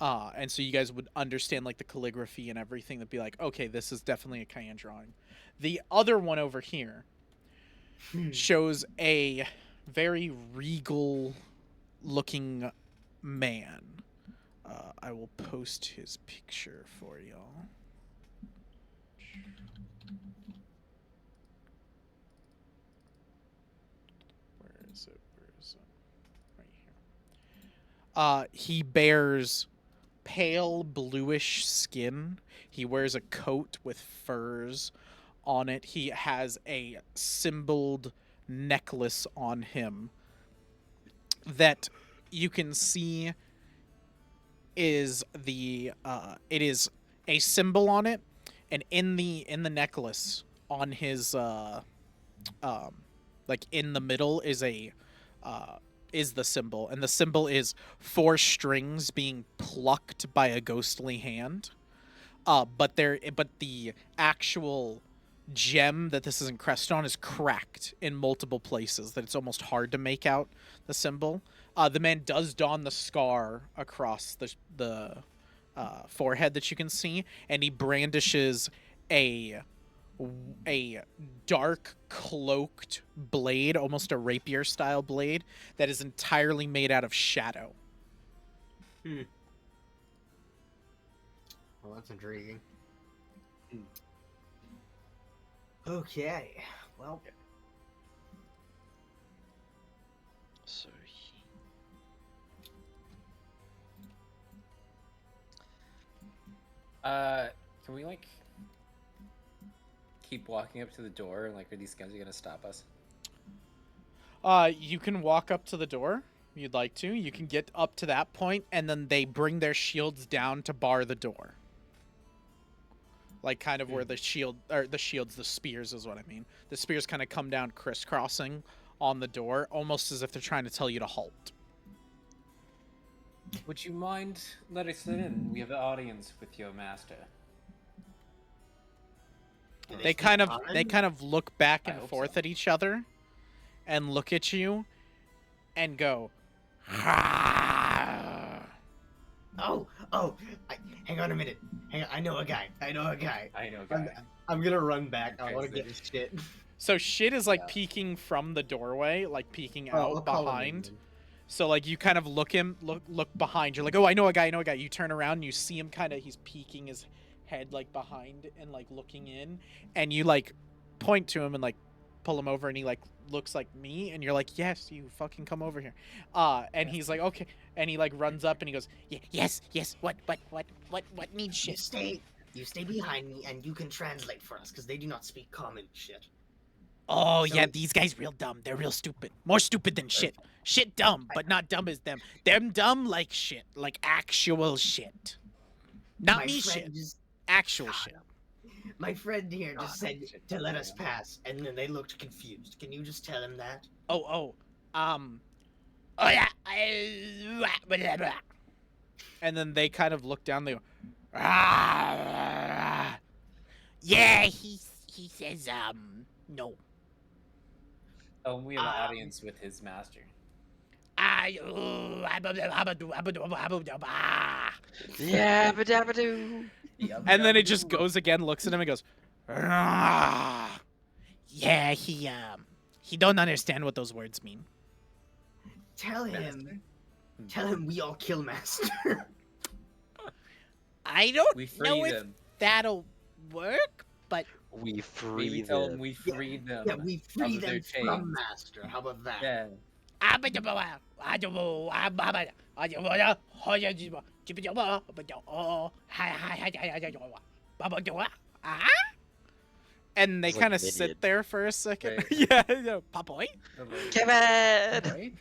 And so you guys would understand like the calligraphy and everything. That'd be like, okay, this is definitely a Cayenne drawing. The other one over here shows a very regal looking man. I will post his picture for y'all. Where is it? Right here. He bears pale bluish skin. He wears a coat with furs on it. He has a symboled necklace on him that you can see is it is a symbol on it, and in the necklace on his like in the middle is the symbol, and the symbol is 4 strings being plucked by a ghostly hand. But the actual gem that this is encrusted on is cracked in multiple places, that it's almost hard to make out the symbol. The man does don the scar across the forehead that you can see, and he brandishes a dark cloaked blade, almost a rapier style blade, that is entirely made out of shadow. Well, that's intriguing. Hmm. Okay. Well, So Can we like keep walking up to the door and like are these guys gonna stop us? You can walk up to the door. You'd like to. You can get up to that point, and then they bring their shields down to bar the door. Like kind of where the spears is what I mean. The spears kind of come down crisscrossing on the door, almost as if they're trying to tell you to halt. Would you mind letting us in? We have an audience with your master. do They speak kind common? of look back I and hope forth so. at each other, and look at you, and go. Oh, hang on a minute. Hang on, I know a guy. I know, guy. I'm gonna run back. I Okay, want to so get his shit. So shit is like Yeah. peeking from the doorway, like peeking I'll out call him in behind. then. So like you kind of look behind. You're like, oh, I know a guy. You turn around and you see him he's peeking his head like behind and like looking in, and you like point to him and like pull him over, and he like looks like me, and you're like, yes, you fucking come over here. And he's like, okay, and he like runs up and he goes, yes, what needs You shit? you stay behind me, and you can translate for us, because they do not speak common shit. Oh So- yeah, these guys real dumb. They're real stupid. More stupid than shit. Shit dumb, but not dumb as them. Them dumb like shit, like actual shit. Not My me friend shit. just- Actual shit. My friend here God, just said shit, to let us yeah. pass, and then they looked confused. Can you just tell him that? Oh yeah. And then they kind of look down. They go, yeah. He says no. Oh, we have an Um, audience with his master. yeah, badabadoo. And then it just goes again, looks at him and goes, yeah, he don't understand what those words mean. Tell him. Master? Tell him we all kill Master. I don't We free know if them. that'll work, but We free Maybe tell them them. we freed them. yeah, we free of their them from chains. Master. How about that? Yeah. And they It's like kind of Minion. sit there for a second. Right. yeah, Papoy. Kevin.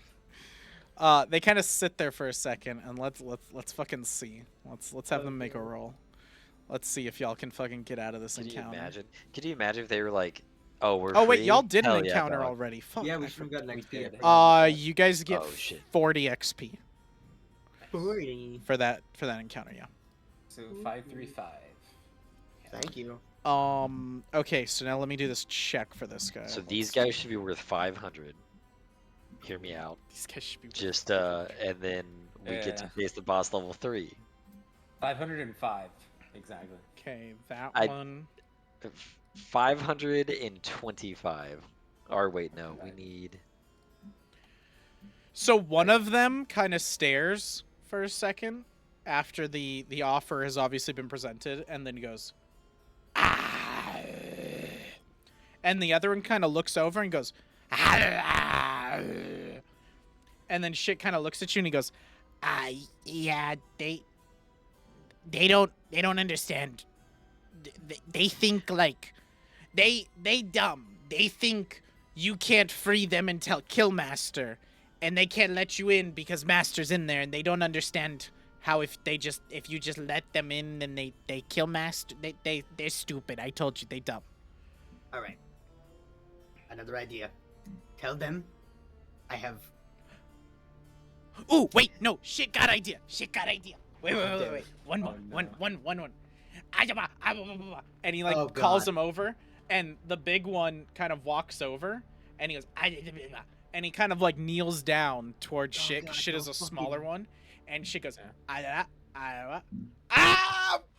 Right? They kind of sit there for a second, and let's fucking see. Let's have them make a roll. Let's see if y'all can fucking get out of this Can you encounter. imagine? Could you imagine if they were like, "Oh, we're Oh wait, free? y'all did an Hell yeah, encounter dog. already. Fuck. Yeah, I we should have gotten We XP. did. You guys get Oh, shit. 40 XP 40. for that encounter, yeah. So 535. Thank you. Okay, so now let me do this check for this guy. So these Let's- guys should be worth 500. Hear me out. These guys should be Just and then we get to Yeah. face the boss level 3. 505. Exactly. Okay, that I- one. 525. Or wait, no, we Okay. need. So one of them kind of stares for a second after the offer has obviously been presented, and then goes, ah. And the other one kind of looks over and goes, ah. And then shit kind of looks at you and he goes, yeah, they don't understand. They think like they dumb. They think you can't free them until kill Master, and they can't let you in because Master's in there, and they don't understand how if you just let them in, then they kill master. They're stupid. I told you, they dumb. All right. Another idea. Tell them I have. Ooh, wait, no, shit got idea. Wait. One more, Oh, no. one. And he like Oh, calls God. him over, and the big one kind of walks over, and he goes, and he kind of like kneels down towards Oh, shit. 'Cause God, shit is don't a smaller fucking- one, and shit goes, Yeah.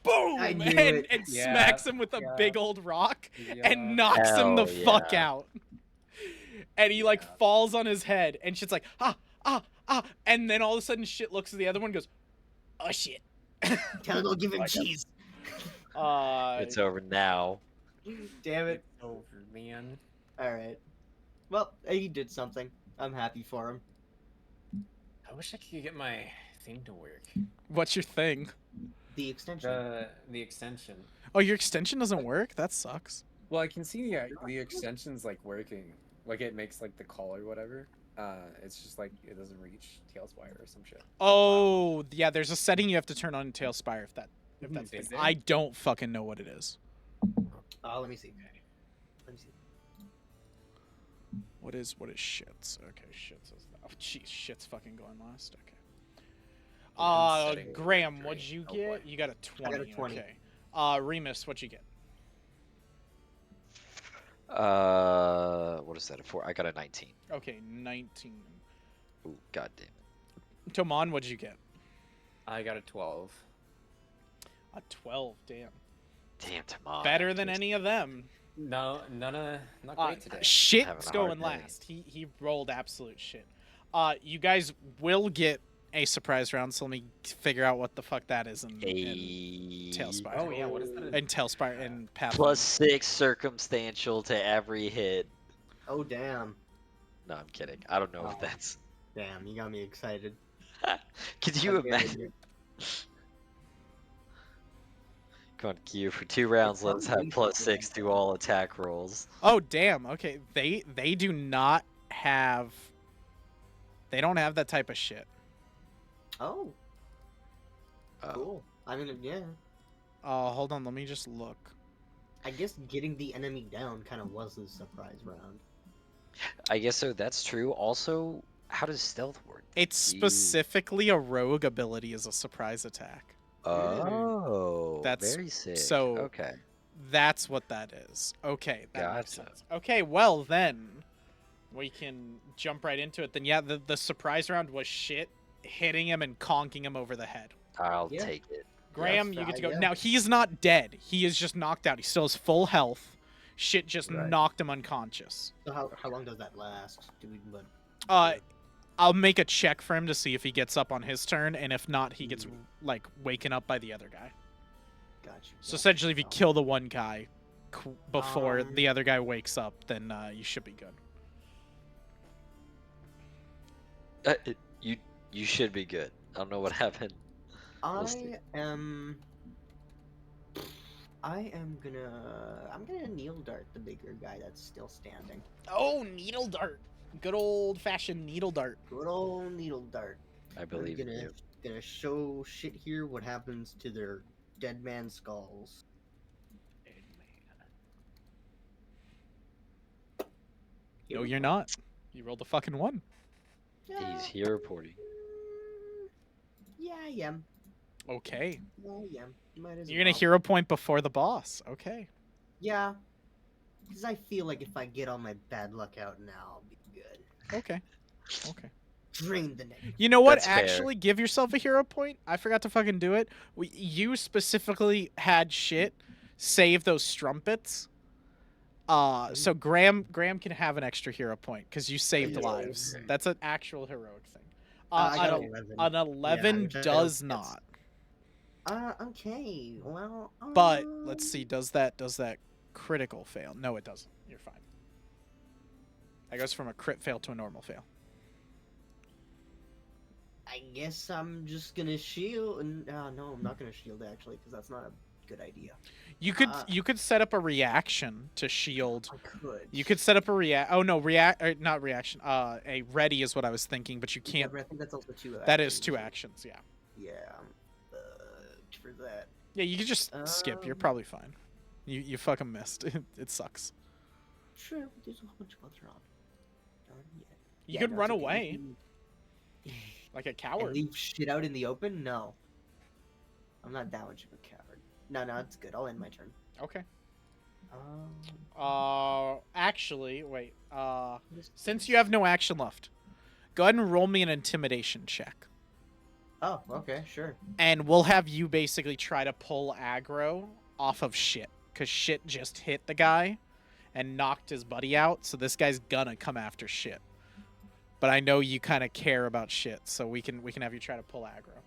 boom, I knew and it. Yeah, smacks him with a yeah. big old rock Yeah. and knocks him the Hell fuck yeah. out. And he like Yeah. falls on his head, and shit's like, and then all of a sudden shit looks at the other one and goes, oh shit. Tell them I'll give him Like a- cheese. It's over now. Damn it. It's over, man. All right. Well, he did something. I'm happy for him. I wish I could get my thing to work. What's your thing? The extension. The extension. Oh, your extension doesn't work? That sucks. Well, I can see the extension's like working. Like it makes like the call or whatever. It's just like it doesn't reach Tailspire or some shit. Oh, yeah, there's a setting you have to turn on in Tailspire if that's the Is thing. there? I don't fucking know what it is. Let me see. Let me see. What is shits? Okay, shits is oh jeez, shit's fucking going last. Okay. setting Graham, three. what'd you Oh, get? boy. You got a 20. I got a 20. Okay. Remus, what'd you get? What is that? A 4? I got a 19. Okay, 19. Ooh, god damn it. Toman, what'd you get? I got a 12. A 12, damn. Damn, Tamon. Better than any of them. No, not great today. Having Shit's a going hard day. last. He rolled absolute shit. You guys will get a surprise round, so let me figure out what the fuck that is in Tailspire. Oh yeah, what is that? In Tailspire and Pathfinder. +6 circumstantial to every hit. Oh, damn. No, I'm kidding. I don't know if Oh. that's. Damn, you got me excited. Could you Okay, imagine? Come on, Q. For 2 rounds, let's have +6 to all attack rolls. Oh damn. Okay, they do not have. They don't have that type of shit. Oh, Oh. cool. I mean, yeah. Hold on. Let me just look. I guess getting the enemy down kind of was the surprise round. I guess so. That's true. Also, how does stealth work? It's You- specifically a rogue ability as a surprise attack. Oh, That's- very sick. so- Okay. That's what that is. Okay, that makes Gotcha. sense. Okay, well then, we can jump right into it. Then yeah, the surprise round was shit, hitting him and conking him over the head. I'll Yeah. take it. Graham, Yes, you get to go. yeah. Now he's not dead. He is just knocked out. He still has full health. Shit just Right. knocked him unconscious. So how long does that last? Do we let? I'll make a check for him to see if he gets up on his turn, and if not, he gets Mm. like waken up by the other guy. Gotcha. So essentially, if you gotcha. kill the one guy before Um, the other guy wakes up, then you should be good. You should be good. I don't know what happened. We'll see. I'm gonna needle dart the bigger guy that's still standing. Oh, needle dart. Good old fashioned needle dart. Good old needle dart. I believe in gonna, you. Gonna show shit here what happens to their dead man skulls. No, you're not. You rolled a fucking 1. He's here reporting. Yeah, I am. Okay. Yeah, I am. Might as You're gonna well. hero point before the boss. Okay. Yeah. Because I feel like if I get all my bad luck out now, I'll be good. Okay. Okay. Drain the negative. You know what? That's fair. Actually, give yourself a hero point. I forgot to fucking do it. You specifically had shit save those strumpets. So Graham can have an extra hero point because you saved Yes. lives. That's an actual heroic thing. I got An 11. an 11 which I does don't- not. Okay. Well. But let's see. Does that critical fail? No, it doesn't. You're fine. That goes from a crit fail to a normal fail. I guess I'm just gonna shield. No, I'm not gonna shield actually, because that's not a good idea. You could set up a reaction to shield. I could. You could set up a react. Oh no, not reaction. A ready is what I was thinking, but you Yeah, can't. but I think that's also two. That is actions. 2 actions. Yeah. Yeah. for that. Yeah, you could just skip. You're Um, probably fine. You fucking missed. It sucks. Sure, but there's a whole bunch of other options. Yeah. You Yeah, could no, run it's okay. away like a And coward. leave shit out in the open? No. I'm not that much of a coward. No, it's good. I'll end my turn. Okay. Um, Actually, wait. this- Since you have no action left, go ahead and roll me an intimidation check. Oh, okay, sure. And we'll have you basically try to pull aggro off of shit. Because shit just hit the guy and knocked his buddy out. So this guy's gonna come after shit. But I know you kind of care about shit. So we can have you try to pull aggro.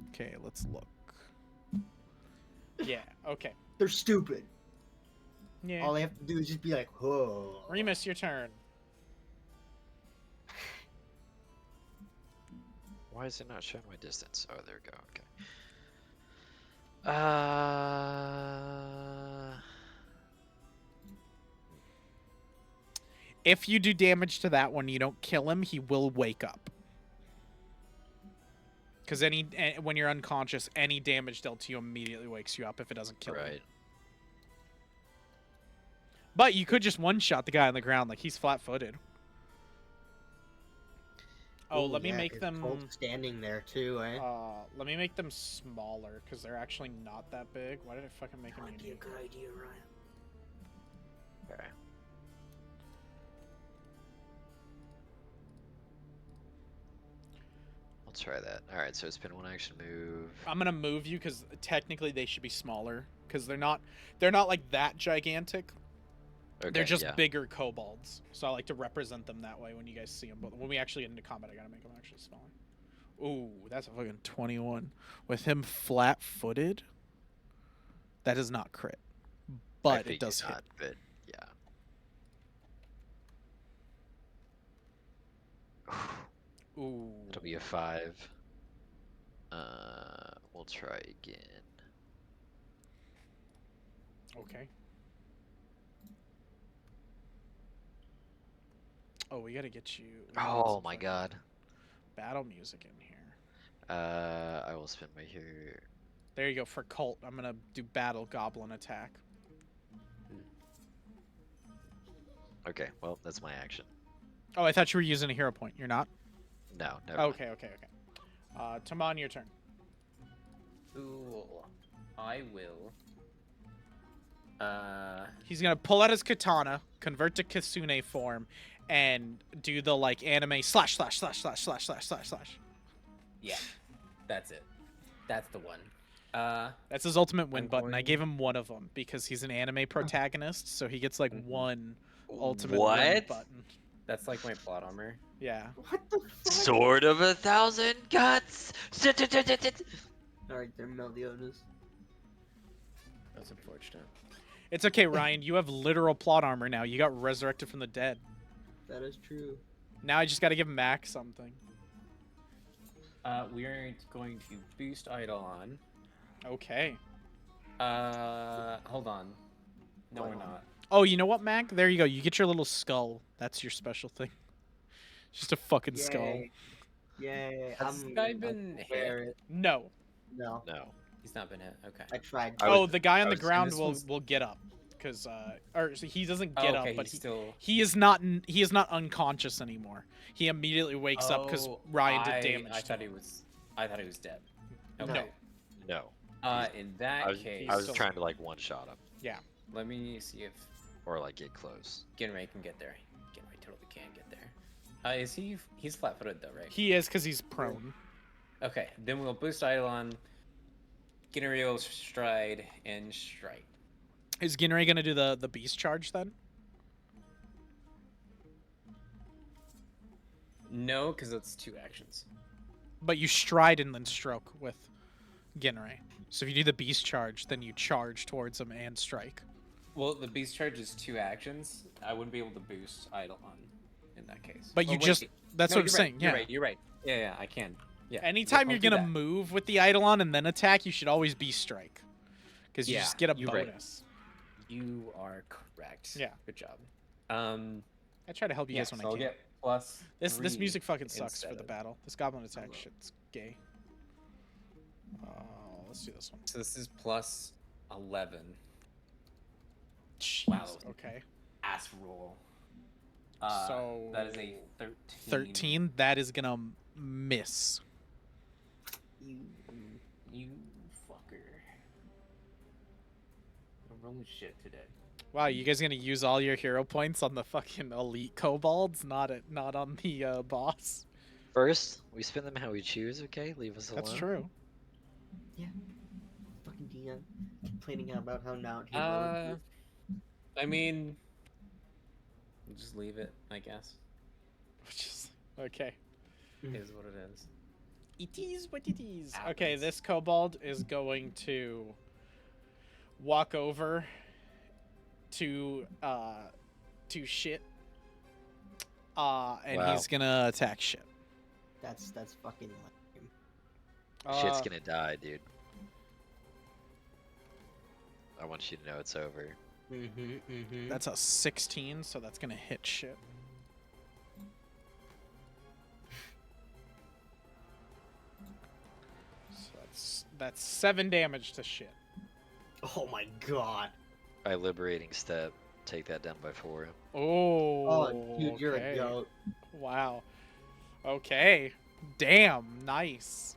Okay, let's look. Yeah, okay. They're stupid. Yeah. All they have to do is just be like, whoa. Remus, your turn. Why is it not showing my distance? Oh, there we go. Okay. If you do damage to that one, you don't kill him, he will wake up. Because when you're unconscious, any damage dealt to you immediately wakes you up if it doesn't kill him. Right. But you could just one-shot the guy on the ground, like he's flat-footed. Oh, Ooh, let me yeah, make it's them... cold standing there too, eh? let me make them smaller, because they're actually not that big. Why did I fucking make them Might be a unique? good idea, Ryan. Okay. I'll try that. All right, so spin one action move. I'm gonna move you, because technically they should be smaller. Because they're not like that gigantic. Okay, They're just yeah. bigger kobolds, so I like to represent them that way when you guys see them. But when we actually get into combat, I gotta make them actually smaller. Ooh, that's a fucking 21. With him flat-footed, that is not crit, I but it figured does hit. not, but yeah. Ooh, It'll be a 5. We'll try again. okay. Oh, we gotta get you. we gotta get Oh some my fucking god. Battle music in here. I will spin my here. There you go for cult. I'm gonna do battle goblin attack. Okay, well, that's my action. Oh, I thought you were using a hero point. You're not. No, never mind. Okay. Taman, your turn. Cool. I will. He's gonna pull out his katana, convert to Kitsune form, and do the like anime slash slash slash slash slash slash slash slash. Yeah, that's it. That's the one. That's his ultimate win I'm button. I going- gave him one of them because he's an anime protagonist, so he gets like one ultimate win What? button. That's like my plot armor. Yeah. What the fuck? Sword of 1,000 guts. Alright, they're Meliodas. That's unfortunate. It's okay, Ryan. You have literal plot armor now. You got resurrected from the dead. That is true. Now I just gotta give Max something. We are going to boost Eidolon. Okay. Hold on. No, we're not. Oh, you know what, Mac? There you go. You get your little skull. That's your special thing. Just a fucking skull. Yay. Yay. Has this guy been wear hit? it. No. No, No. He's not been hit. Okay. I tried. I was- Oh, the guy on I the was- ground this will was- will get up because or so he doesn't Oh, get okay, up, but he's still. he is not unconscious anymore. He immediately wakes up because Oh, Ryan did damage. I to thought him. I thought he was dead. No. Okay. No. In that I was, case, I was still- trying to like one-shot him let me see if or like get close. Genray can get there. Genray totally can get there. Is he? He's flat-footed though, right? He is because he's prone. Okay, then we'll boost Eidolon. Genray will stride and strike. Is Ginray gonna do the beast charge then? No, because that's 2 actions. But you stride and then stroke with Ginray. So if you do the beast charge, then you charge towards him and strike. Well, the beast charge is 2 actions. I wouldn't be able to boost Eidolon in that case. But Oh, you wait, just that's no, what I'm you're saying. right, Yeah. You're right. Yeah, I can. Yeah. Anytime I'll you're do gonna that. move with the Eidolon and then attack, you should always beast strike. Because you Yeah, just get a you're right. bonus. You are correct. Yeah. Good job. I try to help you Yeah, guys when so I I'll can. get plus. This 3 music fucking sucks for instead the of- battle. This goblin attack shit's gay. Let's do this one. So this is plus 11. Jeez, Wow. okay. Ass roll. So that is a 13. 13. That is gonna miss. You fucker. I'm rolling shit today. Wow, you guys gonna use all your hero points on the fucking elite kobolds, not on the boss? First, we spend them how we choose, okay? Leave us alone. That's true. Fucking DM complaining about how now he I mean, just leave it, I guess. Which is okay. It is what it is. It is what it is. Happens. Okay, this kobold is going to walk over to shit. And Wow. he's gonna attack shit. That's fucking lame. Shit's gonna die, dude. I want you to know it's over. That's a 16, so that's gonna hit shit. So that's 7 damage to shit. Oh my god. By liberating step, take that down by 4. Oh, Oh, dude, you're okay. a goat. Wow. Okay. Damn, nice.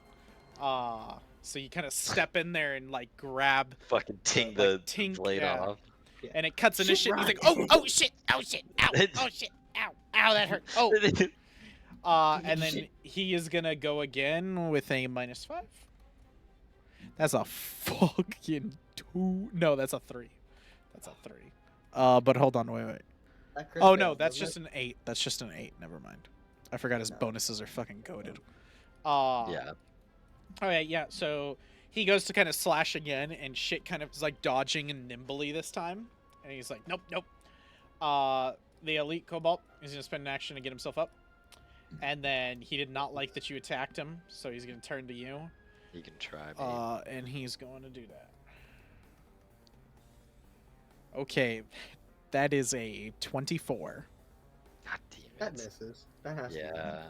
So you kind of step in there and like grab, Fucking ting like, the blade yeah. off. and it cuts into Shit, shit. And he's Ryan. like, oh shit, oh shit, ow, oh shit, ow, ow, that hurt. Oh. And then he is gonna go again with a -5. That's a fucking 2. No, that's a 3. That's a 3. But hold on, wait. That crit Oh no, fails, that's doesn't just it? an 8. That's just an 8. Never mind. I forgot his No. bonuses are fucking goated. Yeah. Okay, yeah. So he goes to kind of slash again, and shit kind of is like dodging and nimbly this time. And he's like, nope. The elite kobold is gonna spend an action to get himself up, and then he did not like that you attacked him, so he's gonna turn to you. You can try, babe. And he's going to do that. Okay, that is a 24. God damn That it. misses. That has to be. Yeah.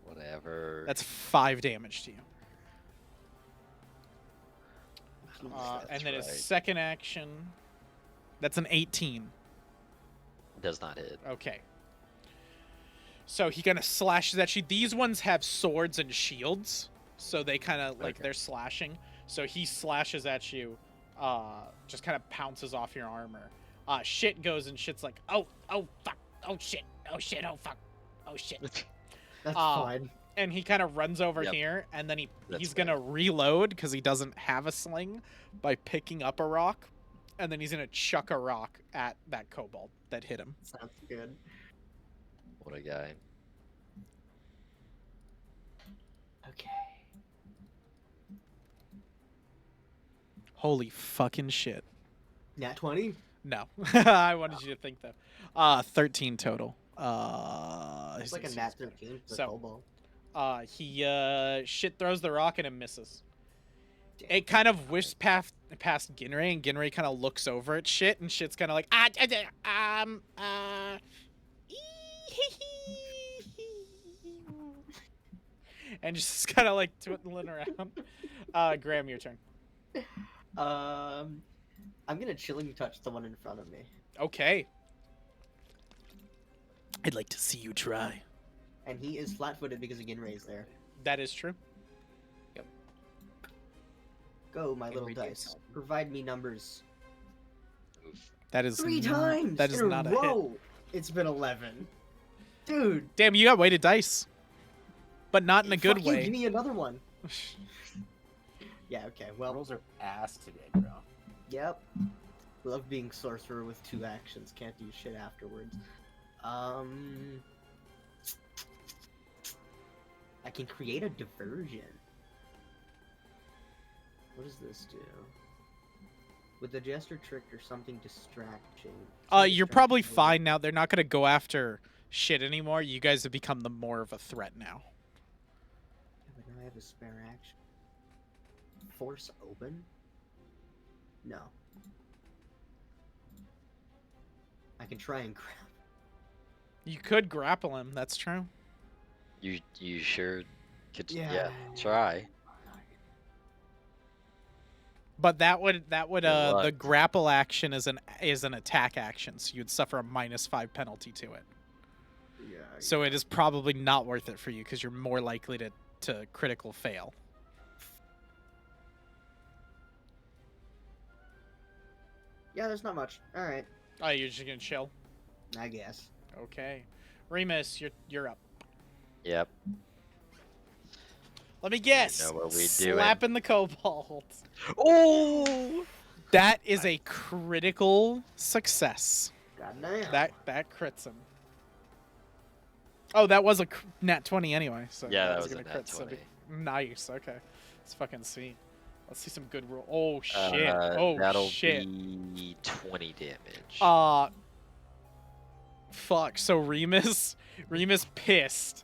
Whatever. That's 5 damage to you. Jesus. And then his right. second action, that's an 18. Does not hit. Okay. So he kind of slashes at you. These ones have swords and shields, so they kind of like Okay. they're slashing. So he slashes at you, just kind of pounces off your armor. Shit goes and shit's like, oh fuck, oh shit, oh fuck, oh shit. That's uh, fine. And he kind of runs over Yep. here, and then That's he's gonna reload because he doesn't have a sling by picking up a rock, and then he's gonna chuck a rock at that kobold that hit him. Sounds good. What a guy. Okay. Holy fucking shit. Nat 20? No, I wanted you to think though. 13 total. It's like a nat 13 for So- kobold. He shit throws the rock and it misses. Damn. It kind of whisks past Ginray, and Ginray kind of looks over at shit, and shit's kind of like and just kind of like twiddling around. Graham, your turn. I'm gonna chilling touch the one in front of me. Okay. I'd like to see you try. And he is flat-footed because again Ray's there. That is true. Go, my Can little reduce dice. health. Provide me numbers. That is 3 times That is in not a a hit. row. It's been 11. Dude. Damn, you got weighted dice, but not in a good fuck you, way. give me another one. Yeah, okay, well, Rolls are ass today, bro. yep. Love being sorcerer with 2 actions. Can't do shit afterwards. I can create a diversion. What does this do? With the jester trick or something distraction. You're probably fine now. They're not gonna go after shit anymore. You guys have become the more of a threat now. Yeah, but now I have a spare action. Force open? No. I can try and grab. You could grapple him. That's true. You sure could Yeah. yeah try. But that would the luck. grapple action is an attack action, so you'd suffer a -5 penalty to it. Yeah. So it is probably not worth it for you because you're more likely to critical fail. Yeah, there's not much. All right, Oh, you're just gonna chill. I guess. Okay, Remus, you're up. Yep. Let me guess. know what we doing. Slapping the kobold. Oh! That is a critical success. Goddamn. That crits him. Oh, that was a nat 20 anyway. So Yeah, that was was a gonna nat crit, so 20. nice. Okay, let's fucking see. Let's see some good roll. Oh shit. That'll Shit. be 20 damage. Fuck. So Remus pissed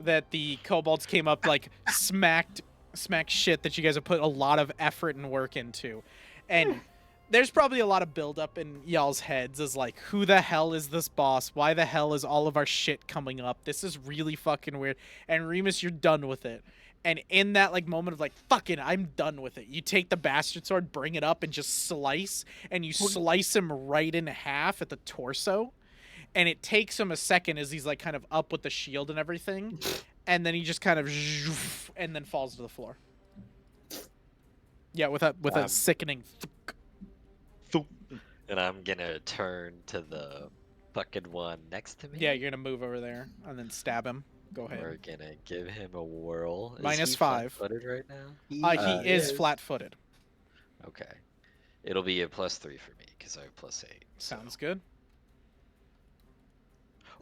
that the kobolds came up, like smacked shit that you guys have put a lot of effort and work into, and there's probably a lot of buildup in y'all's heads as like, who the hell is this boss? Why the hell is all of our shit coming up? This is really fucking weird. And Remus, you're done with it. And in that like moment of like, fucking, I'm done with it. You take the bastard sword, bring it up, and just slice, and you slice him right in half at the torso. And it takes him a second as he's like kind of up with the shield and everything, and then he just kind of and then falls to the floor. Yeah, with a sickening. And I'm gonna turn to the fucking one next to me. Yeah, you're gonna move over there and then stab him. Go ahead. We're gonna give him a whirl. Is -5. he flat-footed right now? He is flat-footed. Okay. It'll be a +3 for me because I have +8. so- Sounds good.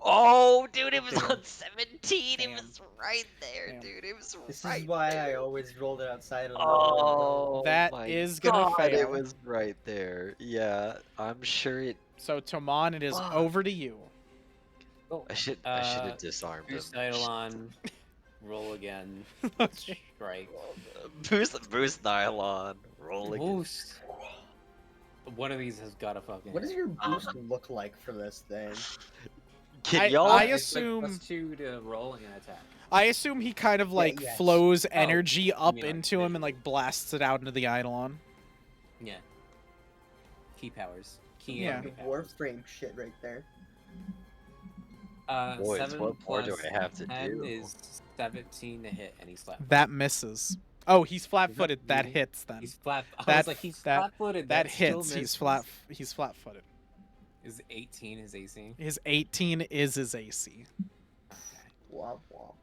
Oh, dude, it was Damn. on 17. Damn. It was right there, Damn. dude. It was This right is why there. I always rolled it outside of the Oh, That my is gonna God, fail. It was right there. Yeah, I'm sure it. So Toman, it is Fuck. over to you. Oh, I should have disarmed him. Boost Eidolon, roll again. Okay. Strike. Boost Nylon. Roll again. Boost. One of these has got to fucking. What does your boost look like for this thing? Can y'all? I It's like assume- +2 to roll and attack. I assume he kind of like yes. flows Oh, energy you up mean like into him vision. and like blasts it out into the Eidolon. Yeah. Key powers. Key Yeah. enemy powers. Warframe shit right there. Boys, 7 what more do plus I have to 10 do? is 17 to hit, and he's flat. That misses. Oh, he's flat-footed. That really? hits then. He's flat. I That- was like, he's that- flat-footed. That still hits. He's misses. flat-footed. Is 18 his AC? His 18 is his AC. Okay. Womp womp.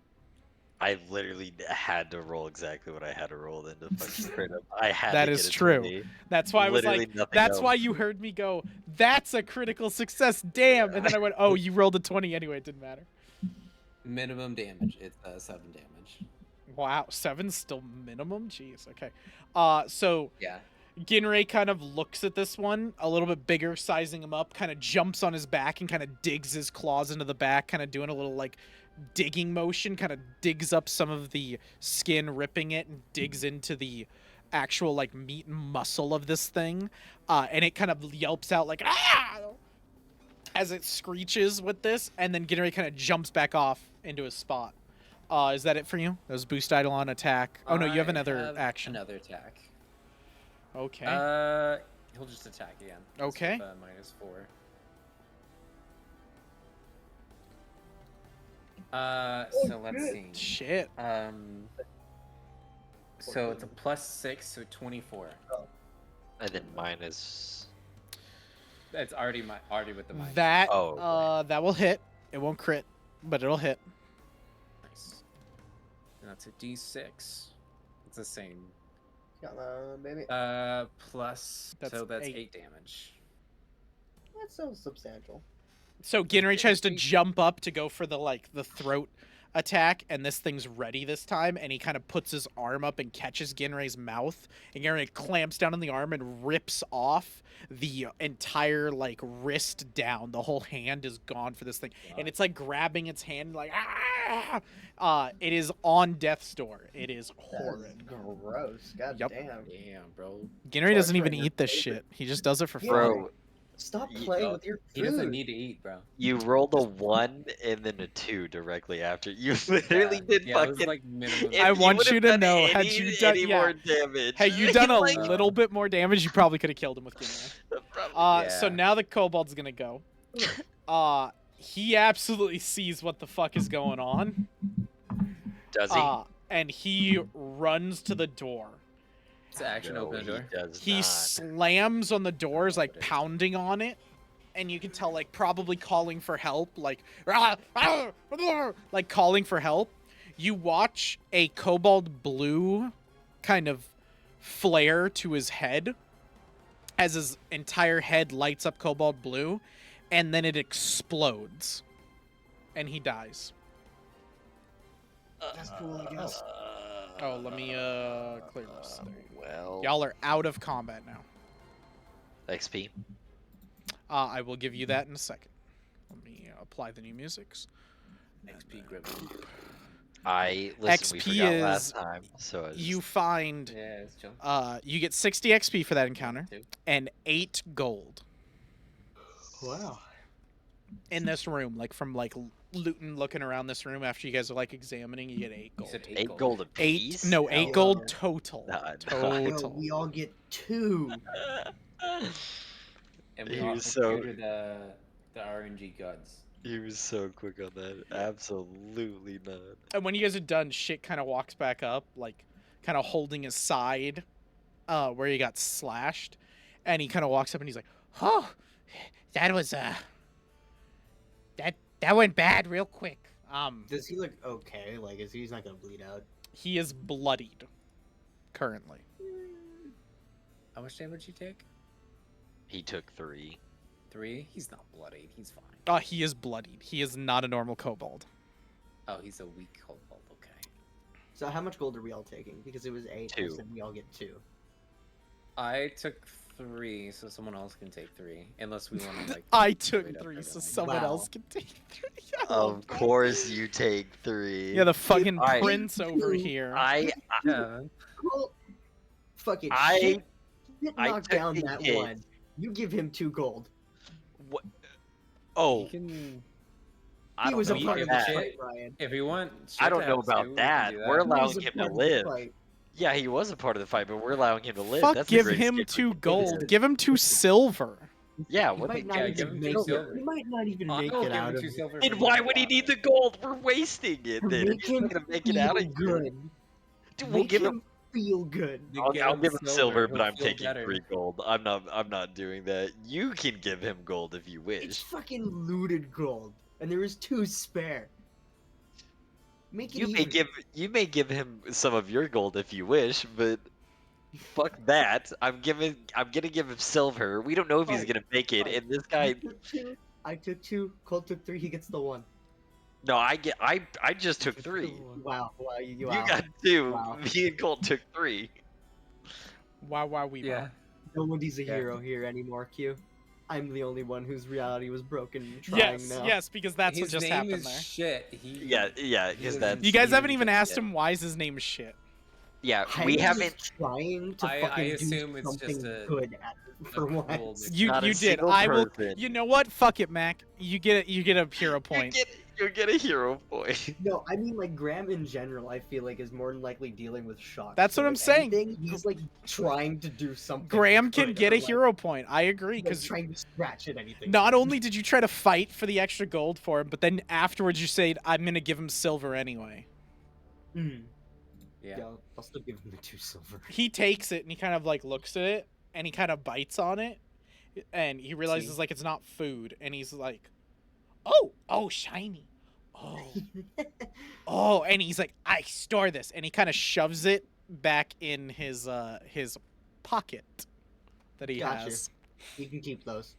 I literally had to roll exactly what I had to roll then to fucking crit him. I had That to is get a true. 20. That's why I was Literally like, nothing that's else. why you heard me go, that's a critical success, damn. And then I went, oh, you rolled a 20 anyway, it didn't matter. Minimum damage. It's 7 damage. Wow, 7's still minimum? Jeez, okay. So Yeah. Ginray kind of looks at this one, a little bit bigger, sizing him up, kind of jumps on his back and kind of digs his claws into the back, kind of doing a little like digging motion, kind of digs up some of the skin, ripping it, and digs into the actual like meat and muscle of this thing. And it kind of yelps out like, ah! As it screeches with this, and then Ginray kind of jumps back off into his spot. Is that it for you? That was boost Eidolon attack. Oh no, you have I another have action. Another attack. Okay. He'll just attack again. Okay. With, -4. So let's see. Shit. So it's a +6, so 24. And then minus. It's already with the minus. That Oh, that will hit. It won't crit, but it'll hit. Nice. And that's a D6. It's the same. Come on, baby. Plus. That's So that's 8. 8 damage. That's so substantial. So Ginray tries to jump up to go for the throat attack, and this thing's ready this time, and he kind of puts his arm up and catches Ginray's mouth, and Ginray clamps down on the arm and rips off the entire like wrist down. The whole hand is gone for this thing, and it's like grabbing its hand like ah. It is on death's door. It is horrid. Gross. God Yup. damn. Damn, bro. Ginray doesn't Torturing even your eat this favorite. shit. He just does it for fun. Bro, Stop You- playing with your He doesn't food. need to eat, bro. You rolled a 1 and then a 2 directly after. You literally did Yeah, it was fucking. like minimum. If I you want would've you to done know, had any, you done- any yeah. more damage, Had you done a like, little bit more damage, you probably could have killed him with Gimli. probably- So Yeah. now the kobold's gonna go. He absolutely sees what the fuck is going on. does he? And he runs to the door. It's action, No, open the door. He does He not. slams on the doors, like It is. pounding on it, and you can tell, like, probably calling for help, like, "Ah, ah, ah," like calling for help. You watch a kobold blue kind of flare to his head as his entire head lights up kobold blue, and then it explodes, and he dies. That's cool, I guess. Oh, let me clear this. There you go. Well, Y'all are out of combat now. XP. I will give you that in a second. Let me apply the new musics. XP gremlin. I listen. We XP forgot is- last time, so I just, You find Yeah, it's chill. you get 60 XP for that encounter Two. and 8 gold Wow. in this room. Like from like looking around this room after you guys are like examining, you get 8 You gold. said 8 gold apiece. Eight Hell gold yeah. total. Nah, Yo, Total. we all get 2. And we He also was so- cleared the RNG gods. He was so quick on that. Absolutely not. And when you guys are done, shit kind of walks back up, like kind of holding his side, where he got slashed, and he kind of walks up and he's like, "Oh, that was that went bad real quick." Does he look okay? Like, he's not gonna bleed out? He is bloodied currently. How much damage you take? He took 3. 3? He's not bloodied. He's fine. He is bloodied. He is not a normal kobold. Oh, he's a weak kobold. Okay. So how much gold are we all taking? Because it was 8, I 2. said we all get 2. I took 3, so someone else can take 3. Unless we want to like. I took Straight up 3, so everyone. someone Wow. else can take 3. I love Of that. course, you take 3. Yeah, the fucking I- prince over Two. here. Yeah. Cool. Fucking I- shit. I Knock took down the that hit. one. You give him 2 gold. What? You Oh, can. I He don't was know a you part about of the that. shit. fight, Ryan. If you want. I shit don't to know have about two, we that. can do We're He was allowing a him to part of the live. fight. Yeah, he was a part of the fight, but we're allowing him to live. Fuck, That's the give greatest him gift we 2 can give gold. him. Give him 2 silver. Yeah, He what might the not yeah, even give him make 2 it. silver. He might not even I make will it give him out 2 of silver. Then for why that would he lava. need the gold? We're wasting it. To Then make he's not him gonna make it out of feel here. good. Dude, we'll Make give him. him feel good. You I'll get give him silver, but he'll I'm feel taking better. 3 gold. I'm not doing that. You can give him gold if you It's wish. fucking looted gold, and there is 2 spare. Make it even. You may give him some of your gold if you wish, but fuck that. I'm gonna give him silver. We don't know if he's Alright, gonna make it, alright. and this guy. You took 2. I took 2. Colt took 3. He gets the 1. No, I just took 3. Wow, wow, you You wow. got 2. Wow. Me and Colt took 3. Wow, we Yeah. Nobody's a Yeah. hero here anymore, Q. I'm the only one whose reality was broken and trying Yes, now. yes, because that's His what just name happened is there. shit. Yeah, because doesn't that's. You guys He haven't even just- asked yeah. him why is his name shit. Yeah, I'm we just haven't. trying to I fucking assume do it's just something a- good at it for cool once. mix. You Not a did. single I will. person. You know what? Fuck it, Mac. You get a hero You point. get a hero point. No, I mean like Graham in general. I feel like is more than likely dealing with shock. That's So what I'm if saying. anything, he's like trying to do something. Graham can good, get or, a like, hero point. I agree like, because trying to scratch at anything. not only did you try to fight for the extra gold for him, but then afterwards you said, "I'm gonna give him silver anyway." Mm. Yeah. Yeah, I'll still give him the 2 silver. He takes it and he kind of like looks at it and he kind of bites on it, and he realizes See? like it's not food, and he's like, "Oh, shiny, oh," and he's like, "I store this," and he kind of shoves it back in his pocket that he Gotcha. has. You can keep those.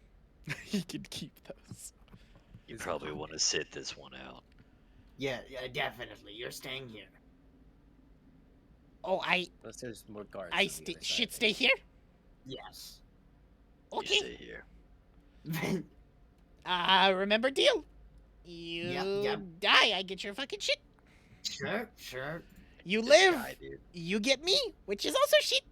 He can keep those. You probably want to sit this one out. Yeah, definitely. You're staying here. Oh, Unless there's more guards. I on the other side. should stay here? Yes. You Okay. stay here. Remember deal? You Yep. die, I get your fucking shit. Sure. You This live, guy, dude. you get me, which is also shit.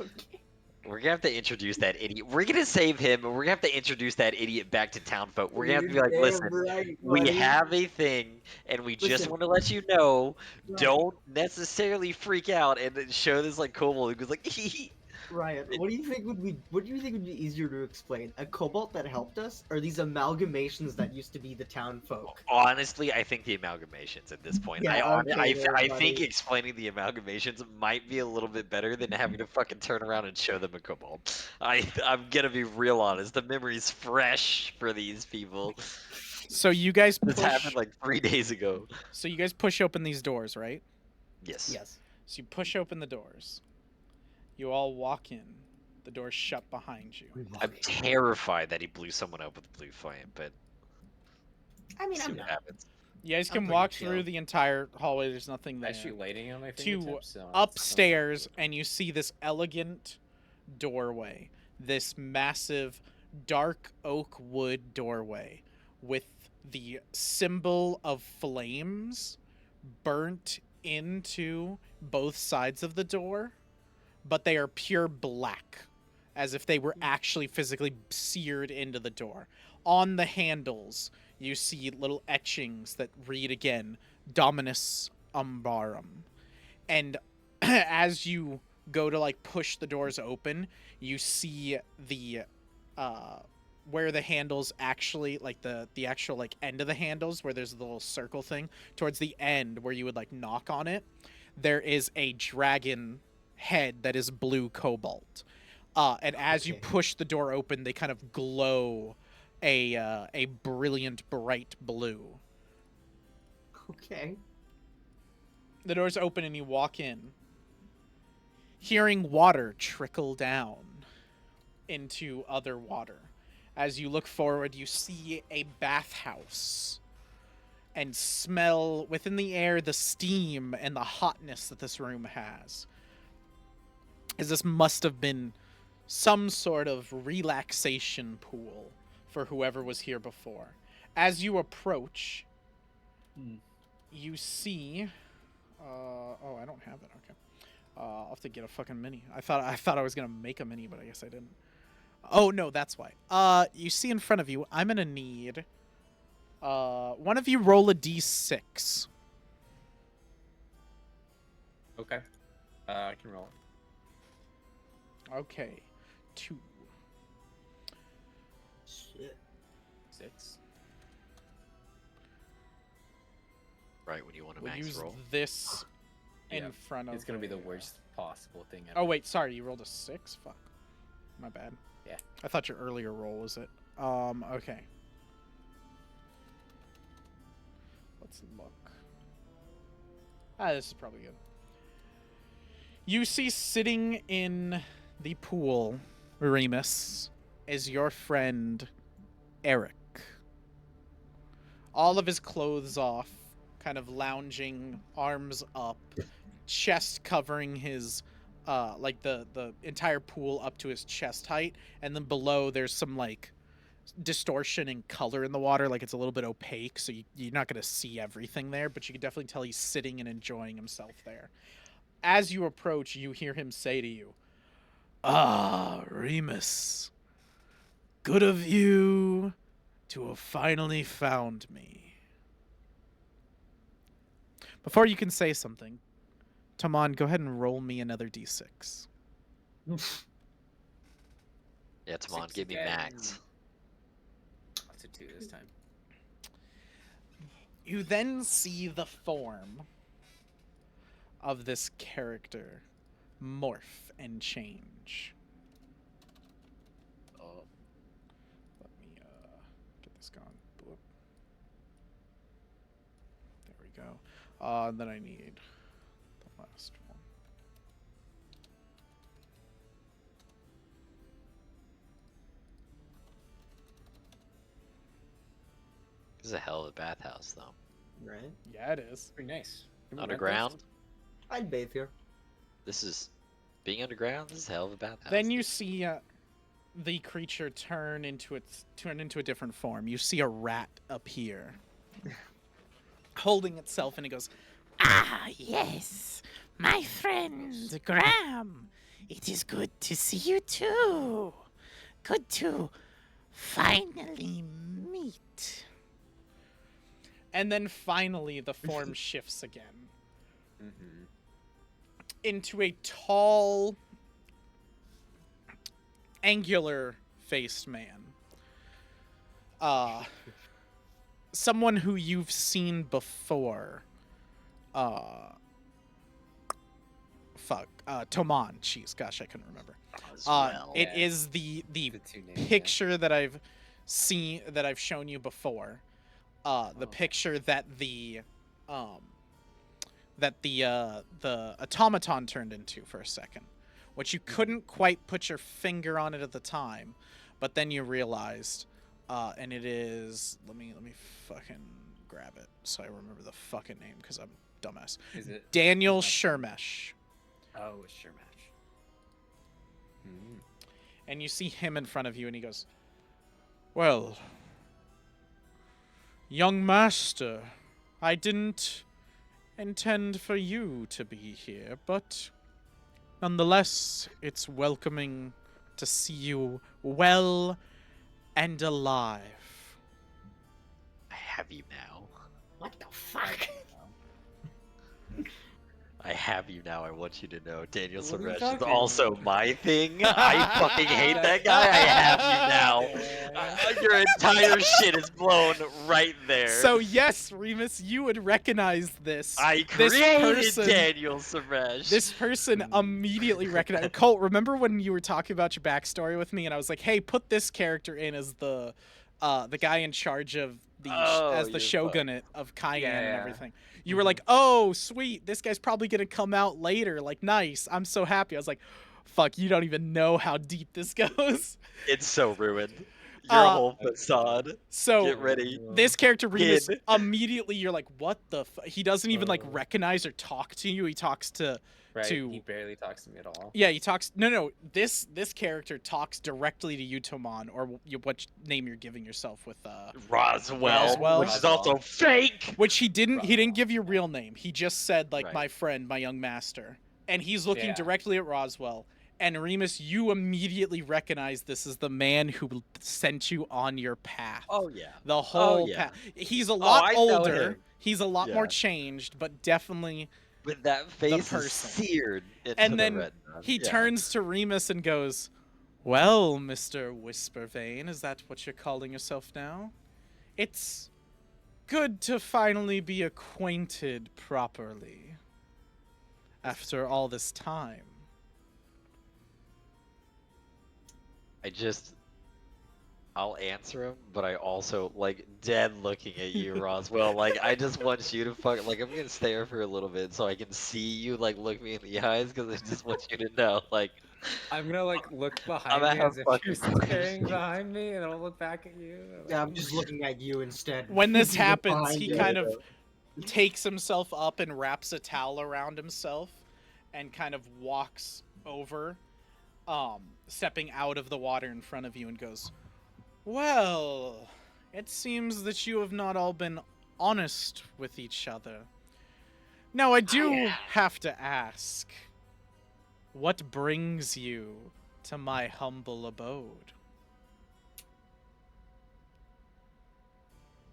Okay. We're gonna have to introduce that idiot. We're gonna save him, and we're gonna have to introduce that idiot back to town folk. We're gonna have to be You're like, damn listen, right, we buddy. have a thing, and we just Listen, want to let you know, Ryan, don't necessarily freak out and then show this like kobold who goes like, Ryan, what do you think would be easier to explain? A kobold that helped us, or these amalgamations that used to be the town folk? honestly, I think the amalgamations at this point. Yeah, okay, there, I think buddy. explaining the amalgamations might be a little bit better than having to fucking turn around and show them a kobold. I'm gonna be real honest. The memory's fresh for these people. So you guys This push. happened like 3 days ago. So you guys push open these doors, right? Yes. Yes. So you push open the doors. You all walk in. The doors shut behind you. I'm terrified that he blew someone up with a blue flame, but I mean, see I'm what not. happens. You guys I'm can pretty walk chill. through the entire hallway. There's nothing there. Actually, lighting on my To fingertips. So upstairs, and you see this elegant doorway. This massive dark oak wood doorway with the symbol of flames burnt into both sides of the door, but they are pure black, as if they were actually physically seared into the door. On the handles, you see little etchings that read again, Dominus Umbarum. And as you go to like push the doors open, you see the where the handles actually, like the actual like end of the handles where there's the little circle thing towards the end where you would like knock on it, there is a dragon head that is blue cobalt. And as you Okay. push the door open, they kind of glow a brilliant bright blue. Okay. The doors open and you walk in, hearing water trickle down into other water. As you look forward, you see a bathhouse and smell within the air the steam and the hotness that this room has. As this must have been some sort of relaxation pool for whoever was here before. As you approach, you see. Oh, I don't have it. Okay. I'll have to get a fucking mini. I thought I was gonna make a mini, but I guess I didn't. Oh no, that's why. You see in front of you. I'm gonna need. One of you roll a d6. Okay. I can roll. Okay, 2. Shit. 6. Right when you want to We'll max use roll. this in Yeah, front of. It's gonna be the a, worst possible thing ever. Oh wait, sorry. You rolled a 6. Fuck. My bad. Yeah. I thought your earlier roll was it. Okay. Let's look. This is probably good. You see sitting in the pool, Remus, is your friend Eric. All of his clothes off, kind of lounging, arms up, chest covering his like the entire pool up to his chest height, and then below there's some like distortion in color in the water, like it's a little bit opaque, so you're not going to see everything there, but you can definitely tell he's sitting and enjoying himself there. As you approach, you hear him say to you, "Ah, Remus, good of you to have finally found me." Before you can say something, Taman, go ahead and roll me another d6. Yeah, come on, 6 give me again. max. That's a 2 this time. You then see the form of this character morph and change. Oh, Let me get this going. Boop. There we go. Then I need the last one. this is a hell of a bathhouse, though. Right? Yeah, it is. Pretty nice. Underground. I'd bathe here. This is being underground. This is a hell of a bathhouse. Then you see the creature turn into a different form. You see a rat appear, holding itself, and it goes, "Ah, yes, my friend Graham. It is good to see you too. Good to finally meet. And then finally the form shifts again Mm-hmm. into a tall, angular-faced man. Someone who you've seen before. Toman. Jeez, gosh, I couldn't remember. Oswell. It Yeah. is the The 2 names, yeah. picture that I've shown you before. The Oh. picture that the automaton turned into for a second, which you couldn't quite put your finger on it at the time, but then you realized, and it is, let me fucking grab it so I remember the fucking name because I'm dumbass. Is it Daniel is Shermesh. Oh, it's Shermash. Mm. And you see him in front of you, and he goes, "Well, young master, I didn't intend for you to be here, but nonetheless, it's welcoming to see you well and alive." I have you now. What the fuck? I have you now. I want you to know. Daniel What are you Suresh is talking also about? my thing. I fucking hate that guy. I have you now. Your entire shit is blown right there. So yes, Remus, you would recognize this. I this created person, Daniel Suresh. This person immediately recognized. Colt, remember when you were talking about your backstory with me, and I was like, "Hey, put this character in as the guy in charge of the as the you're shogunate of Cayenne and Yeah. everything." You were like, "Oh, sweet, this guy's probably gonna come out later. Like, nice. I'm so happy." I was like, "Fuck, you don't even know how deep this goes." It's so ruined. Your Uh, whole facade. So Get ready. this character Remus, Kid. immediately you're like, "What the?" He doesn't even like Oh. recognize or talk to you. He talks to Right. to He barely talks to me at all. Yeah, he talks. No. This character talks directly to you, Toman, or what name you're giving yourself with. Roswell, which is also fake. Which he didn't give you a real name. He just said like Right. my friend, my young master, and he's looking Yeah. directly at Roswell. And Remus, you immediately recognize this as the man who sent you on your path. Oh yeah. The whole yeah. path. He's a lot I know older. him. He's a lot more Yeah. changed, but definitely. But that face is person. seared into And the then retina. he Yeah. turns to Remus and goes, "Well, Mr. Whispervein, is that what you're calling yourself now? It's good to finally be acquainted properly after all this time." I'll answer him, but I also like dead looking at you, Roswell. Like I just want you to fuck. Like I'm gonna stare for a little bit so I can see you like look me in the eyes because I just want you to know. Like I'm gonna like look I'm behind gonna me have as if fucking you're fun. staring behind me, and I'll look back at you. Yeah, I'm just looking at you instead. When this You look happens, behind he you. kind of takes himself up and wraps a towel around himself and kind of walks over, stepping out of the water in front of you and goes, "Well, it seems that you have not all been honest with each other. Now, I do have to ask, what brings you to my humble abode?"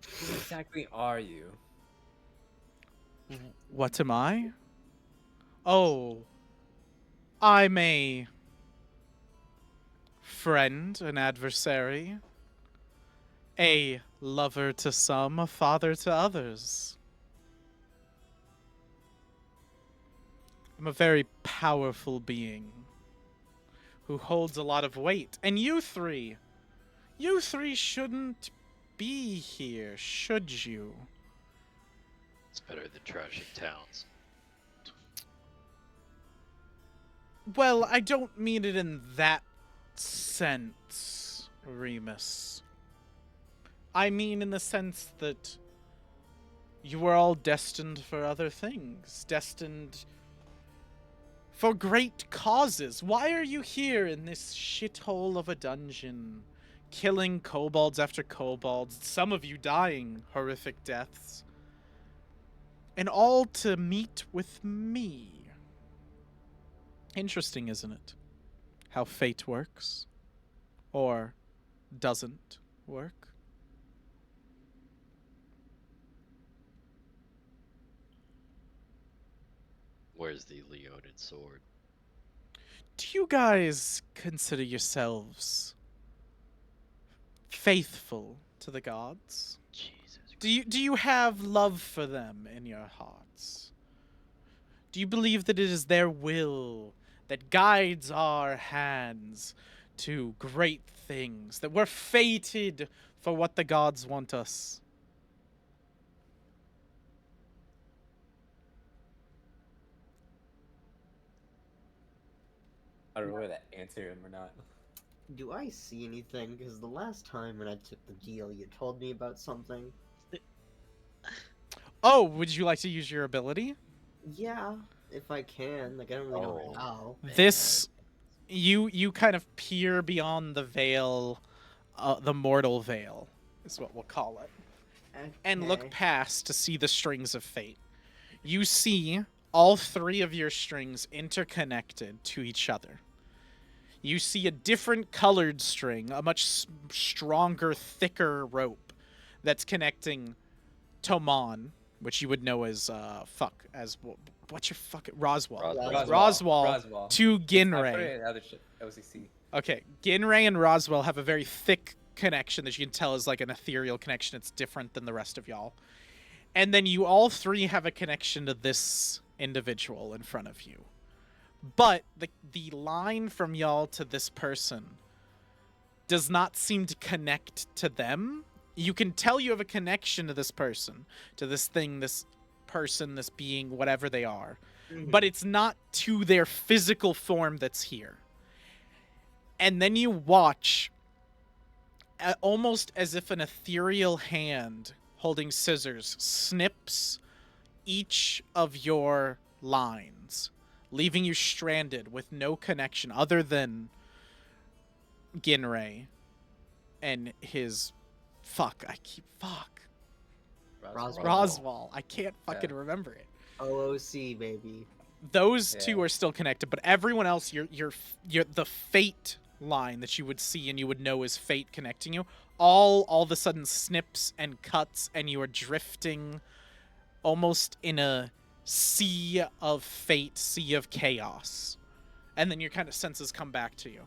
Who exactly are you? What am I? Oh, I'm a friend, an adversary, a lover to some, a father to others. I'm a very powerful being who holds a lot of weight. And you three shouldn't be here, should you? It's better than trashing towns. Well, I don't mean it in that sense, Remus. I mean in the sense that you were all destined for other things, destined for great causes. Why are you here in this shithole of a dungeon, killing kobolds after kobolds, some of you dying horrific deaths, and all to meet with me? Interesting, isn't it? how fate works? Or doesn't work? Where's the Leonid sword? Do you guys consider yourselves faithful to the gods? Jesus. Do you have love for them in your hearts? Do you believe that it is their will that guides our hands to great things, that we're fated for what the gods want us? I don't know whether to answer him or not. Do I see anything? Because the last time when I took the deal, you told me about something. Oh, would you like to use your ability? Yeah, if I can. Like, I don't really know Oh. how. This, you kind of peer beyond the veil, the mortal veil, is what we'll call it, and look Okay. past to see the strings of fate. You see all three of your strings interconnected to each other. You see a different colored string, a much stronger, thicker rope that's connecting Tomon, which you would know as what's your fucking Roswell. Roswell to I put Ginray. it in other shit. OCC. Okay, Ginray and Roswell have a very thick connection that you can tell is like an ethereal connection. It's different than the rest of y'all. And then you all three have a connection to this individual in front of you. But the line from y'all to this person does not seem to connect to them. You can tell you have a connection to this person, to this thing, this person, this being, whatever they are. But it's not to their physical form that's here. And then you watch, almost as if an ethereal hand holding scissors snips each of your lines, leaving you stranded with no connection other than Ginray and his Roswell. I can't fucking remember it. OOC, baby. Those two are still connected, but everyone else, you're the fate line that you would see and you would know is fate connecting you, all of a sudden snips and cuts, and you are drifting almost in a sea of fate, sea of chaos. And then your kind of senses come back to you.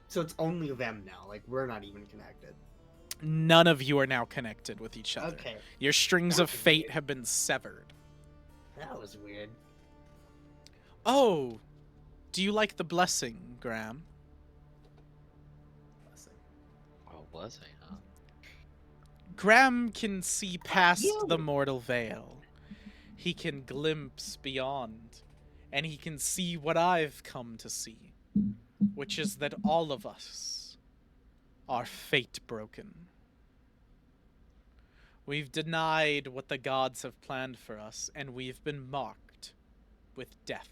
So it's only them now. Like, we're not even connected. None of you are now connected with each other. Okay. Your strings That of was fate weird. have been severed. That was weird. Oh, do you like the blessing, Graham? Oh, blessing, huh? Graham can see past you. the mortal veil. He can glimpse beyond, and he can see what I've come to see, which is that all of us are fate broken. We've denied what the gods have planned for us, and we've been marked with death.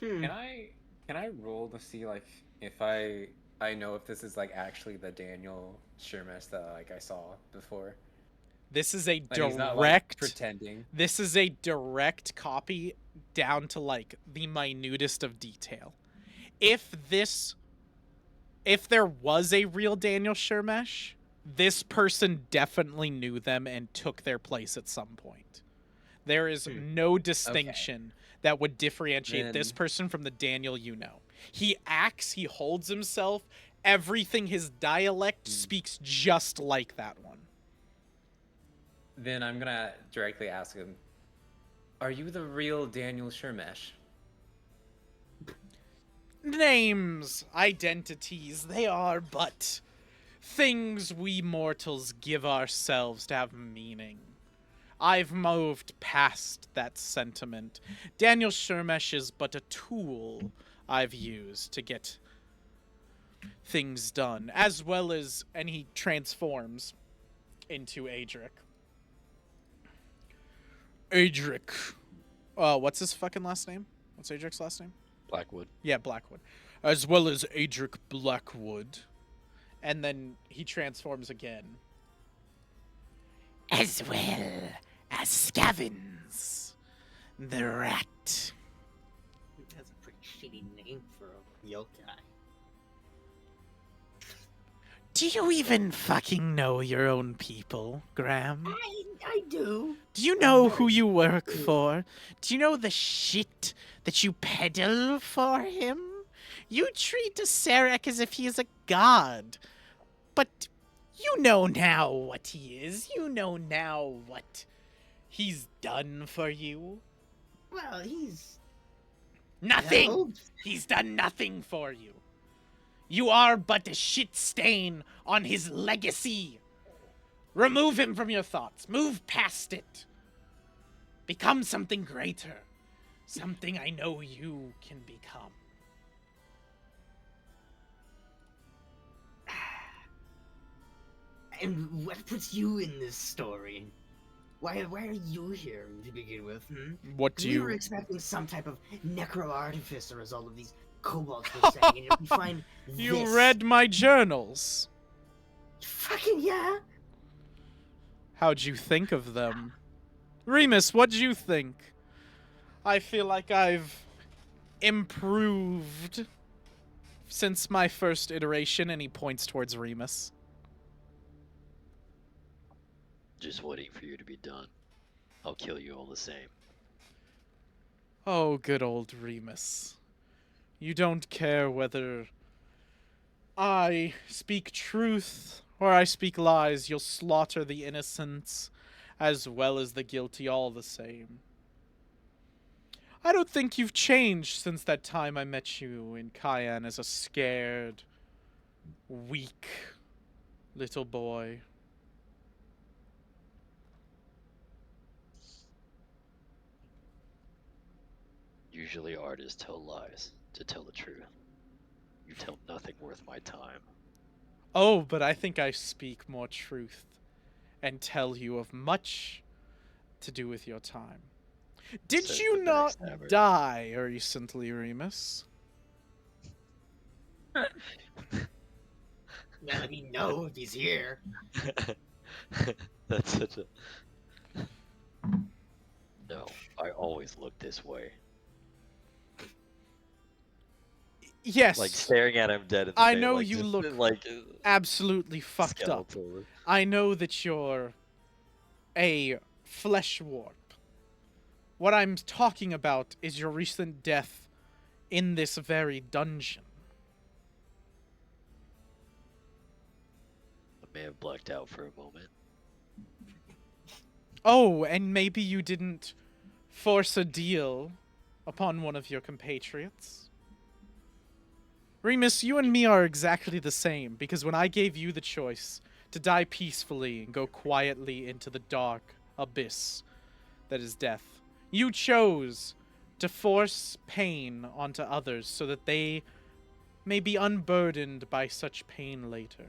Hmm. Can I roll to see like if I know if this is like actually the Daniel Shermesh that like I saw before? This is a Like, he's not, like, direct pretending. This is a direct copy down to like the minutest of detail. If there was a real Daniel Shermesh, this person definitely knew them and took their place at some point. There is no distinction that would differentiate this Then- person from the Daniel you know. He acts, he holds himself, everything, his dialect speaks just like that one. Then I'm gonna directly ask him, "Are you the real Daniel Shermesh?" Names, identities, they are but things we mortals give ourselves to have meaning. I've moved past that sentiment. Daniel Shermesh is but a tool I've used to get things done, as well as, and he transforms into Adric. Adric. What's his fucking last name? What's Adric's last name? Blackwood. Yeah, Blackwood. As well as Adric Blackwood. And then he transforms again. As well as Scavens, the rat. That's a pretty shitty name for a yokai. Do you even fucking know your own people, Graham? I do. Do you know who you work for? Do you know the shit that you peddle for him? You treat Sarek as if he is a god. But you know now what he is. You know now what he's done for you. Well, he's Nothing! helped. He's done nothing for you. You are but a shit stain on his legacy. Remove him from your thoughts. Move past it. Become something greater. Something I know you can become. And what puts you in this story? Why are you here to begin with? What 'Cause do we were you... expecting some type of necro artificer as all of these kobolds were saying, and if we find You this... read my journals. Fucking yeah! How'd you think of them? Remus, what'd you think? I feel like I've improved since my first iteration, and he points towards Remus. Just waiting for you to be done. I'll kill you all the same. Oh, good old Remus. You don't care whether I speak truth or I speak lies. You'll slaughter the innocents as well as the guilty all the same. I don't think you've changed since that time I met you in Cayenne as a scared, weak little boy. Usually artists tell lies to tell the truth. You tell nothing worth my time. Oh, but I think I speak more truth and tell you of much to do with your time. Did Says you the not backstabber. die recently, Remus? Now let me know if he's here. That's such a... No, I always look this way. Yes. Like staring at him dead in the I face, know like, you just, look like absolutely fucked up. skeletal. I know that you're a flesh warp. What I'm talking about is your recent death in this very dungeon. I may have blacked out for a moment. Oh, and maybe you didn't force a deal upon one of your compatriots? Remus, you and me are exactly the same, because when I gave you the choice to die peacefully and go quietly into the dark abyss that is death, you chose to force pain onto others so that they may be unburdened by such pain later.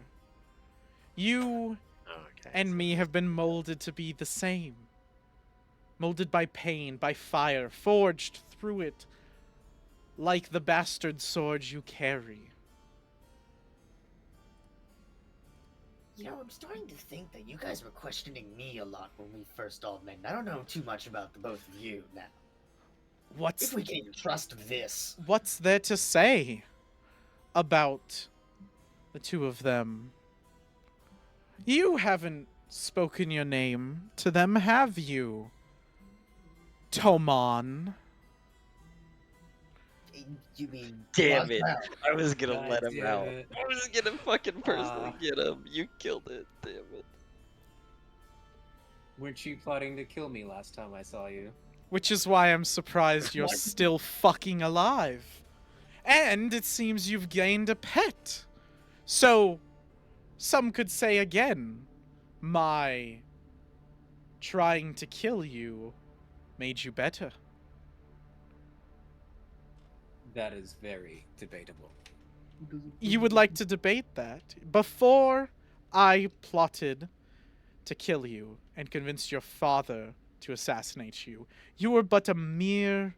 You Okay. and me have been molded to be the same. Molded by pain, by fire, forged through it like the bastard sword you carry. You know, I'm starting to think that you guys were questioning me a lot when we first all met. And I don't know too much about the both of you now. If we can even trust this. What's there to say about the two of them? You haven't spoken your name to them, have you? Tomon. You mean... Damn it! Well, I was gonna God let him damn out. it. I was gonna fucking personally Ah. get him. You killed it. Damn it. Weren't you plotting to kill me last time I saw you? Which is why I'm surprised you're What? still fucking alive. And it seems you've gained a pet. So, some could say again, my trying to kill you made you better. That is very debatable. You would like to debate that? Before I plotted to kill you and convinced your father to assassinate you, you were but a mere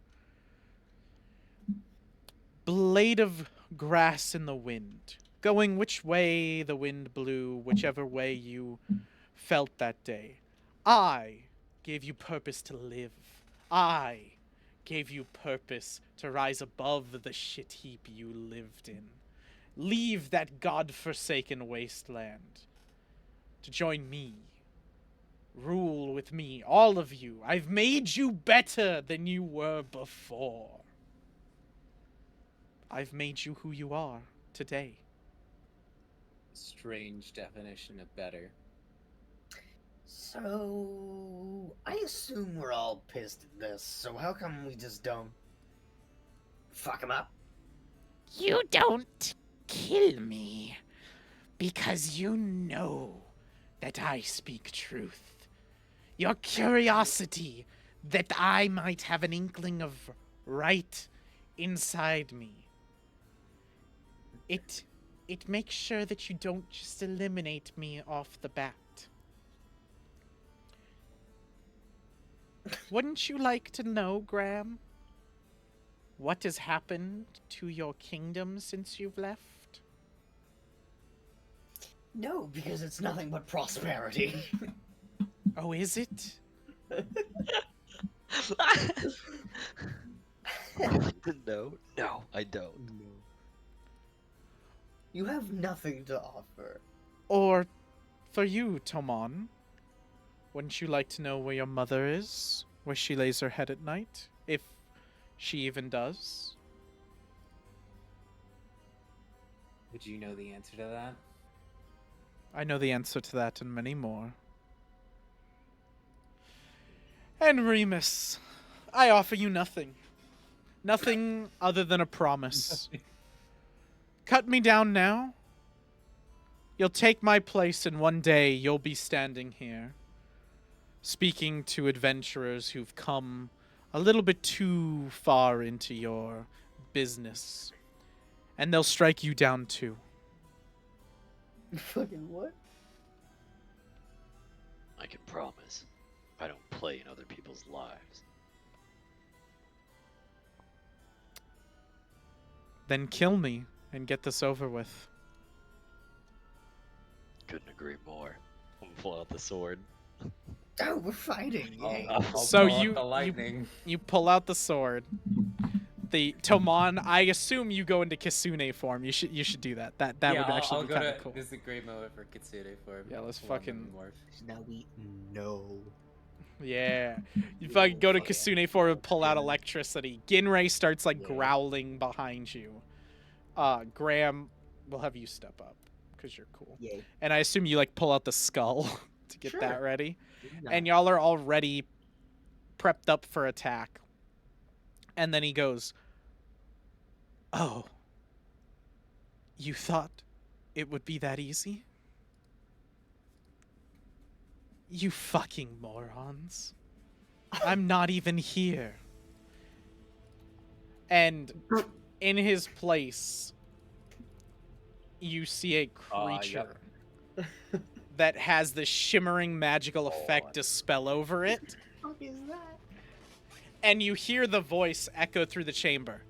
blade of grass in the wind, going which way the wind blew, whichever way you felt that day. I gave you purpose to live. I gave you purpose to rise above the shit heap you lived in. Leave that god-forsaken wasteland to join me. Rule with me, all of you. I've made you better than you were before. I've made you who you are today. Strange definition of better. So, I assume we're all pissed at this, so how come we just don't fuck him up? You don't kill me because you know that I speak truth. Your curiosity that I might have an inkling of right inside me. It makes sure that you don't just eliminate me off the bat. Wouldn't you like to know, Graham, what has happened to your kingdom since you've left? No, because it's nothing but prosperity. Oh, is it? No, no, I don't. You have nothing to offer. Or for you, Tomon, wouldn't you like to know where your mother is? Where she lays her head at night? If she even does? Would you know the answer to that? I know the answer to that and many more. And Remus, I offer you nothing. Nothing other than a promise. Cut me down now. You'll take my place, and one day you'll be standing here, speaking to adventurers who've come a little bit too far into your business. And they'll strike you down too. Fucking what? I can promise. I don't play in other people's lives. Then kill me and get this over with. Couldn't agree more. I'm gonna pull out the sword. Oh, we're fighting. Yay. I'll So pull out you- the lightning. You pull out the sword. The Tomon, I assume you go into Kisune form. You should do that. That yeah, would I'll actually be go kind to. of cool. This is a great moment for Kitsune form. Yeah, let's Hold on, fucking- let me morph. Now we know. Yeah. You fucking go to Fuck yeah. Kisune form and pull out electricity. Ginray starts like Yeah. growling behind you. Graham, we'll have you step up because you're cool. Yay. And I assume you like pull out the skull to get Sure. that ready. No. And y'all are already prepped up for attack. And then he goes, "Oh, you thought it would be that easy? You fucking morons. I'm not even here." And in his place, you see a creature that has this shimmering magical effect dispel over it. What the fuck is that? And you hear the voice echo through the chamber.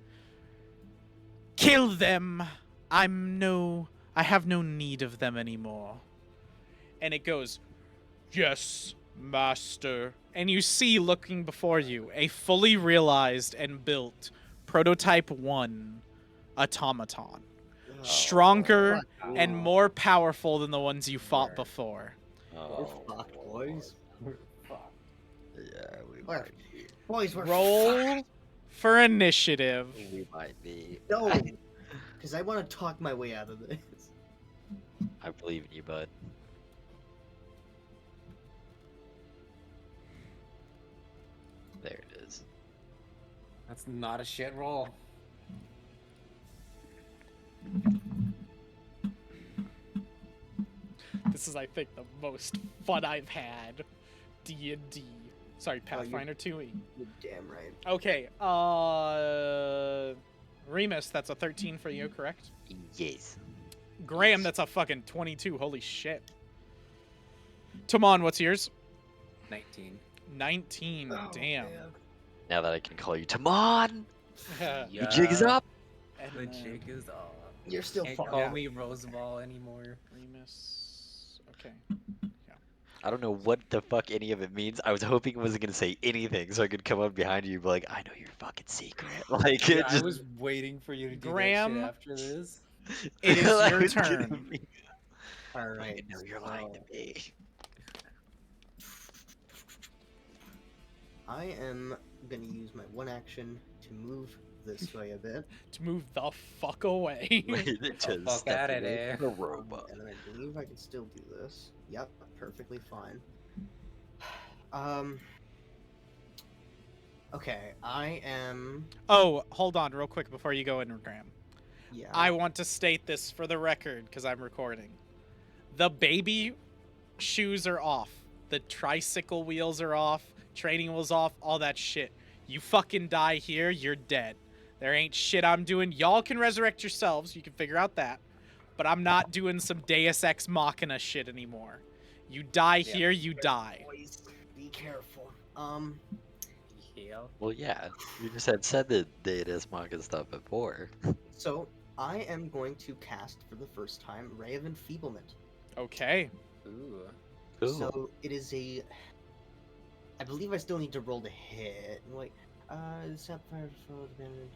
"Kill them! I have no need of them anymore." And it goes, "Yes, master." And you see looking before you a fully realized and built Prototype 1 automaton. Stronger and more powerful than the ones you fought before. We're fucked, boys. Yeah, we We're- might be. Boys, we're Roll for initiative. We might be. No, because I want to talk my way out of this. I believe in you, bud. There it is. That's not a shit roll. This is, I think, the most fun I've had. D&D. Sorry, Pathfinder 2e. You're damn right. Okay, Remus, that's a 13 for you, correct? Yes. Graham, that's a fucking 22. Holy shit. Tomon, what's yours? 19. 19. Oh, Damn. Now that I can call you Tamon, Yeah. your jig is up. And The then jig is off. You're still Can't fucked. call Yeah. me Roseball anymore. Remus. Okay. Yeah. I don't know what the fuck any of it means. I was hoping it wasn't gonna say anything, so I could come up behind you and be like, "I know your fucking secret." Like Yeah, it I just. was waiting for you to do that shit Graham, after this. it is I your was turn. gonna be- All I right. know you're lying to so me. I am gonna use my one action to move this way a bit, To move the fuck away. Just fuck step outta away there. from the robot. and then I believe I can still do this. Yep, perfectly fine. Um. Okay, I am. Oh, hold on real quick before you go in, Graham. Yeah. I want to state this for the record because I'm recording. The baby shoes are off. The tricycle wheels are off. Training wheels off. All that shit. You fucking die here, you're dead. There ain't shit I'm doing. Y'all can resurrect yourselves. You can figure out that. But I'm not doing some Deus Ex Machina shit anymore. You die Yeah. here, you die. Boys, be careful. Yeah. Well, yeah, you just had said the Deus Machina stuff before. So I am going to cast for the first time Ray of Enfeeblement. Okay. Ooh. Ooh. So it is a. I believe I still need to roll to hit. Wait, Sapphire foe abandoned.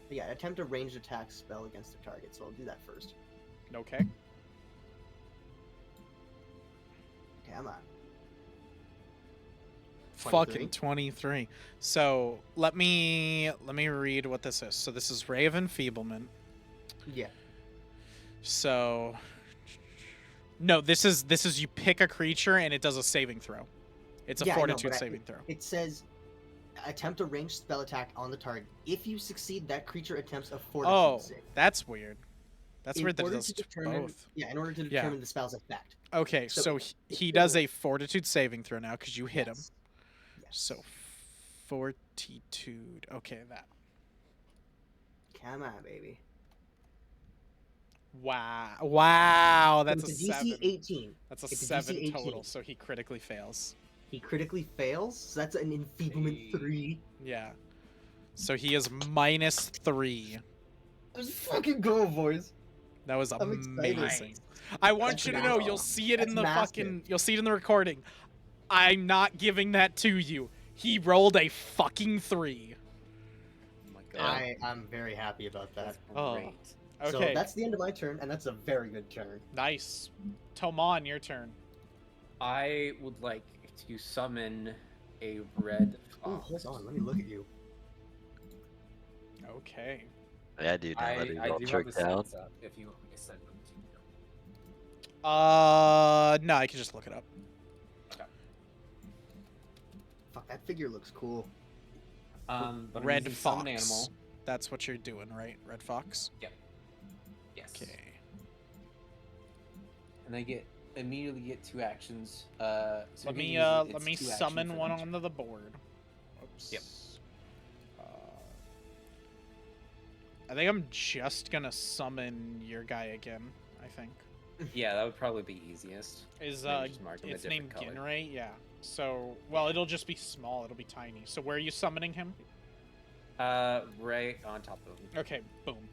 Yeah, attempt a ranged attack spell against the target. So I'll do that first. Okay. Come on. Fucking 23. So let me read what this is. So this is Ray of Enfeeblement. Yeah. So no, this is you pick a creature and it does a saving throw. It's a Yeah, I know, fortitude but saving throw. It says attempt a ranged spell attack on the target. If you succeed, that creature attempts a fortitude Oh, save. that's weird. That's In weird that it order does to determine, both. Yeah, in order to Yeah. determine the spell's effect. Okay, So so he does a fortitude saving throw now because you hit him. Yes. Yes. So fortitude. Okay, that. Come on, baby. Wow, So that's a it's a DC 7. 18. That's a It's a 7 DC total, 18. so he critically fails. He critically fails, so that's an enfeeblement Hey. 3. Yeah. So he is -3. Let's fucking go, boys. That was I'm excited. amazing. I want That's you to know massive. you'll see it in That's the massive. fucking you'll see it in the recording. I'm not giving that to you. He rolled a fucking 3. Oh my god. I'm very happy about that. That's Oh. great. Okay. So that's the end of my turn, and that's a very good turn. Nice. Tomon, your turn. I would like to summon a red Oh, fox. hold on, let me look at you. Okay. Yeah, dude, now that he's I all do have tricked the out. stats up if you want me to send them to you. No, I can just look it up. Fuck, that figure looks cool. But I'm Red using fox. summon animal. That's what you're doing, right? Red fox. Yes. Okay. And I immediately get 2 actions. So Let we me can use let me it's 2 action summon for one each. onto the board. Oops. Yep. I think I'm just gonna summon your guy again. I think Yeah, that would probably be easiest. is Maybe just mark him a it's different named color. Ginray. Yeah. So well, it'll just be small. It'll be tiny. So where are you summoning him? Right on top of him. Okay. Boom.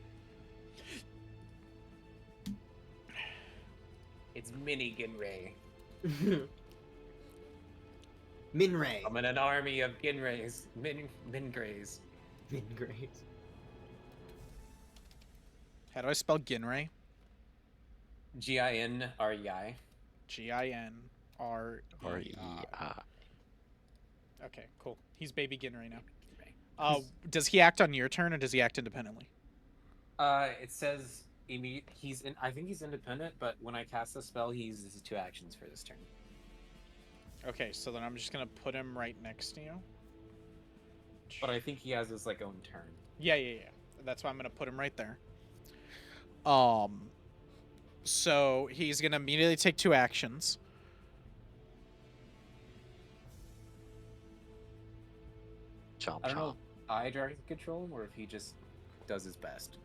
It's Mini Ginray. Minray. I'm in an army of Ginrays. Mingrays. Mingrays. How do I spell Ginray? Ginrei. Ginrei. Okay, cool. He's baby Ginray now. Right. Does he act on your turn or does he act independently? It says he's in. I think he's independent, but when I cast the spell, he uses 2 actions for this turn. Okay, so then I'm just gonna put him right next to you. But I think he has his like own turn. Yeah. That's why I'm gonna put him right there. So he's gonna immediately take 2 actions. Chomp I don't know chomp. if I directly control him or if he just does his best.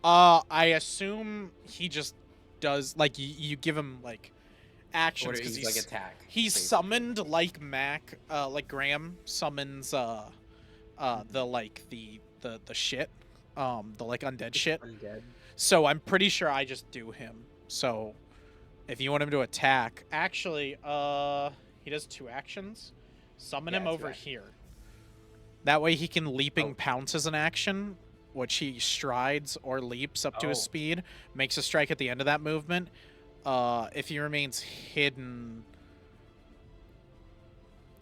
I assume he just does like you give him like Or actions because he's like attack. he's basically. summoned like like Graham summons the shit, the like undead shit. Undead. So I'm pretty sure I just do him. So If you want him to attack, actually, he does 2 actions. Summon him 2 over actions. here. That way he can leaping Oh. pounce as an action, which he strides or leaps up to his Oh. speed, makes a strike at the end of that movement. If he remains hidden...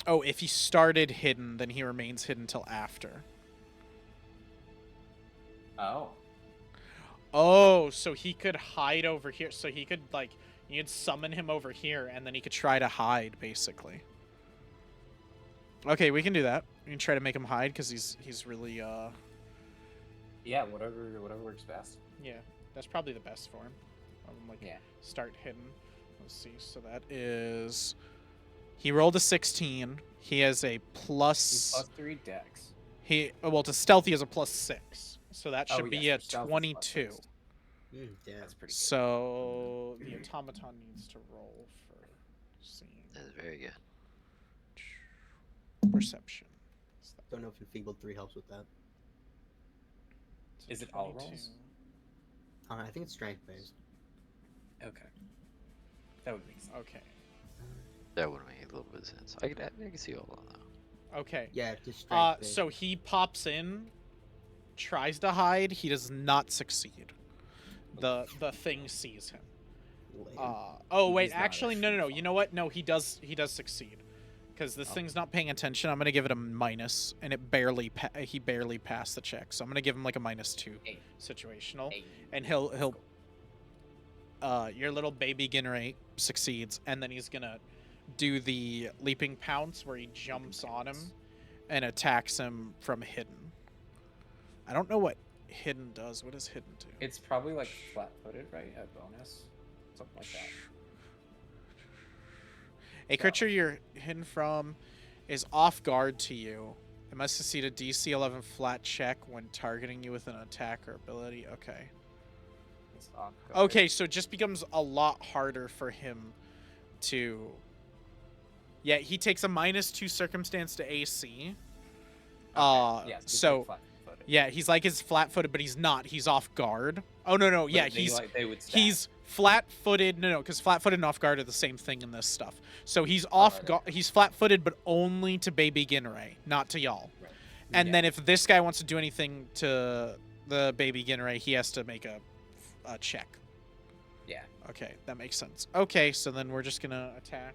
Oh, if he started hidden, then he remains hidden till after. Oh. Oh, so he could hide over here. So he could, like, you could summon him over here, and then he could try to hide, basically. Okay, we can do that. We can try to make him hide, because he's really, Yeah, whatever works best. yeah, that's probably the best for him. Like, Yeah. start hidden. Let's see. So that is... He rolled a 16. He has a He's plus... +3 dex. Well, to stealth, he has a +6. So that Oh, should be yes, a for stealth, it's 22. +6. Yeah. That's pretty good. So the automaton needs to roll for seeing That's very good. perception. Don't know if Enfeebled 3 helps with that. So Is it all 22. rolls? I think it's strength based. Okay. That would make sense. Okay. That would make a little bit of sense. I can see all of that. Okay. Yeah, just strength based. So he pops in, tries to hide. He does not succeed. The thing sees him. Lame. Oh wait, He's not actually no. actually You know what? No, he does succeed. Because this thing's not paying attention. I'm gonna give it a minus, and it he barely passed the check. So I'm gonna give him like a -2 Hey. situational, Hey. and your little baby Ginray succeeds, and then he's gonna do the leaping pounce where he jumps on him and attacks him from hidden. I don't know what hidden does. What does hidden do? It's probably like flat-footed, right? A bonus, something like that. A creature you're hidden from is off guard to you. It must succeed a DC 11 flat check when targeting you with an attack or ability. Okay. It's off guard. Okay, so it just becomes a lot harder for him to... Yeah, he takes a -2 circumstance to AC. Okay. Yeah, it's so... like flat-footed. Yeah, he's like his flat-footed, but he's not. He's off guard. Oh, no. But Yeah, they would stab. he's flat-footed. No, because flat-footed and off guard are the same thing in this stuff. So he's off right, guard. He's flat-footed, but only to Baby Ginray, not to y'all. Right. And Yeah. then if this guy wants to do anything to the Baby Ginray, he has to make a check. Yeah. Okay, that makes sense. Okay, so then we're just gonna attack.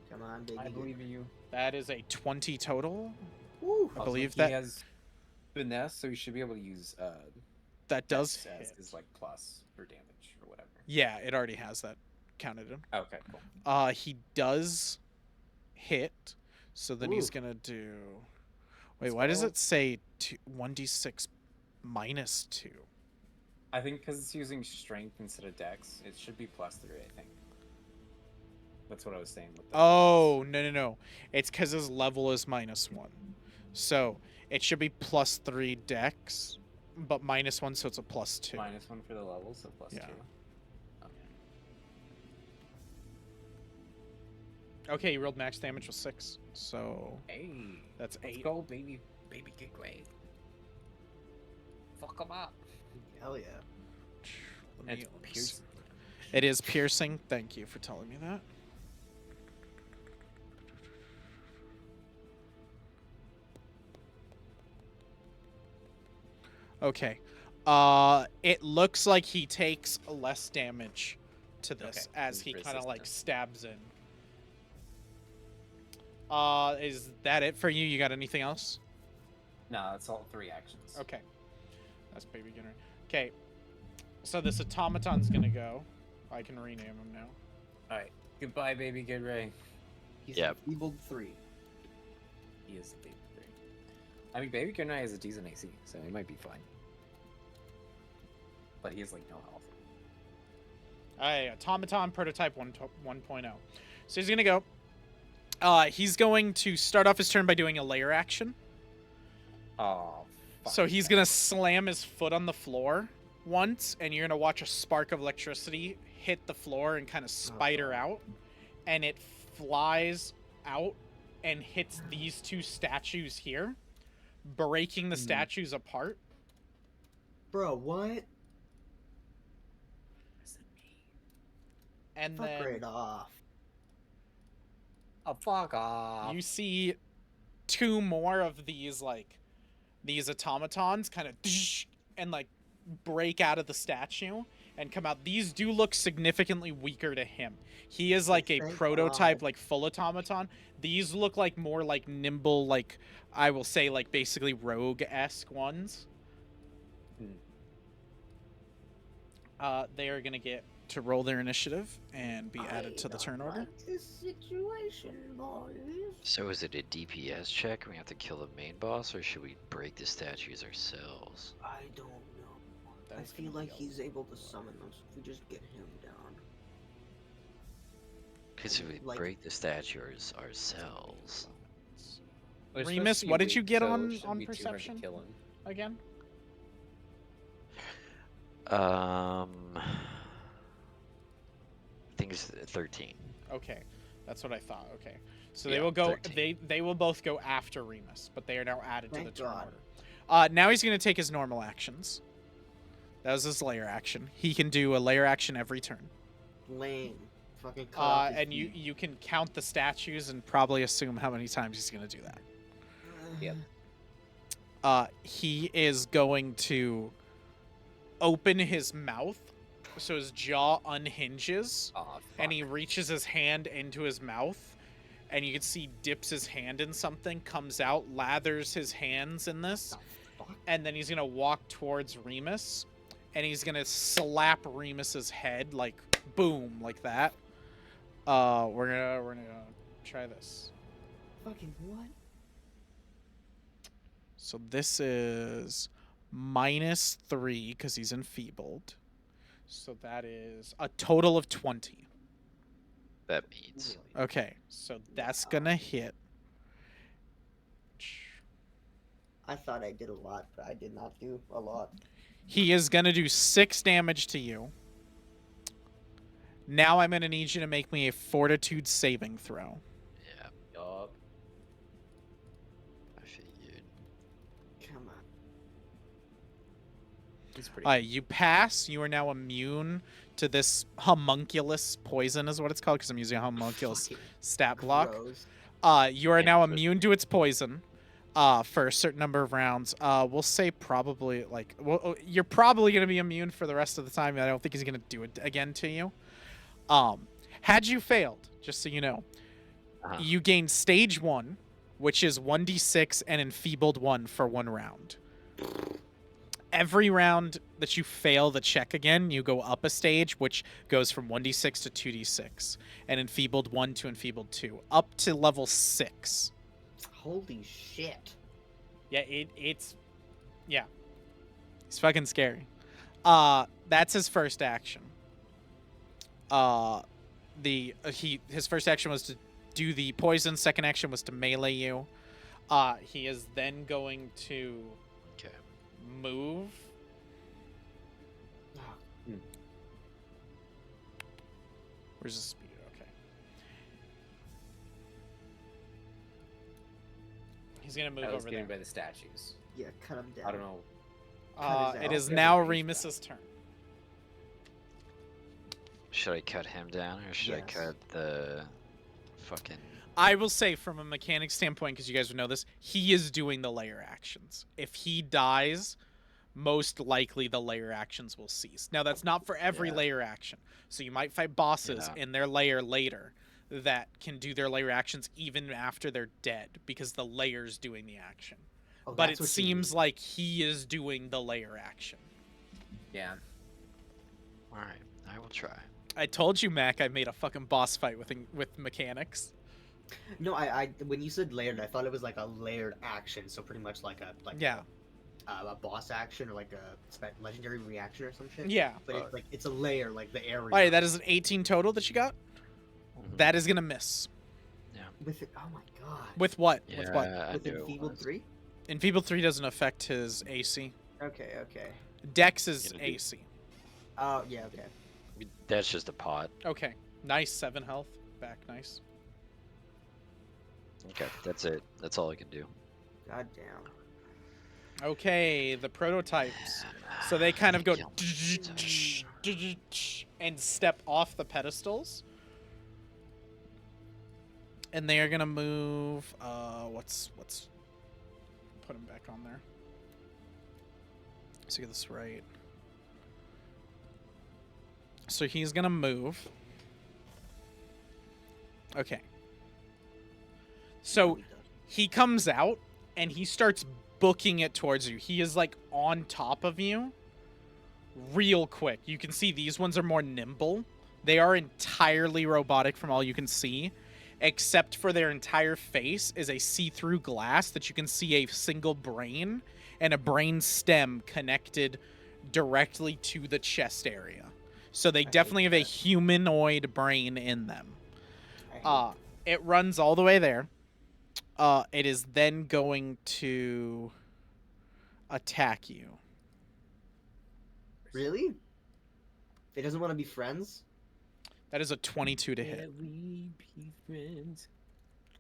Come on, baby. I believe in you. That is a 20 total. Woo. I Also, believe he that has finesse, so he should be able to use that does as hit. his like plus for damage or whatever. Yeah, it already has that counted in. Okay, cool. He does hit, so then he's Ooh. gonna do. Wait, why does Spell? it say 1d6 -2? I think because it's using strength instead of dex, it should be +3. I think. That's what I was saying. With the Oh no! It's because his level is -1, so it should be +3 dex, but -1, so it's a +2. -1 for the level, so +2. Yeah. Okay, you rolled max damage with 6, so Hey, that's let's 8. go, baby get great. Fuck him up. Hell yeah. Let me- It's piercing. It is piercing. Thank you for telling me that. Okay. It looks like he takes less damage to this Okay, as he's he kind of like resistant. stabs in. Is that it for you? You got anything else? No, it's all 3 actions. Okay. That's Baby Ginner. Okay. So this automaton's gonna go. I can rename him now. All right. Goodbye, baby Good Ray. He's Yep. Enfeebled 3. He is the baby Good Ray. I mean, baby Good Ray has a decent AC, so he might be fine. But he has like no health. Alright, automaton prototype 1.0. So he's gonna go. He's going to start off his turn by doing a layer action. Oh. Fuck So he's that. gonna slam his foot on the floor once, and you're gonna watch a spark of electricity hit the floor and kind of spider out, and it flies out and hits these 2 statues here, breaking the statues apart. Bro, what? And Fuck then right off. Oh, fuck off. you see two more of these these automatons kind of and like break out of the statue and come out. These do look significantly weaker to him. He is like a Thank prototype, God. like full automaton. These look like more like nimble, like I will say, like basically rogue-esque ones. They are gonna get to roll their initiative and be added to the turn order. Like this situation, boys. So is it a DPS check? We have to kill the main boss, or should we break the statues ourselves? I don't know. I That's feel gonna like be a he's able to summon them if we just get him down. Because if we Like- break the statues ourselves, Well, it's Remus, supposed to be what did you weak, get so it on- shouldn't on be too hard to perception? kill him. Again, I think it's 13. okay, that's what I thought. Okay, so Yeah, they will go. 13. They will both go after Remus, but they are now added to Thank the turn God. order. Now he's gonna take his normal actions. That was his layer action. He can do a layer action every turn. Lame. Fucking cut off his And feet. you can count the statues and probably assume how many times he's gonna do that. Yep. He is going to open his mouth so his jaw unhinges Oh, and he fuck. reaches his hand into his mouth and you can see dips his hand in something, comes out, lathers his hands in this, Fuck. and then he's gonna walk towards Remus and he's gonna slap Remus's head like boom, like that. We're gonna try this. Fucking what? So this is -3 because he's enfeebled. So that is a total of 20. That means. Okay, so that's gonna hit. I thought I did a lot, but I did not do a lot. He is gonna do 6 damage to you. Now I'm gonna need you to make me a fortitude saving throw. Yeah, Yup. I figured. Come on. He's pretty. Alright, you pass. You are now immune to this homunculus poison, is what it's called, because I'm using a homunculus Fucking stat block. gross. You are And now for- immune to its poison. For a certain number of rounds. We'll say probably you're probably gonna be immune for the rest of the time. I don't think he's gonna do it again to you. Had you failed, just so you know, Uh-huh. you gain stage 1, which is 1d6 and enfeebled 1 for 1 round. Every round that you fail the check again, you go up a stage, which goes from 1d6 to 2d6, and enfeebled 1 to enfeebled 2, up to level 6. Holy shit. Yeah, it's fucking scary. That's his first action. His first action was to do the poison. Second action was to melee you. He is then going to Okay. move. Where's the speed? Okay. He's gonna move I was over getting there. by the statues. Yeah, cut him down. I don't know. cut his It out. is Every now range Remus's turn. Should I cut him down, or should I Yes. cut the fucking? I will say, from a mechanic standpoint, because you guys would know this, he is doing the layer actions. If he dies, most likely the layer actions will cease. Now, that's not for every Yeah. layer action. So you might fight bosses Yeah. in their layer later that can do their layer actions even after they're dead, because the layer's doing the action. Oh, But that's it what you seems mean. like he is doing the layer action. Yeah. All right, I will try. I told you, Mac, I made a fucking boss fight with mechanics. No, I when you said layered, I thought it was like a layered action, so pretty much like Yeah. a boss action or like a legendary reaction or some shit. Yeah. But it's like it's a layer, like the area. Alright, that is an 18 total that you got. Mhm. That is gonna miss. with it. Oh my god. With what? Yeah, With what? I With knew it enfeebled was. 3. Enfeebled 3 doesn't affect his AC. Okay. Okay. Dex is Gonna do- AC. Oh yeah. Okay. That's just a pot. Okay. Nice. 7 health. Back. Nice. Okay, that's it. That's all I can do. God damn. Okay, the prototypes. So they kind of go and step off the pedestals. And they are gonna move. What's put him back on there. Let's get this right. So he's gonna move. Okay. So he comes out and he starts booking it towards you. He is like on top of you real quick. You can see these ones are more nimble. They are entirely robotic from all you can see, except for their entire face is a see-through glass that you can see a single brain and a brain stem connected directly to the chest area. So they definitely have a humanoid brain in them. It runs all the way there. It is then going to attack you. Really? It doesn't want to be friends? That is a 22 to hit. We be friends.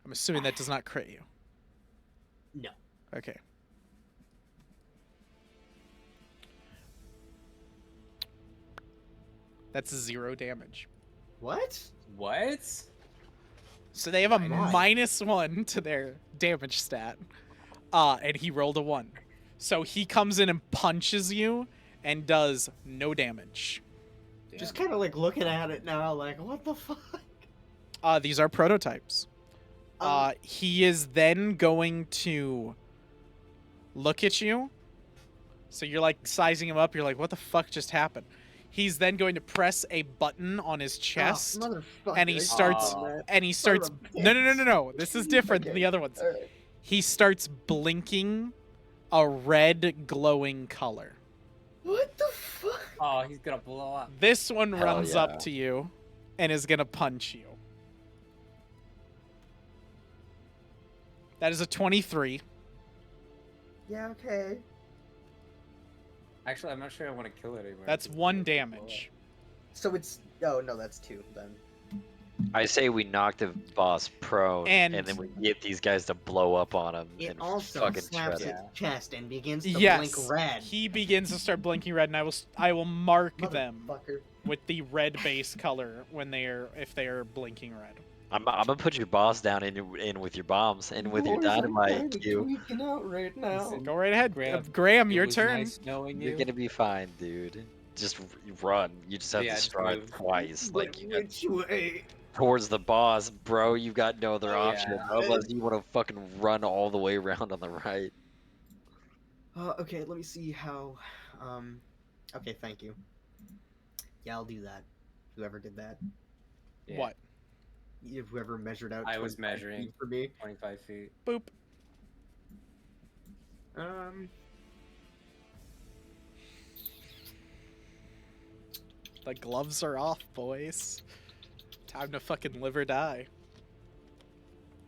I'm assuming that does not crit you. No. Okay. That's 0 damage. What? What? So they have a Why? -1 to their damage stat. And he rolled a 1. So he comes in and punches you and does no damage. Just kind of like looking at it now, like, what the fuck? These are prototypes. He is then going to look at you. So you're like sizing him up. You're like, what the fuck just happened? He's then going to press a button on his chest, and he starts. And he starts. No. This is different than the other ones. Right. He starts blinking a red glowing color. What the fuck? Oh, he's gonna blow up. This one Hell runs yeah. up to you and is gonna punch you. That is a 23. Yeah, okay. Actually, I'm not sure I want to kill it anymore. That's 1 damage. So it's... Oh, no, that's 2, then. I say we knock the boss prone, And- and then we get these guys to blow up on him It and also fucking slaps shred its it. chest and begins to Yes, blink red. he begins to start blinking red, and I will mark them Motherfucker. with the red base color when if they are blinking red. I'm gonna put your boss down in with your bombs and with your Boys, I'm dynamite. kinda You, tweaking out right now. Go right ahead, Graham, Graham, It your was turn. Nice knowing you're you. gonna be fine, dude. Just run. You just have Yeah, to just stride move. twice. But Like you got which way? towards the boss, bro. You've got no other option Yeah. unless you want to fucking run all the way around on the right. Okay, let me see how... Okay, thank you. Yeah, I'll do that. Whoever did that. Yeah, What? Whoever measured out I was 25 measuring. feet for me. 25 feet. Boop. The gloves are off, boys. Time to fucking live or die.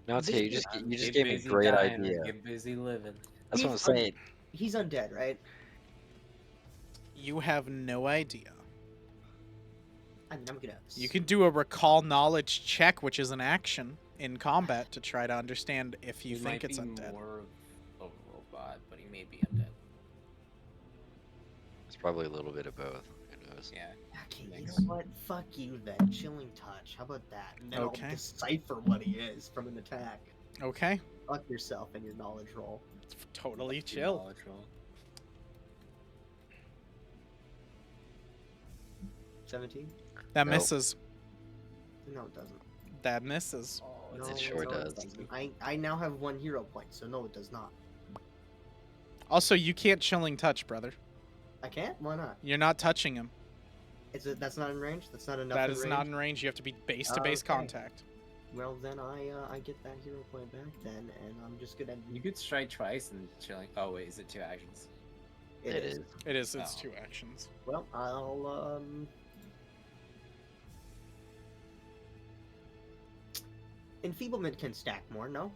No, it's okay. You just Get gave me a busy great dying or idea. Get busy living. That's what I'm He's saying. He's undead, right? You have no idea. I mean, I'm gonna... You can do a recall knowledge check, which is an action in combat, to try to understand if you He think might it's be undead. more of a robot, but he may be undead. It's probably a little bit of both. Who knows? Yeah. Okay, you Thanks. know what? Fuck you then. Chilling touch. How about that? And then Okay. I'll decipher what he is from an attack. Okay, Fuck yourself and your knowledge roll. it's totally Your chill. knowledge roll. 17? That Nope. misses. No, it doesn't. That misses. Oh, No, It sure no, does. doesn't. I now have 1 hero point, so no, it does not. Also, you can't chilling touch, brother. I can't? Why not? You're not touching him. That's not in range? That's not enough That in is range? not in range. You have to be base to base Okay. contact. Well, then I get that hero point back then, and I'm just gonna... You could strike twice and chilling. Oh wait, is it 2 actions? It is. It is. It's Oh. 2 actions. Well, I'll Enfeeblement can stack more, no?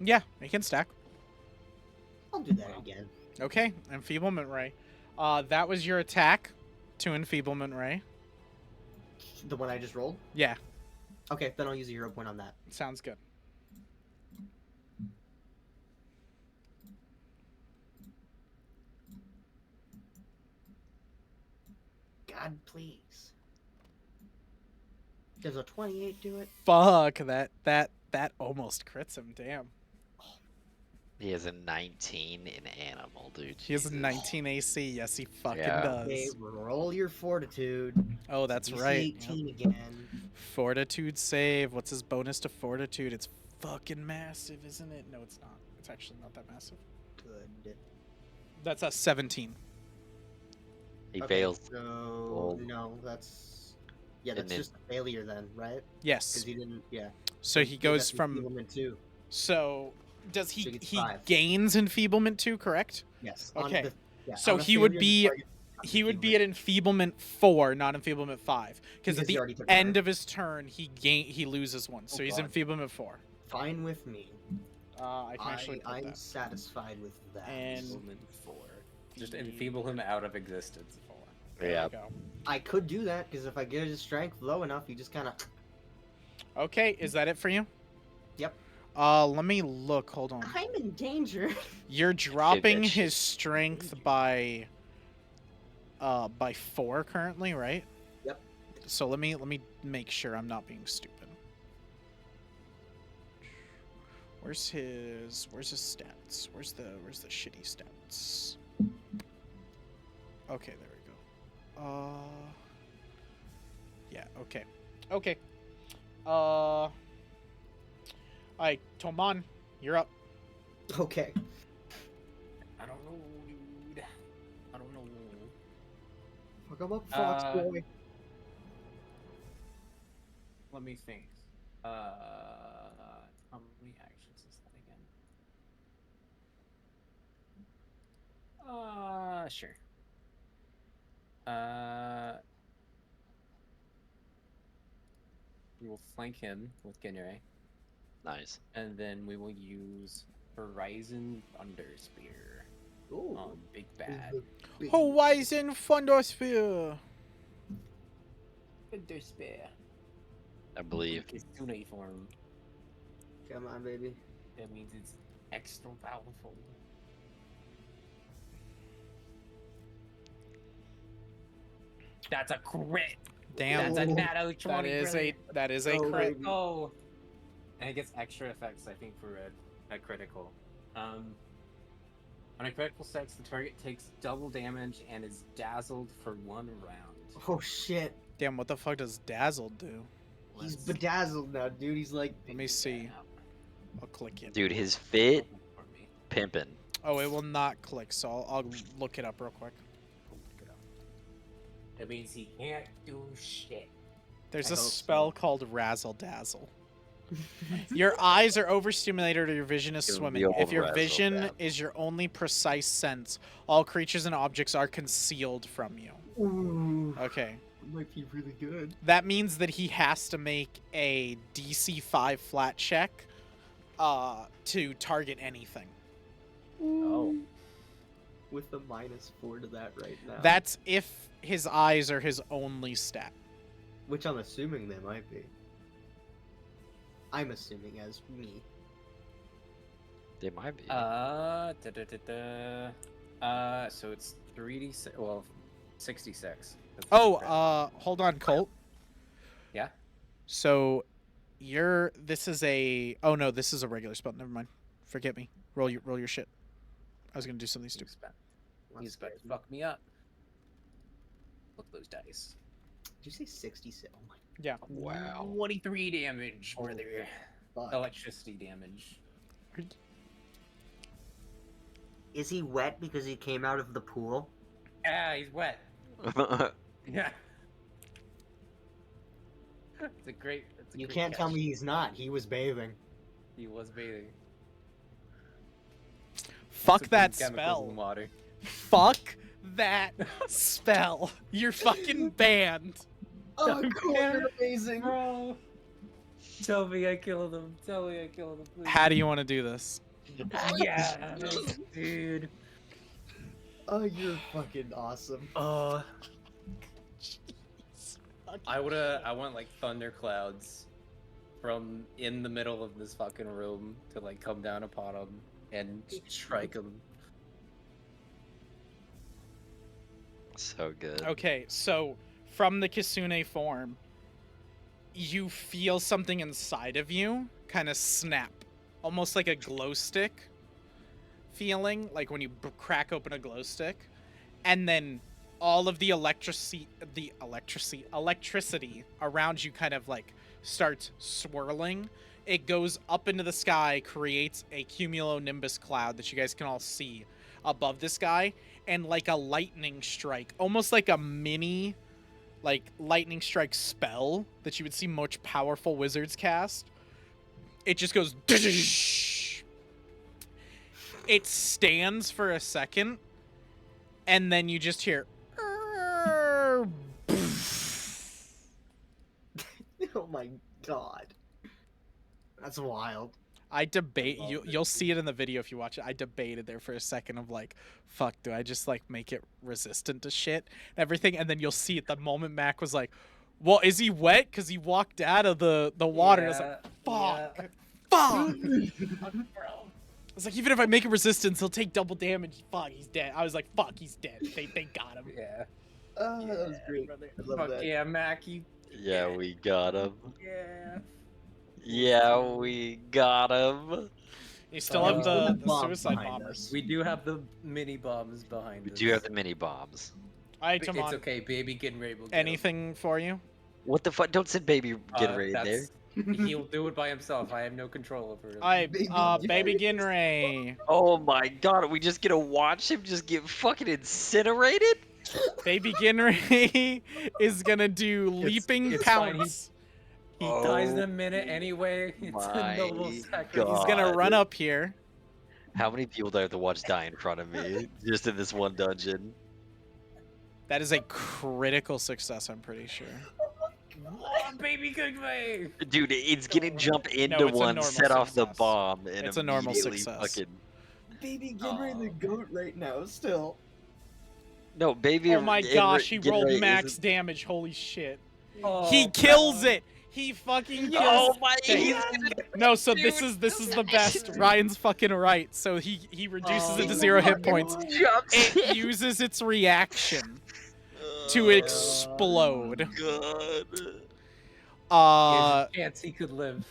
Yeah, it can stack. I'll do that Wow. again. Okay, enfeeblement ray. That was your attack to enfeeblement ray. The one I just rolled? Yeah, Okay, then I'll use a hero point on that. sounds good. God, please. Does a 28 do it? Fuck, that almost crits him. Damn. He has a 19 in animal, dude. He has a Jesus. 19 AC. Yes, he fucking Yeah. Okay, does. roll your fortitude. Oh, that's DC right. Yep. 18 again. Fortitude save. What's his bonus to fortitude? It's fucking massive, isn't it? No, it's not. It's actually not that massive. Good. That's a 17. He Okay, fails. So Well, no, that's that's and then- just a failure then, right? Because Yes. he didn't. Yeah. So he goes from. Enfeeblement 2. So does So he he gets he 5. gains enfeeblement 2, correct? Yes. Okay. Yeah, So on a he would failure, the be- target becomes He would be at enfeeblement. enfeeblement 4, not enfeeblement 5, because at Because he the already took end one. of his turn he loses one, so Oh, he's God. enfeeblement 4. Fine with me. I can actually put I'm that. satisfied with that. And- Enfeeblement 4. Just enfeeble him out of existence. There Yeah. we go. I could do that because if I get his strength low enough, he just kind of. Okay, is that it for you? Yep. Let me look. Hold on. I'm in danger. You're dropping bitch. his strength by 4 currently, right? Yep. So let me make sure I'm not being stupid. Where's his stats? Where's the shitty stats? Okay, there we go. Yeah, okay. Okay. Alright, Toman, you're up. Okay. I don't know, dude. I don't know. Fuck him up, Fox boy. Let me think. How many actions is that again? Sure. We will flank him with Ginray, Nice. and then we will use Horizon Thunder Spear Ooh. on Big Bad. Horizon Thundersphere! Thunder Spear. I believe. Kitsune form. Come on, baby. That means it's extra powerful. That's a crit. Damn, That's a Ooh. natto 20. that is a Oh, crit. baby. Oh. And it gets extra effects, I think, for a critical. On a critical sex, the target takes double damage and is dazzled for 1 round. Oh shit. Damn, what the fuck does Dazzled do? He's Let's bedazzled now, dude. He's like. Let me see. I'll click it. Dude, his fit for me. pimpin'. Oh, it will not click, so I'll look it up real quick. That means he can't do shit. There's I a hope spell so. called Razzle Dazzle. Your eyes are overstimulated or your vision is Give him swimming. the If old your razzle vision dazzle. is your only precise sense, all creatures and objects are concealed from you. Ooh. Okay. Might be really good. That means that he has to make a DC 5 flat check to target anything. Oh. With a -4 to that right now. That's if his eyes are his only stat. Which I'm assuming they might be. I'm assuming as me. They might be. So it's 3d6. Well, 66. That's Oh, correct. hold on, Colt. Yeah. So, this is a. Oh no, this is a regular spell. Never mind. Forget me. Roll your shit. I was gonna do something stupid. He's about to fuck me up. Look at those dice. Did you say 66? Oh my Yeah. Wow. 23 damage, Holy brother. fuck. Electricity damage. Is he wet because he came out of the pool? Ah, he's wet. Yeah. It's a great. You can't tell me he's not. He was bathing. He was bathing. Fuck Some that chemicals spell. in water. Fuck that spell. You're fucking banned. Oh, cool. You're amazing. Bro. Tell me I killed him. Tell me I killed him, please. How do you want to do this? Yeah, dude. Oh, you're fucking awesome. I went like thunderclouds from in the middle of this fucking room to like come down upon him and strike him. So good. Okay, so from the Kisune form, you feel something inside of you kind of snap, almost like a glow stick feeling, like when you crack open a glow stick, and then all of the electricity around you kind of like starts swirling. It goes up into the sky, creates a cumulonimbus cloud that you guys can all see above this guy, and like a lightning strike, almost like a mini like lightning strike spell that you would see much powerful wizards cast. It just goes it stands for a second, and then you just hear Oh my god. That's wild. I debate you'll see it in the video if you watch it. I debated there for a second of like, fuck, do I just like make it resistant to shit and everything? And then you'll see at the moment Mac was like, well, is he wet? Because he walked out of the water. And I was like, fuck. Fuck. I was like, even if I make it resistance, he'll take double damage. Fuck, he's dead. I was like, fuck, he's dead. They got him. Yeah. Oh, that was great. Brother. I love Fuck that. yeah, Mac, you. Yeah, we got him. Yeah. Yeah, we got him. You still have the bombs suicide behind bombers. us. We do have the mini bombs behind We us. do have the mini bombs. All right, It's come on. okay, baby. Getting ready. Will Anything for you? What the fuck? Don't send baby get ready there. He'll do it by himself. I have no control over him. All right, Baby baby Ginray. Oh my god, are we just gonna watch him just get fucking incinerated? Baby Ginray is gonna do leaping it's fine. pounce. He dies in Oh a minute anyway. It's my a noble sacrifice. God. He's gonna run up here. How many people do I have to watch die in front of me just in this one dungeon? That is a critical success, I'm pretty sure. Oh, baby good way. Dude, it's gonna jump into it's a one, normal set off the success. bomb, and It's a normal immediately success. fucking. Baby Ginray the goat right now, still. No, baby. Oh my gosh, he rolled Ginray max isn't- damage. Holy shit. Oh, He kills it. He fucking kills Oh my! Okay. He's gonna No, so Dude, this is the best. Ryan's fucking right. So he reduces Oh it to 0 hit my points. God. jump. It uses its reaction to explode. God. Uh There's a chance he could live.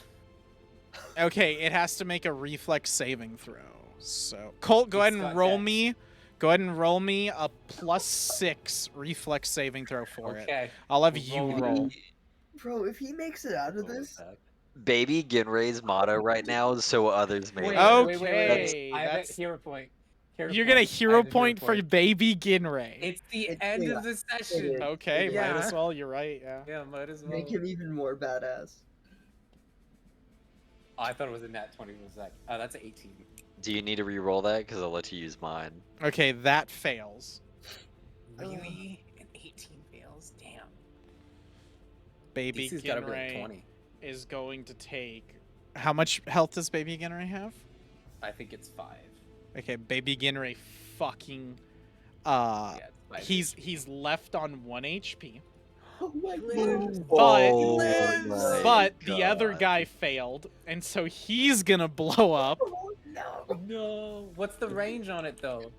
okay, it has to make a reflex saving throw. So Colt, go ahead It's and got roll dex. me. Go ahead and roll me a +6 reflex saving throw for it. Okay. I'll have you Roll. roll. Bro, if he makes it out of What was this, that? Baby Ginray's motto right now is so others may. Wait, learn. Okay, I have a that's- hero point. You're gonna hero I have a point for baby Ginray. It's the It's- end yeah, of the session. is. Okay, might Yeah. as well. You're right. Yeah. Yeah, might as well. make him even more badass. Oh, I thought it was a nat 20 for a sec. Oh, that's an 18. Do you need to re-roll that? Because I'll let you use mine. Okay, that fails. Really? An 18 fails? Damn. Baby DC's gotta be like Ginray 20. is going to take. How much health does Baby Ginray have? I think it's 5. Okay, Baby Ginray fucking. Yeah, it's 5. He's left on 1 HP. Oh my Lives. But Oh my but the other God. guy failed, and so he's gonna blow up. Oh no! No. What's the range on it though?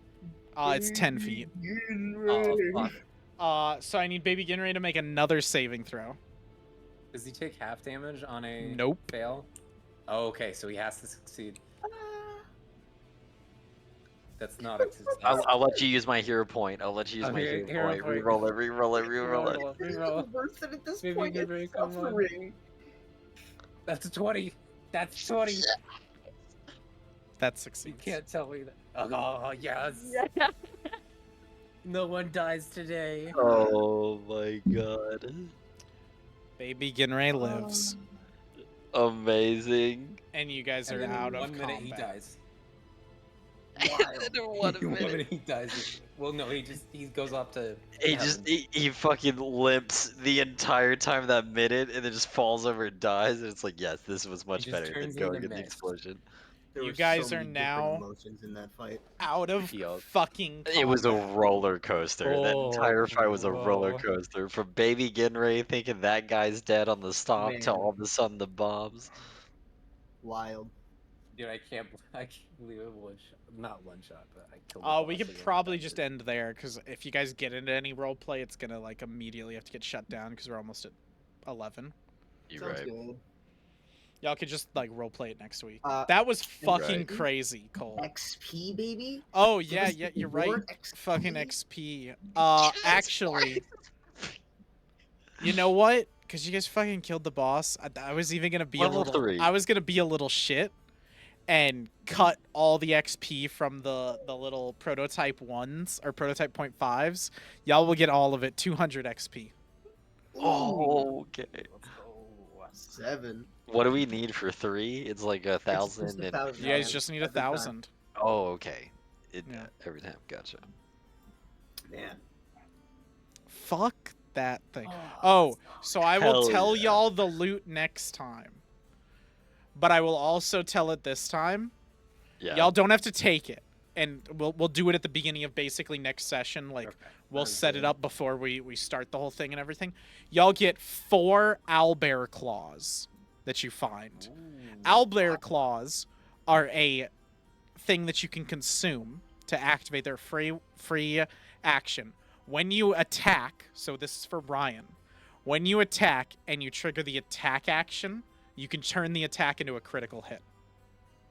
It's 10 feet. Oh, fuck. So I need Baby Ginray to make another saving throw. Does he take half damage on a Nope. fail? Oh, okay, so he has to succeed. That's not a success. I'll let you use my hero point. I'll let you use my Okay, hero point. point. Reroll it, reroll it, reroll it. Reroll. Worse than at this Baby point, Ginray, it's come on. suffering. That's a 20. That's 20. That You succeeds. can't tell me that. Oh, yes. No one dies today. Oh my god. Baby Ginray lives, Amazing. and you guys And are then in out of 1 minute combat. he dies. In one In 1 minute. minute he dies. Well, no, he goes up to. He just he fucking limps the entire time that minute and then just falls over and dies and it's like yes, this was much just better than turns going into in the mist. explosion. There You were guys so are many different now- emotions in that fight. Out of Yup. fucking combat. It was a roller coaster. That entire fight was a roller Oh. coaster. From baby Ginray thinking that guy's dead on the stop to Man. all of a sudden the bombs. Wild. Dude, I can't believe it one shot. Not one shot, but I killed. the We boss could again. probably just end there, because if you guys get into any roleplay, it's gonna like immediately have to get shut down because we're almost at 11. You're Sounds right. good. Y'all could just like roleplay it next week. Uh, That was fucking Right. crazy, Cole. XP, baby. Oh Give yeah, us yeah, the you're right. reward XP. Fucking XP. Actually, you know what? Because you guys fucking killed the boss. I was even gonna be a Level little. 3. I was gonna be a little shit and cut all the XP from the little prototype ones or prototype 0.5s. Y'all will get all of it. 200 XP. Oh, okay. Let's go. 7. What do we need for 3? It's like 1,000 just and 1,000. You guys man, just need every time. 1,000. oh, okay. Yeah. Every time, gotcha. Man. Fuck that thing. Oh, so I will Hell tell yeah. y'all the loot next time. But I will also tell it this time. Yeah. Y'all don't have to take it. And we'll do it at the beginning of basically next session. Like, Okay, we'll sounds set it good. up before we start the whole thing and everything. Y'all get 4 owlbear claws that you find. Owlbear claws are a thing that you can consume to activate their free action. When you attack, so this is for Ryan. When you attack and you trigger the attack action, you can turn the attack into a critical hit.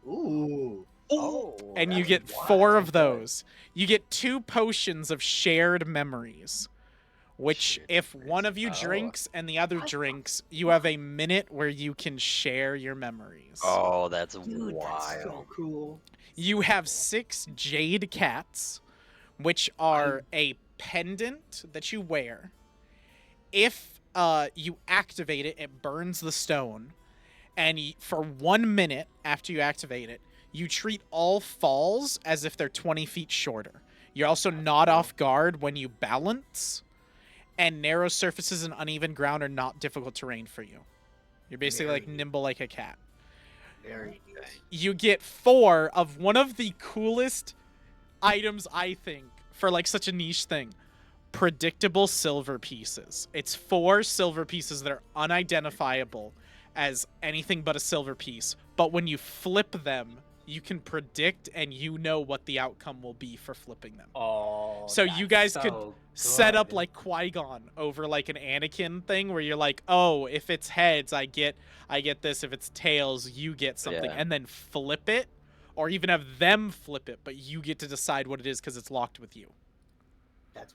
Ooh. Oh, And you that's get wild. 4 of Good. those. You get 2 potions of shared memories, which Shared if memories. one of you Oh. drinks and the other What the drinks, you have a minute where you can share your memories. Oh, that's Dude, that's so wild. cool. You have 6 jade cats, which are a pendant that you wear. If you activate it, it burns the stone. And for 1 minute after you activate it, you treat all falls as if they're 20 feet shorter. You're also not off guard when you balance. And narrow surfaces and uneven ground are not difficult terrain for you. You're basically like Very- nimble like a cat. Very Okay. You get 4 of one of the coolest items, I think, for like such a niche thing. Predictable silver pieces. It's 4 silver pieces that are unidentifiable as anything but a silver piece. But when you flip them, you can predict and you know what the outcome will be for flipping them. Oh, So you guys that's could so set up good. like Qui-Gon over like an Anakin thing where you're like, oh, if it's heads, I get this. If it's tails, you get something. Yeah. And then flip it, or even have them flip it, but you get to decide what it is because it's locked with you. That's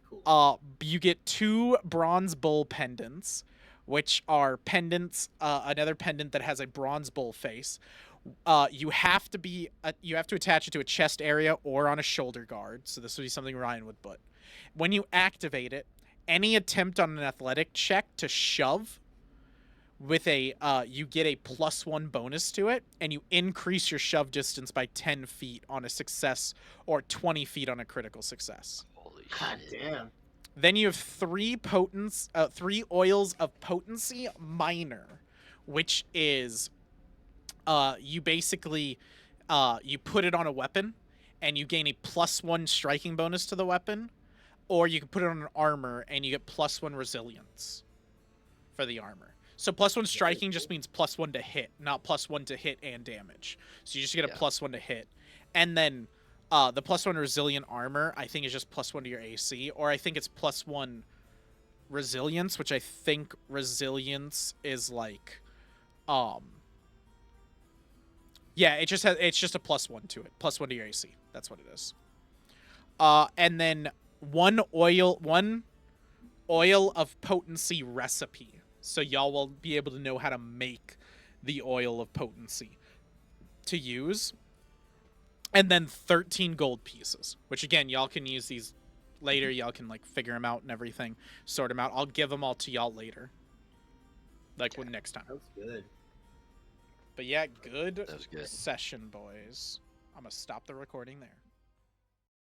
cool. You get 2 bronze bull pendants, which are pendants. Another pendant that has a bronze bull face. You have to attach it to a chest area or on a shoulder guard. So this would be something Ryan would put. When you activate it, any attempt on an athletic check to shove with you get a +1 bonus to it, and you increase your shove distance by 10 feet on a success or 20 feet on a critical success. Holy God shit. damn. Then you have 3 oils of potency minor, which is you basically you put it on a weapon and you gain a +1 striking bonus to the weapon, or you can put it on an armor and you get +1 resilience for the armor. So +1 striking just means +1 to hit, not +1 to hit and damage. So you just get a Yeah. +1 to hit. And then the +1 resilient armor, I think, is just +1 to your AC, or I think it's +1 resilience, which I think resilience is like, yeah, it's just a +1 to it, +1 to your AC. That's what it is. And then one oil of potency recipe. So y'all will be able to know how to make the oil of potency to use. And then 13 gold pieces, which again, y'all can use these later. Y'all can like figure them out and everything, sort them out. I'll give them all to y'all later. Like when next time. That's good. But yeah, good That was good. session, boys. I'm gonna stop the recording there.